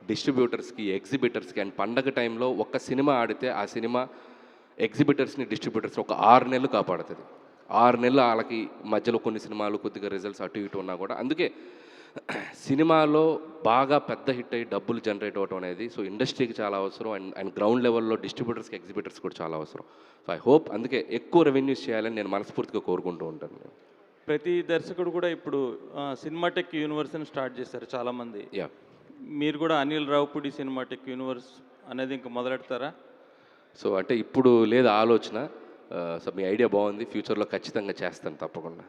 Speaker 8: డిస్ట్రిబ్యూటర్స్కి, ఎగ్జిబిటర్స్కి, అండ్ పండగ టైంలో ఒక్క సినిమా ఆడితే ఆ సినిమా ఎగ్జిబిటర్స్ని, డిస్ట్రిబ్యూటర్స్ని ఒక 6 నెలలు కాపాడుతుంది. 6 నెలలు వాళ్ళకి మధ్యలో కొన్ని సినిమాలు కొద్దిగా రిజల్ట్స్ అటు ఇటు ఉన్నా కూడా. అందుకే సినిమాలో బాగా పెద్ద హిట్ అయ్యి డబ్బులు జనరేట్ అవ్వడం అనేది సో ఇండస్ట్రీకి చాలా అవసరం. అండ్ గ్రౌండ్ లెవెల్లో డిస్ట్రిబ్యూటర్స్కి, ఎగ్జిబిటర్స్ కూడా చాలా అవసరం. సో ఐ హోప్ అందుకే ఎక్కువ రెవెన్యూస్ చేయాలని నేను మనస్ఫూర్తిగా కోరుకుంటూ ఉంటాను.
Speaker 3: ప్రతి దర్శకుడు కూడా ఇప్పుడు సినిమాటెక్ యూనివర్స్ అని స్టార్ట్ చేశారు చాలామంది. మీరు కూడా అనిల్ రావుపూడి సినిమాటెక్ యూనివర్స్ అనేది ఇంకా మొదలెడతారా?
Speaker 8: సో అంటే ఇప్పుడు లేదు ఆలోచన. సో మీ ఐడియా బాగుంది, ఫ్యూచర్లో ఖచ్చితంగా చేస్తాను తప్పకుండా.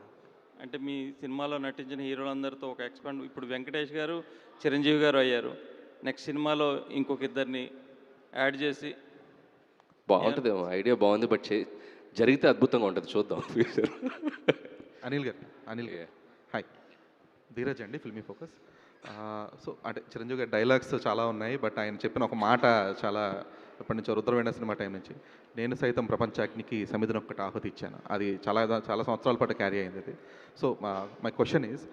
Speaker 3: అంటే మీ సినిమాలో నటించిన హీరోలందరితో ఒక ఎక్స్పాండ్, ఇప్పుడు వెంకటేష్ గారు, చిరంజీవి గారు అయ్యారు, నెక్స్ట్ సినిమాలో ఇంకొక ఇద్దరిని యాడ్ చేసి
Speaker 8: బాగుంటుంది. ఐడియా బాగుంది, బట్ జరిగితే అద్భుతంగా ఉంటుంది, చూద్దాం ఫ్యూచర్.
Speaker 6: అనిల్ గారు, హాయ్, ధీరజ్ అండి, ఫిల్మీ ఫోకస్. సో అంటే చిరంజీవి గారి డైలాగ్స్ చాలా ఉన్నాయి, బట్ ఆయన చెప్పిన ఒక మాట చాలా ఎప్పటి నుంచో రుద్రవేణ సినిమా టైం నుంచి, నేను సైతం ప్రపంచాగ్నికి సమిధిని ఒక్కటి ఆహుతి ఇచ్చాను, అది చాలా సంవత్సరాల పాటు క్యారీ అయింది అది. సో మై క్వశ్చన్ ఈజ్,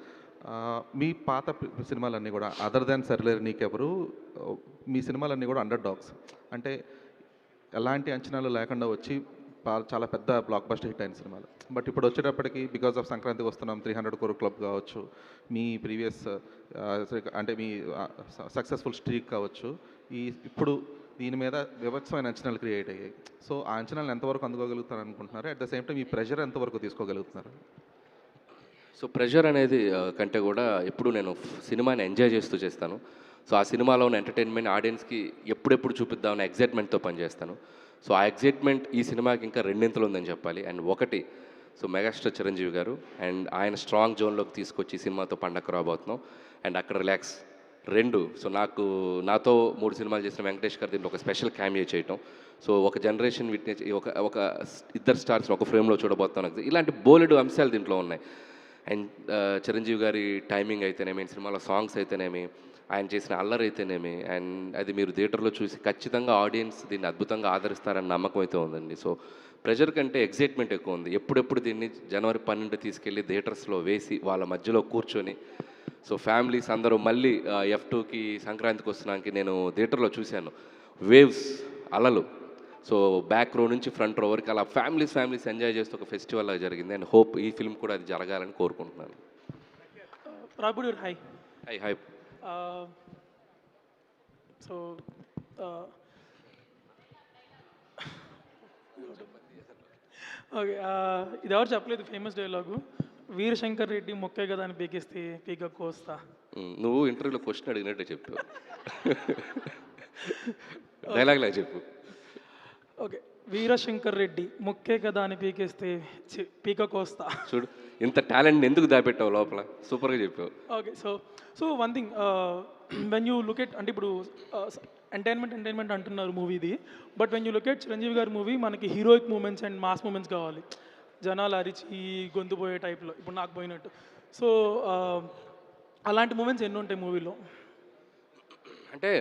Speaker 6: మీ పాత సినిమాలన్నీ కూడా అదర్ దాన్ సర్లేరు నీకెవరు, మీ సినిమాలన్నీ కూడా అండర్ డాగ్స్, అంటే ఎలాంటి అంచనాలు లేకుండా వచ్చి చాలా పెద్ద బ్లాక్ బస్టర్ హిట్ అయిన సినిమాలు. బట్ ఇప్పుడు వచ్చేటప్పటికి బికాస్ ఆఫ్ సంక్రాంతికి వస్తున్నాం, 300 crore క్లబ్ కావచ్చు, మీ ప్రీవియస్ అంటే మీ సక్సెస్ఫుల్ స్ట్రీక్ కావచ్చు, ఇప్పుడు దీని మీద వివత్సమైన అంచనాలు క్రియేట్ అయ్యాయి. సో ఆ అంచనాలను ఎంతవరకు అందుకోగలుగుతారు అనుకుంటున్నారు? అట్ ద సేమ్ టైం ఈ ప్రెషర్ ఎంతవరకు తీసుకోగలుగుతున్నారు?
Speaker 8: సో ప్రెషర్ అనేది కంటే కూడా ఎప్పుడు నేను సినిమాని ఎంజాయ్ చేస్తూ చేస్తాను. సో ఆ సినిమాలో ఉన్న ఎంటర్టైన్మెంట్ ఆడియన్స్కి ఎప్పుడెప్పుడు చూపిద్దామని ఎగ్జైట్మెంట్తో పనిచేస్తాను. సో ఆ ఎగ్జైట్మెంట్ ఈ సినిమాకి ఇంకా రెండింతలు ఉందని చెప్పాలి. అండ్ ఒకటి, సో మెగాస్టార్ చిరంజీవి గారు అండ్ ఆయన స్ట్రాంగ్ జోన్లోకి తీసుకొచ్చి సినిమాతో పండగ రాబోతున్నాం అండ్ అక్కడ రిలాక్స్. 2, సో నాతో 3 సినిమాలు చేసిన వెంకటేష్ గారు దీంట్లో ఒక స్పెషల్ క్యామియో చేయటం. సో ఒక జనరేషన్ విట్నెస్, ఒక ఇద్దరు స్టార్స్ని ఒక ఫ్రేమ్లో చూడబోతున్నాం. ఇలాంటి బోలెడు అంశాలు దీంట్లో ఉన్నాయి. అండ్ చిరంజీవి గారి టైమింగ్ అయితేనేమి, సినిమాలో సాంగ్స్ అయితేనేమి, ఆయన చేసిన అల్లరి అయితేనేమి, అండ్ అది మీరు థియేటర్లో చూసి ఖచ్చితంగా ఆడియన్స్ దీన్ని అద్భుతంగా ఆదరిస్తారని నమ్మకం అయితే ఉందండి. సో ప్రెజర్ కంటే ఎగ్జైట్మెంట్ ఎక్కువ ఉంది. ఎప్పుడెప్పుడు దీన్ని జనవరి 12 తీసుకెళ్ళి థియేటర్స్లో వేసి వాళ్ళ మధ్యలో కూర్చొని, సో ఫ్యామిలీస్ అందరూ మళ్ళీ F2కి సంక్రాంతికి వస్తున్నానికి నేను థియేటర్లో చూశాను, వేవ్స్, అలలు. సో బ్యాక్ రో నుంచి ఫ్రంట్ రో వరకు అలా ఫ్యామిలీస్ ఎంజాయ్ చేస్తూ ఒక ఫెస్టివల్ లాగా జరిగింది. అండ్ హోప్ ఈ ఫిల్మ్ కూడా అది జరగాలని కోరుకుంటున్నాను.
Speaker 23: Ravipudi hi.
Speaker 8: Hi.
Speaker 23: So okay, ఇది ఎవరు చెప్పలేదు ఫేమస్ డైలాగు, వీరశంకర్ రెడ్డి మొక్కే కదా అని పీకిస్తే పీక కోస్తా.
Speaker 8: నువ్వు ఇంటర్వ్యూలో క్వశ్చన్ అడిగినట్టే చెప్పు, డైలాగ్ లాగా చెప్పు.
Speaker 23: ఓకే, వీరశంకర్ రెడ్డి మొక్కే కదా అని పీకేస్తే పీక కోస్తా.
Speaker 8: చూడు, ఇంత టాలెంట్ ఎందుకు దాపెట్టావు లోపల, సూపర్గా చెప్పావు.
Speaker 23: Okay, so one thing, when you look at, అంటే ఇప్పుడు ఎంటర్టైన్మెంట్ అంటున్నారు మూవీది, but when you look at Chiranjeevi గారి మూవీ, మనకి heroic moments and mass moments కావాలి, జనాలు అరిచి గొంతు పోయే టైప్లో, ఇప్పుడు నాకు పోయినట్టు. సో అలాంటి మూమెంట్స్ ఎన్ని ఉంటాయి మూవీలో?
Speaker 8: అంటే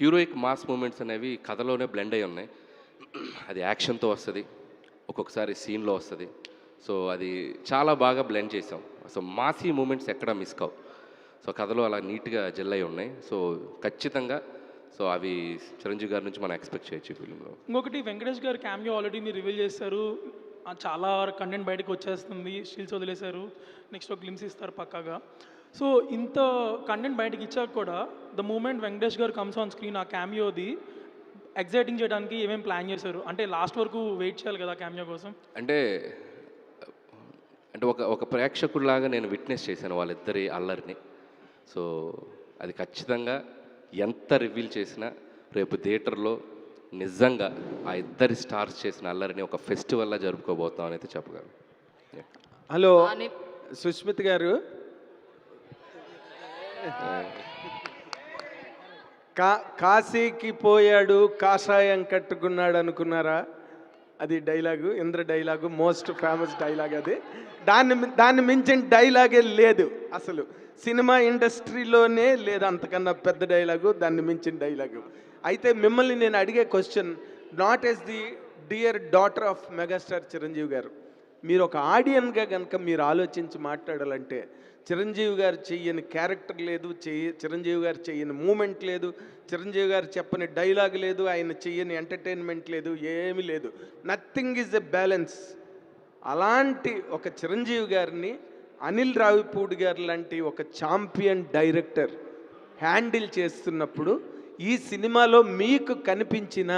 Speaker 8: హీరోయిక్ మాస్ మూమెంట్స్ అనేవి కథలోనే బ్లెండ్ అయి ఉన్నాయి. అది యాక్షన్తో వస్తుంది, ఒక్కొక్కసారి సీన్లో వస్తుంది. సో అది చాలా బాగా బ్లెండ్ చేసాం. సో మాసీ మూమెంట్స్ ఎక్కడా మిస్ కావు. సో కథలో అలా నీట్గా జెల్ అయి ఉన్నాయి. సో ఖచ్చితంగా సో అవి చిరంజీవి గారి నుంచి మనం ఎక్స్పెక్ట్ చేయొచ్చు ఫిల్మ్లో.
Speaker 23: ఇంకొకటి, వెంకటేష్ గారి క్యామియో ఆల్రెడీ మీరు రివీల్ చేస్తారు, చాలా కంటెంట్ బయటకు వచ్చేస్తుంది, స్టిల్స్ వదిలేశారు, నెక్స్ట్ ఒక గ్లిమ్స్ ఇస్తారు పక్కాగా. సో ఇంత కంటెంట్ బయటకి ఇచ్చాక కూడా ద మూమెంట్ వెంకటేష్ గారు కమ్స్ ఆన్ స్క్రీన్ ఆ క్యామియోది ఎగ్జైటింగ్ చేయడానికి ఏమేమి ప్లాన్ చేశారు? అంటే లాస్ట్ వరకు వెయిట్ చేయాలి కదా క్యామియో కోసం.
Speaker 8: అంటే అంటే ఒక ప్రేక్షకుడిలాగా నేను విట్నెస్ చేశాను వాళ్ళిద్దరి అల్లరిని. సో అది ఖచ్చితంగా ఎంత రివీల్ చేసినా రేపు థియేటర్లో నిజంగా ఆ ఇద్దరి స్టార్స్ చేసిన అల్లరిని ఒక ఫెస్టివల్లా జరుపుకోబోతాం అని అయితే చెప్పగలను.
Speaker 2: హలో సుష్మిత్ గారు, కాశీకి పోయాడు కాషాయం కట్టుకున్నాడు అనుకున్నారా? అది dialogue, Indra dialogue, most famous dialogue అది. దాన్ని మించిన డైలాగే లేదు అసలు సినిమా ఇండస్ట్రీలోనే లేదు, అంతకన్నా పెద్ద డైలాగు, దాన్ని మించిన డైలాగు. అయితే మిమ్మల్ని నేను అడిగే question, not as the dear daughter of megastar Chiranjeevi గారు, మీరు ఒక ఆడియన్గా కనుక మీరు ఆలోచించి మాట్లాడాలంటే చిరంజీవి గారు చెయ్యని క్యారెక్టర్ లేదు, చిరంజీవి గారు చెయ్యని మూమెంట్ లేదు, చిరంజీవి గారు చెప్పని డైలాగ్ లేదు, ఆయన చెయ్యని ఎంటర్టైన్మెంట్ లేదు, ఏమీ లేదు. Nothing is a balance. అలాంటి ఒక చిరంజీవి గారిని అనిల్ రావిపూడి గారు లాంటి ఒక ఛాంపియన్ డైరెక్టర్ హ్యాండిల్ చేస్తున్నప్పుడు ఈ సినిమాలో మీకు కనిపించిన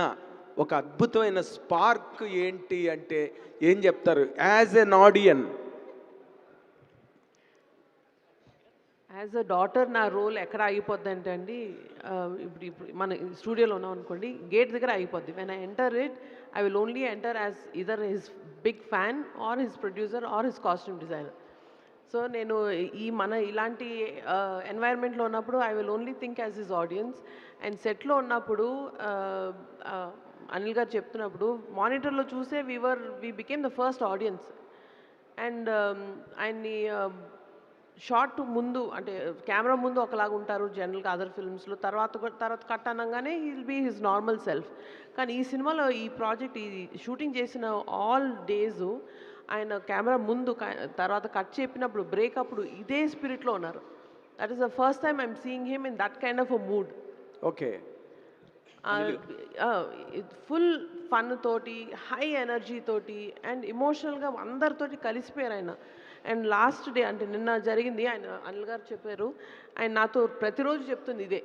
Speaker 2: ఒక అద్భుతమైన స్పార్క్ ఏంటి అంటే ఏం చెప్తారు as N audience?
Speaker 9: As a daughter నా రోల్ ఎక్కడ ఆగిపోద్ది అంటే అండి, ఇప్పుడు మన స్టూడియోలో ఉన్నాం అనుకోండి, గేట్ దగ్గర ఆగిపోద్ది. When I enter it, I will only enter as either his big fan or his producer or his costume designer. So నేను ఇలాంటి ఎన్వైర్న్మెంట్లో ఉన్నప్పుడు I will only think as his audience. And సెట్లో ఉన్నప్పుడు అనిల్ గారు చెప్తున్నప్పుడు మానిటర్లో చూసే we became the first audience. And ఆయన్ని షార్ట్ ముందు అంటే కెమెరా ముందు ఒకలాగా ఉంటారు జనరల్గా అదర్ ఫిల్మ్స్లో, తర్వాత కట్ అనగానే he will be his normal self. కానీ ఈ సినిమాలో ఈ ప్రాజెక్ట్ ఈ షూటింగ్ చేసిన ఆల్ డేస్ ఆయన కెమెరా ముందు తర్వాత కట్ చెప్పినప్పుడు బ్రేక్ అప్పుడు ఇదే స్పిరిట్లో ఉన్నారు. That is the first time I'm seeing him in that kind of a mood.
Speaker 2: Okay,
Speaker 9: full fun తోటి, హై ఎనర్జీ తోటి అండ్ ఎమోషనల్గా అందరితోటి కలిసిపోయారు ఆయన. అండ్ లాస్ట్ డే అంటే నిన్న జరిగింది, ఆయన అనిల్ గారు చెప్పారు, ఆయన నాతో ప్రతిరోజు చెప్తుంది ఇదే,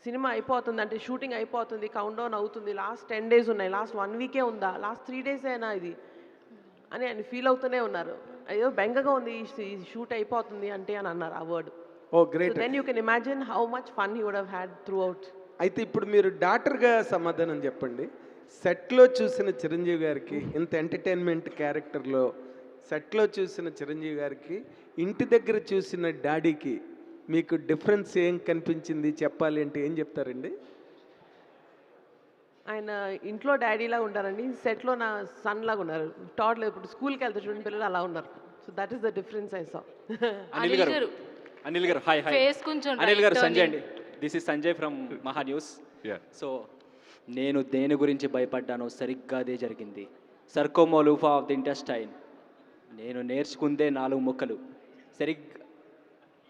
Speaker 9: సినిమా అయిపోతుంది అంటే షూటింగ్ అయిపోతుంది, కౌంట్ డౌన్ అవుతుంది, లాస్ట్ 10 days ఉన్నాయి, లాస్ట్ 1 week ఉందా, లాస్ట్ 3 days అయినా ఇది అని ఆయన ఫీల్ అవుతూనే ఉన్నారు. అయ్యో బెంగగా ఉంది ఈ షూట్ అయిపోతుంది అంటే అని అన్నారు ఆ word.
Speaker 2: Oh great.
Speaker 9: Then you can imagine how much fun he would have had throughout.
Speaker 2: అయితే ఇప్పుడు మీరు డాక్టర్గా సమాధానం చెప్పండి. సెట్లో చూసిన చిరంజీవి గారికి ఇంత ఎంటర్టైన్మెంట్ క్యారెక్టర్లో సెట్లో చూసిన చిరంజీవి గారికి ఇంటి దగ్గర చూసిన డాడీకి మీకు డిఫరెన్స్ ఏం కనిపించింది చెప్పాలి అంటే ఏం చెప్తారండి?
Speaker 9: ఆయన ఇంట్లో డాడీలా ఉంటారండి, సెట్లో నా సన్ లాగా ఉన్నారు. టాడ్లో ఇప్పుడు స్కూల్కి వెళ్తే చూడండి పిల్లలు అలా ఉన్నారు. So that is the difference I saw.
Speaker 7: Anil గారు హాయ్ అనిల్ గారు, సంజయ్ అండి. దిస్ ఇస్ సంజయ్ ఫ్రమ్ మహా న్యూస్. సో నేను దేని గురించి భయపడ్డానో సరిగ్గా అదే జరిగింది. సర్కోమోలూఫా ఆఫ్ ది ఇంటెస్టైన్. నేను నేర్చుకుందే 4 ముక్కలు. సరిగ్గా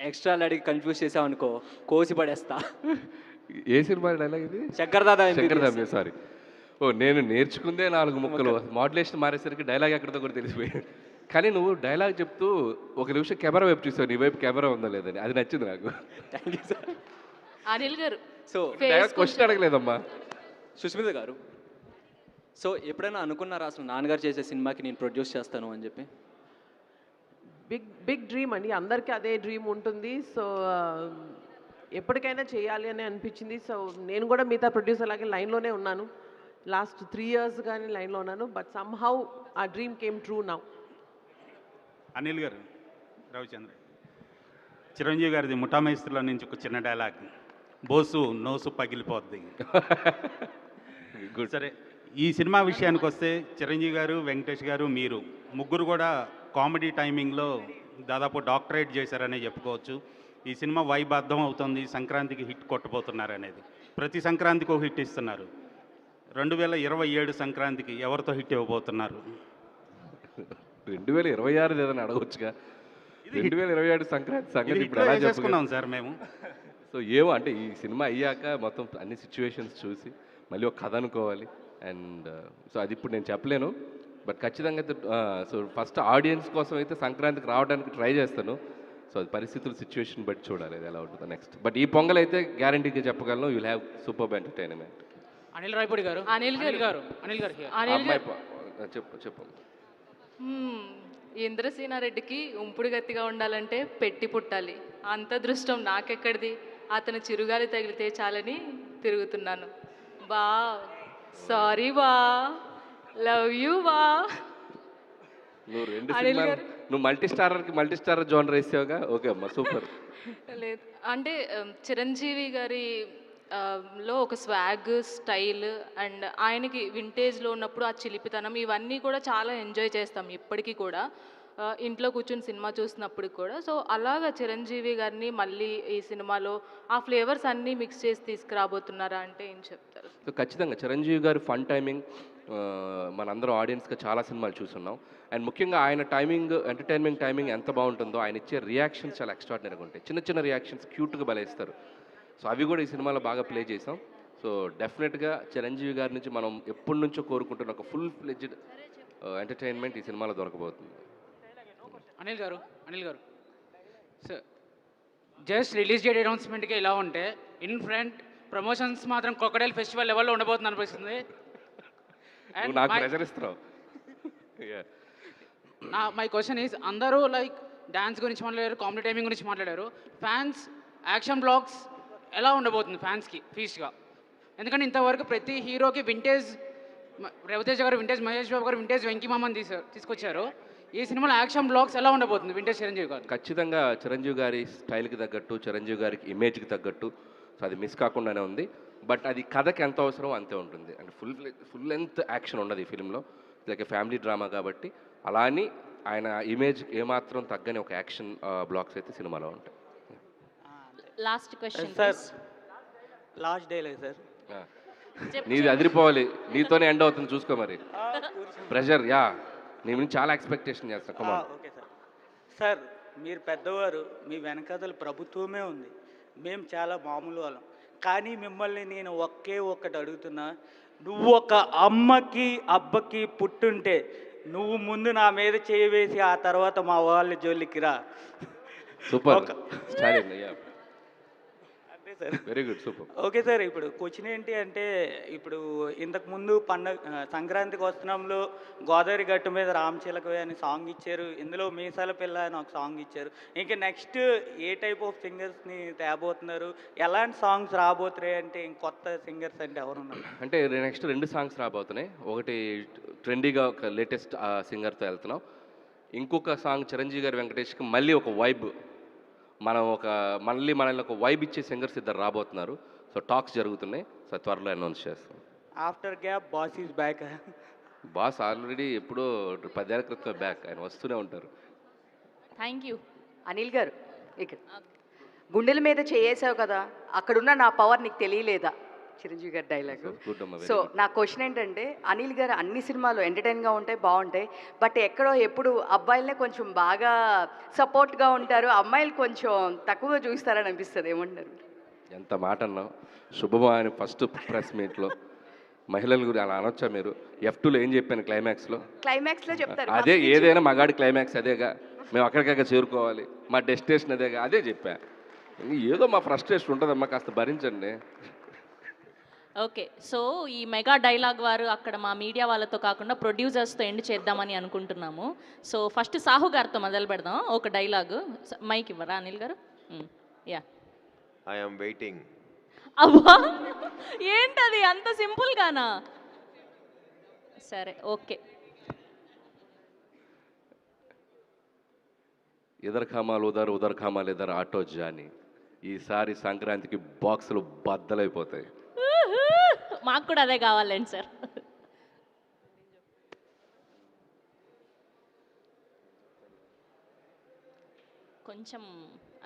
Speaker 7: ఎక్స్ట్రా అడిగి కన్ఫ్యూజ్ చేసామనుకో కోసి పడేస్తా.
Speaker 8: ఏ సినిమా డైలాగ్ ఇది?
Speaker 7: శంకర్దాదా.
Speaker 8: సారీ. ఓ నేను నేర్చుకుందే 4 ముక్కలు. మాడ్యులేషన్ మారేసరికి డైలాగ్ ఎక్కడితో కూడా తెలిసిపోయింది. కానీ నువ్వు డైలాగ్ చెప్తూ ఒక నిమిషం కెమెరా వైపు చూసావు, నీ వైపు కెమెరా ఉందా లేదని, అది నచ్చింది నాకు.
Speaker 7: Thank you sir.
Speaker 1: అనిల్ గారు
Speaker 7: సో
Speaker 8: క్వశ్చన్ అడగలేదమ్మా
Speaker 7: సుష్మిత గారు. సో ఎప్పుడైనా అనుకున్నారా అసలు నాన్నగారు చేసే సినిమాకి నేను ప్రొడ్యూస్ చేస్తాను అని చెప్పి?
Speaker 9: బిగ్ డ్రీమ్ అండి, అందరికీ అదే డ్రీమ్ ఉంటుంది. సో ఎప్పటికైనా చేయాలి అని అనిపించింది. సో నేను కూడా మిగతా ప్రొడ్యూసర్ లాగే లైన్లోనే ఉన్నాను. లాస్ట్ 3 years కానీ లైన్లో ఉన్నాను. బట్ సమ్హౌ ఆ dream came true now.
Speaker 12: Anil గారు, రవిచంద్ర, చిరంజీవి గారిది ముఠామేస్త్రిలో నుంచి ఒక చిన్న డైలాగ్, బోసు నోసు పగిలిపోద్ది. సరే, ఈ సినిమా విషయానికి వస్తే చిరంజీవి గారు, వెంకటేష్ గారు, మీరు ముగ్గురు కూడా కామెడీ టైమింగ్లో దాదాపు డాక్టరేట్ చేశారనే చెప్పుకోవచ్చు. ఈ సినిమా వైబ్ అర్థం అవుతుంది, సంక్రాంతికి హిట్ కొట్టబోతున్నారు అనేది. ప్రతి సంక్రాంతికి ఒక హిట్ ఇస్తున్నారు. 2027 సంక్రాంతికి ఎవరితో హిట్ ఇవ్వబోతున్నారు?
Speaker 8: 2026 ఏదైనా అడగవచ్చుగా. 2027 సంక్రాంతి సంగతి ఇప్పుడు ఎలా
Speaker 12: చేసుకున్నాం సార్ మేము.
Speaker 8: సో ఏమో అంటే ఈ సినిమా అయ్యాక మొత్తం అన్ని సిచ్యువేషన్స్ చూసి మళ్ళీ ఒక కథ అనుకోవాలి. అండ్ సో అది ఇప్పుడు నేను చెప్పలేను. బట్ ఖచ్చితంగా అయితే సో ఫస్ట్ ఆడియన్స్ కోసం అయితే సంక్రాంతికి రావడానికి ట్రై చేస్తాను. సో అది పరిస్థితులు సిచ్యువేషన్ బట్టి చూడాలి అది ఎలా ఉంటుందో నెక్స్ట్. బట్ ఈ పొంగల్ అయితే గ్యారంటీగా చెప్పగలను, you'll have super entertainment.
Speaker 21: Anil Rayapudi గారు
Speaker 17: అనిల్ గారు.
Speaker 21: అనిల్ గారు
Speaker 8: చెప్పు.
Speaker 17: ఇంద్రసేనారెడ్డికి ఉంపుడు గత్తిగా ఉండాలంటే పెట్టి పుట్టాలి. అంత దృష్టం నాకెక్కడిది, అతను చిరుగాలి తగిలితే చాలని తిరుగుతున్నాను. బా సారీ బా, లవ్ యూ బా.
Speaker 8: నువ్వు 2 సినిమాలు నువ్వు మల్టీ స్టారర్ జోనర్ వేసావుగా. ఓకే అమ్మా, సూపర్.
Speaker 17: లేదు అంటే చిరంజీవి గారి లో ఒక స్వాగ్ స్టైల్ అండ్ ఆయనకి వింటేజ్లో ఉన్నప్పుడు ఆ చిలిపితనం ఇవన్నీ కూడా చాలా ఎంజాయ్ చేస్తాం ఇప్పటికీ కూడా, ఇంట్లో కూర్చుని సినిమా చూసినప్పుడు కూడా. సో అలాగా చిరంజీవి గారిని మళ్ళీ ఈ సినిమాలో ఆ ఫ్లేవర్స్ అన్నీ మిక్స్ చేసి తీసుకురాబోతున్నారా అంటే ఏం చెప్తారు?
Speaker 8: సో ఖచ్చితంగా చిరంజీవి గారి ఫన్ టైమింగ్ మనందరం ఆడియన్స్గా చాలా సినిమాలు చూస్తున్నాం. అండ్ ముఖ్యంగా ఆయన ఎంటర్టైన్మెంట్ టైమింగ్ ఎంత బాగుంటుందో, ఆయన ఇచ్చే రియాక్షన్స్ చాలా ఎక్స్ట్రాడినరీగా ఉంటాయి. చిన్న రియాక్షన్స్ క్యూట్గా బలేస్తారు. సో అవి కూడా ఈ సినిమాలో బాగా ప్లే చేసాం. సో డెఫినెట్గా చిరంజీవి గారి నుంచి మనం ఎప్పటి నుంచో కోరుకుంటున్న ఒక ఫుల్ ఫ్లెడ్జ్డ్ ఎంటర్టైన్మెంట్ ఈ సినిమాలో దొరకబోతుంది.
Speaker 21: Anil garu sir, just release date అనౌన్స్మెంట్కి ఇలా ఉంటే ఇన్ ఫ్రంట్ ప్రమోషన్స్ మాత్రం క్రొకడైల్ ఫెస్టివల్ లెవెల్లో ఉండబోతుంది అనిపిస్తుంది.
Speaker 8: నాకు ప్రెజర్ ఇస్తున్నావు.
Speaker 21: మై క్వశ్చన్ ఈజ్, అందరూ లైక్ డ్యాన్స్ గురించి మాట్లాడారు, కామెడీ టైమింగ్ గురించి మాట్లాడారు. ఫ్యాన్స్ యాక్షన్ బ్లాగ్స్ ఎలా ఉండబోతుంది ఫ్యాన్స్కి ఫీస్ట్గా? ఎందుకంటే ఇంతవరకు ప్రతి హీరోకి వింటేజ్ రవితేజ గారు, వింటేజ్ మహేష్ బాబు గారు, వింటేజ్ వెంకీ మామని తీసుకొచ్చారు. ఈ సినిమాలో యాక్షన్ బ్లాగ్స్ ఎలా ఉండబోతుంది వింటేజ్ చిరంజీవి గారు?
Speaker 8: ఖచ్చితంగా చిరంజీవి గారి స్టైల్కి తగ్గట్టు, చిరంజీవి గారికి ఇమేజ్కి తగ్గట్టు, సో అది మిస్ కాకుండానే ఉంది. బట్ అది కథకి ఎంత అవసరం అంతే ఉంటుంది. అంటే ఫుల్ లెంత్ యాక్షన్ ఉండదు ఈ ఫిల్మ్లో, లైక్ ఫ్యామిలీ డ్రామా కాబట్టి. అలా అని ఆయన ఇమేజ్ ఏమాత్రం తగ్గని ఒక యాక్షన్ బ్లాక్స్ అయితే సినిమాలో ఉంటాయి.
Speaker 1: లాస్ట్ క్వశ్చన్
Speaker 14: సార్, లాస్ట్ డేలే సార్.
Speaker 8: నీది అదిరిపోవాలి, నీతోనే ఎండ్ అవుతుంది చూసుకో. మరి ప్రెషర్ నీ నుంచి చాలా ఎక్స్పెక్టేషన్ చేస్తా.
Speaker 14: Okay sir. సార్, మీరు పెద్దవారు, మీ వెనకాతల ప్రభుత్వమే ఉంది, మేము చాలా మామూలు వాళ్ళం. కానీ మిమ్మల్ని నేను ఒక్కటి అడుగుతున్నా, నువ్వు ఒక అమ్మకి అబ్బకి పుట్టుంటే నువ్వు ముందు నా మీద చేయి వేసి ఆ తర్వాత మా వాళ్ళ జోలికి రా.
Speaker 8: Super
Speaker 14: sir,
Speaker 8: very good, super.
Speaker 14: Okay sir, ఇప్పుడు క్వశ్చన్ ఏంటి అంటే, ఇప్పుడు ఇంతకు ముందు సంక్రాంతికి వస్తున్నాంలో గోదావరి గట్టు మీద రామచిలకవే అని సాంగ్ ఇచ్చారు, ఇందులో మీసాల పిల్ల అని ఒక సాంగ్ ఇచ్చారు. ఇంకా నెక్స్ట్ ఏ టైప్ ఆఫ్ సింగర్స్ని తేబోతున్నారు, ఎలాంటి సాంగ్స్ రాబోతున్నాయి అంటే, కొత్త సింగర్స్ అంటే ఎవరున్నారు?
Speaker 8: అంటే నెక్స్ట్ 2 సాంగ్స్ రాబోతున్నాయి. ఒకటి ట్రెండీగా ఒక లేటెస్ట్ సింగర్తో వెళ్తున్నాం. ఇంకొక సాంగ్ చిరంజీవి గారి వెంకటేష్కి మళ్ళీ ఒక వైబ్, మనల్ని ఒక వైబ్ ఇచ్చే సింగర్స్ 2 రాబోతున్నారు. సో టాక్స్ జరుగుతున్నాయి. సో త్వరలో అనౌన్స్ చేస్తాం.
Speaker 14: After gap boss is back.
Speaker 8: Boss already ఎప్పుడో 10 ఏళ్ల క్రితం బ్యాక్, ఆయన వస్తూనే ఉంటారు.
Speaker 1: Thank you.
Speaker 15: అనిల్ గారు, ఇక్కడ గుండెల మీద చేయేసావు కదా, అక్కడున్న నా పవర్ నీకు తెలియలేదా? చిరంజీవి గారి డైలాగ్. సో నా క్వశ్చన్ ఏంటంటే, అనిల్ గారు అన్ని సినిమాలు ఎంటర్టైన్గా ఉంటాయి, బాగుంటాయి, బట్ ఎక్కడో ఎప్పుడు అబ్బాయిలనే కొంచెం బాగా సపోర్ట్గా ఉంటారు, అమ్మాయిలు కొంచెం తక్కువగా చూస్తారని అనిపిస్తుంది, ఏమంటారు?
Speaker 8: ఎంత మాట అన్నావు. శుభమా అని ఫస్ట్ ప్రెస్ మీట్లో మహిళల గురించి అలా అనొచ్చా మీరు? F2లో ఏం చెప్పాను
Speaker 15: క్లైమాక్స్లో చెప్తారు.
Speaker 8: అదే, ఏదైనా మగాడి క్లైమాక్స్ అదేగా, మేము అక్కడికక్కడ చేరుకోవాలి, మా డెస్టినేషన్ అదేగా, అదే చెప్పా. ఏదో మా ఫ్రస్ట్రేషన్ ఉంటుందమ్మా, కాస్త భరించండి.
Speaker 1: ఓకే, సో ఈ మెగా డైలాగ్ వారు అక్కడ మా మీడియా వాళ్ళతో కాకుండా ప్రొడ్యూసర్స్తో ఎండ్ చేద్దామని అనుకుంటున్నాము. సో ఫస్ట్ సాహు గారితో మొదలు పెడదాం. ఒక డైలాగు మైక్ ఇవ్వరా Anil garu? Yeah,
Speaker 10: I am waiting.
Speaker 1: అబ్బా, ఏంటది అంత సింపుల్గానా? సరే, ఓకే.
Speaker 8: ఇదర్ ఖామాలు ఉదర్ ఖామాలు ఇదర్ ఆటో జాని, ఈసారి సంక్రాంతికి బాక్సులు బద్దలైపోతాయి.
Speaker 1: మాకు కూడా అదే కావాలండి సార్. కొంచెం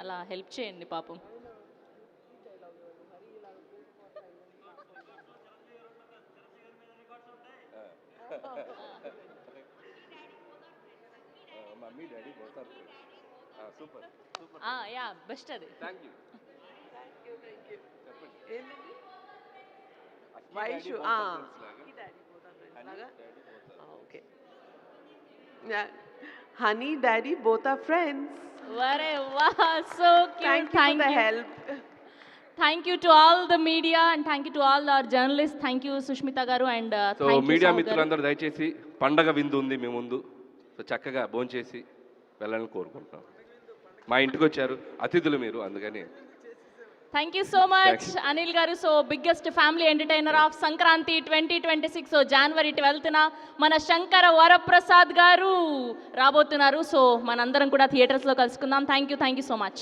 Speaker 1: అలా హెల్ప్ చేయండి పాపం. యా, బెస్ట్ అది.
Speaker 9: Thank you. Okay. Honey daddy both are friends.
Speaker 1: Vare wow, so cute.
Speaker 9: Thank you for the help.
Speaker 1: Thank you to all the media and thank you to all our journalists. Thank you Sushmita garu and
Speaker 8: so
Speaker 1: thank you
Speaker 8: media
Speaker 1: Sahu garu.
Speaker 8: మిత్రులందరూ దయచేసి పండగ విందు ఉంది మీ ముందు, so చక్కగా భోంచేసి వెళ్ళాలని కోరుకుంటున్నాం. మా ఇంటికి వచ్చారు అతిథులు మీరు, అందుకని
Speaker 1: Thank you so much Anil garu. So biggest family entertainer of Sankranti 2026. So January 12th na mana Shankara Varaprasad garu రాబోతున్నారు. సో మనందరం కూడా థియేటర్స్లో కలుసుకుందాం. Thank you so much.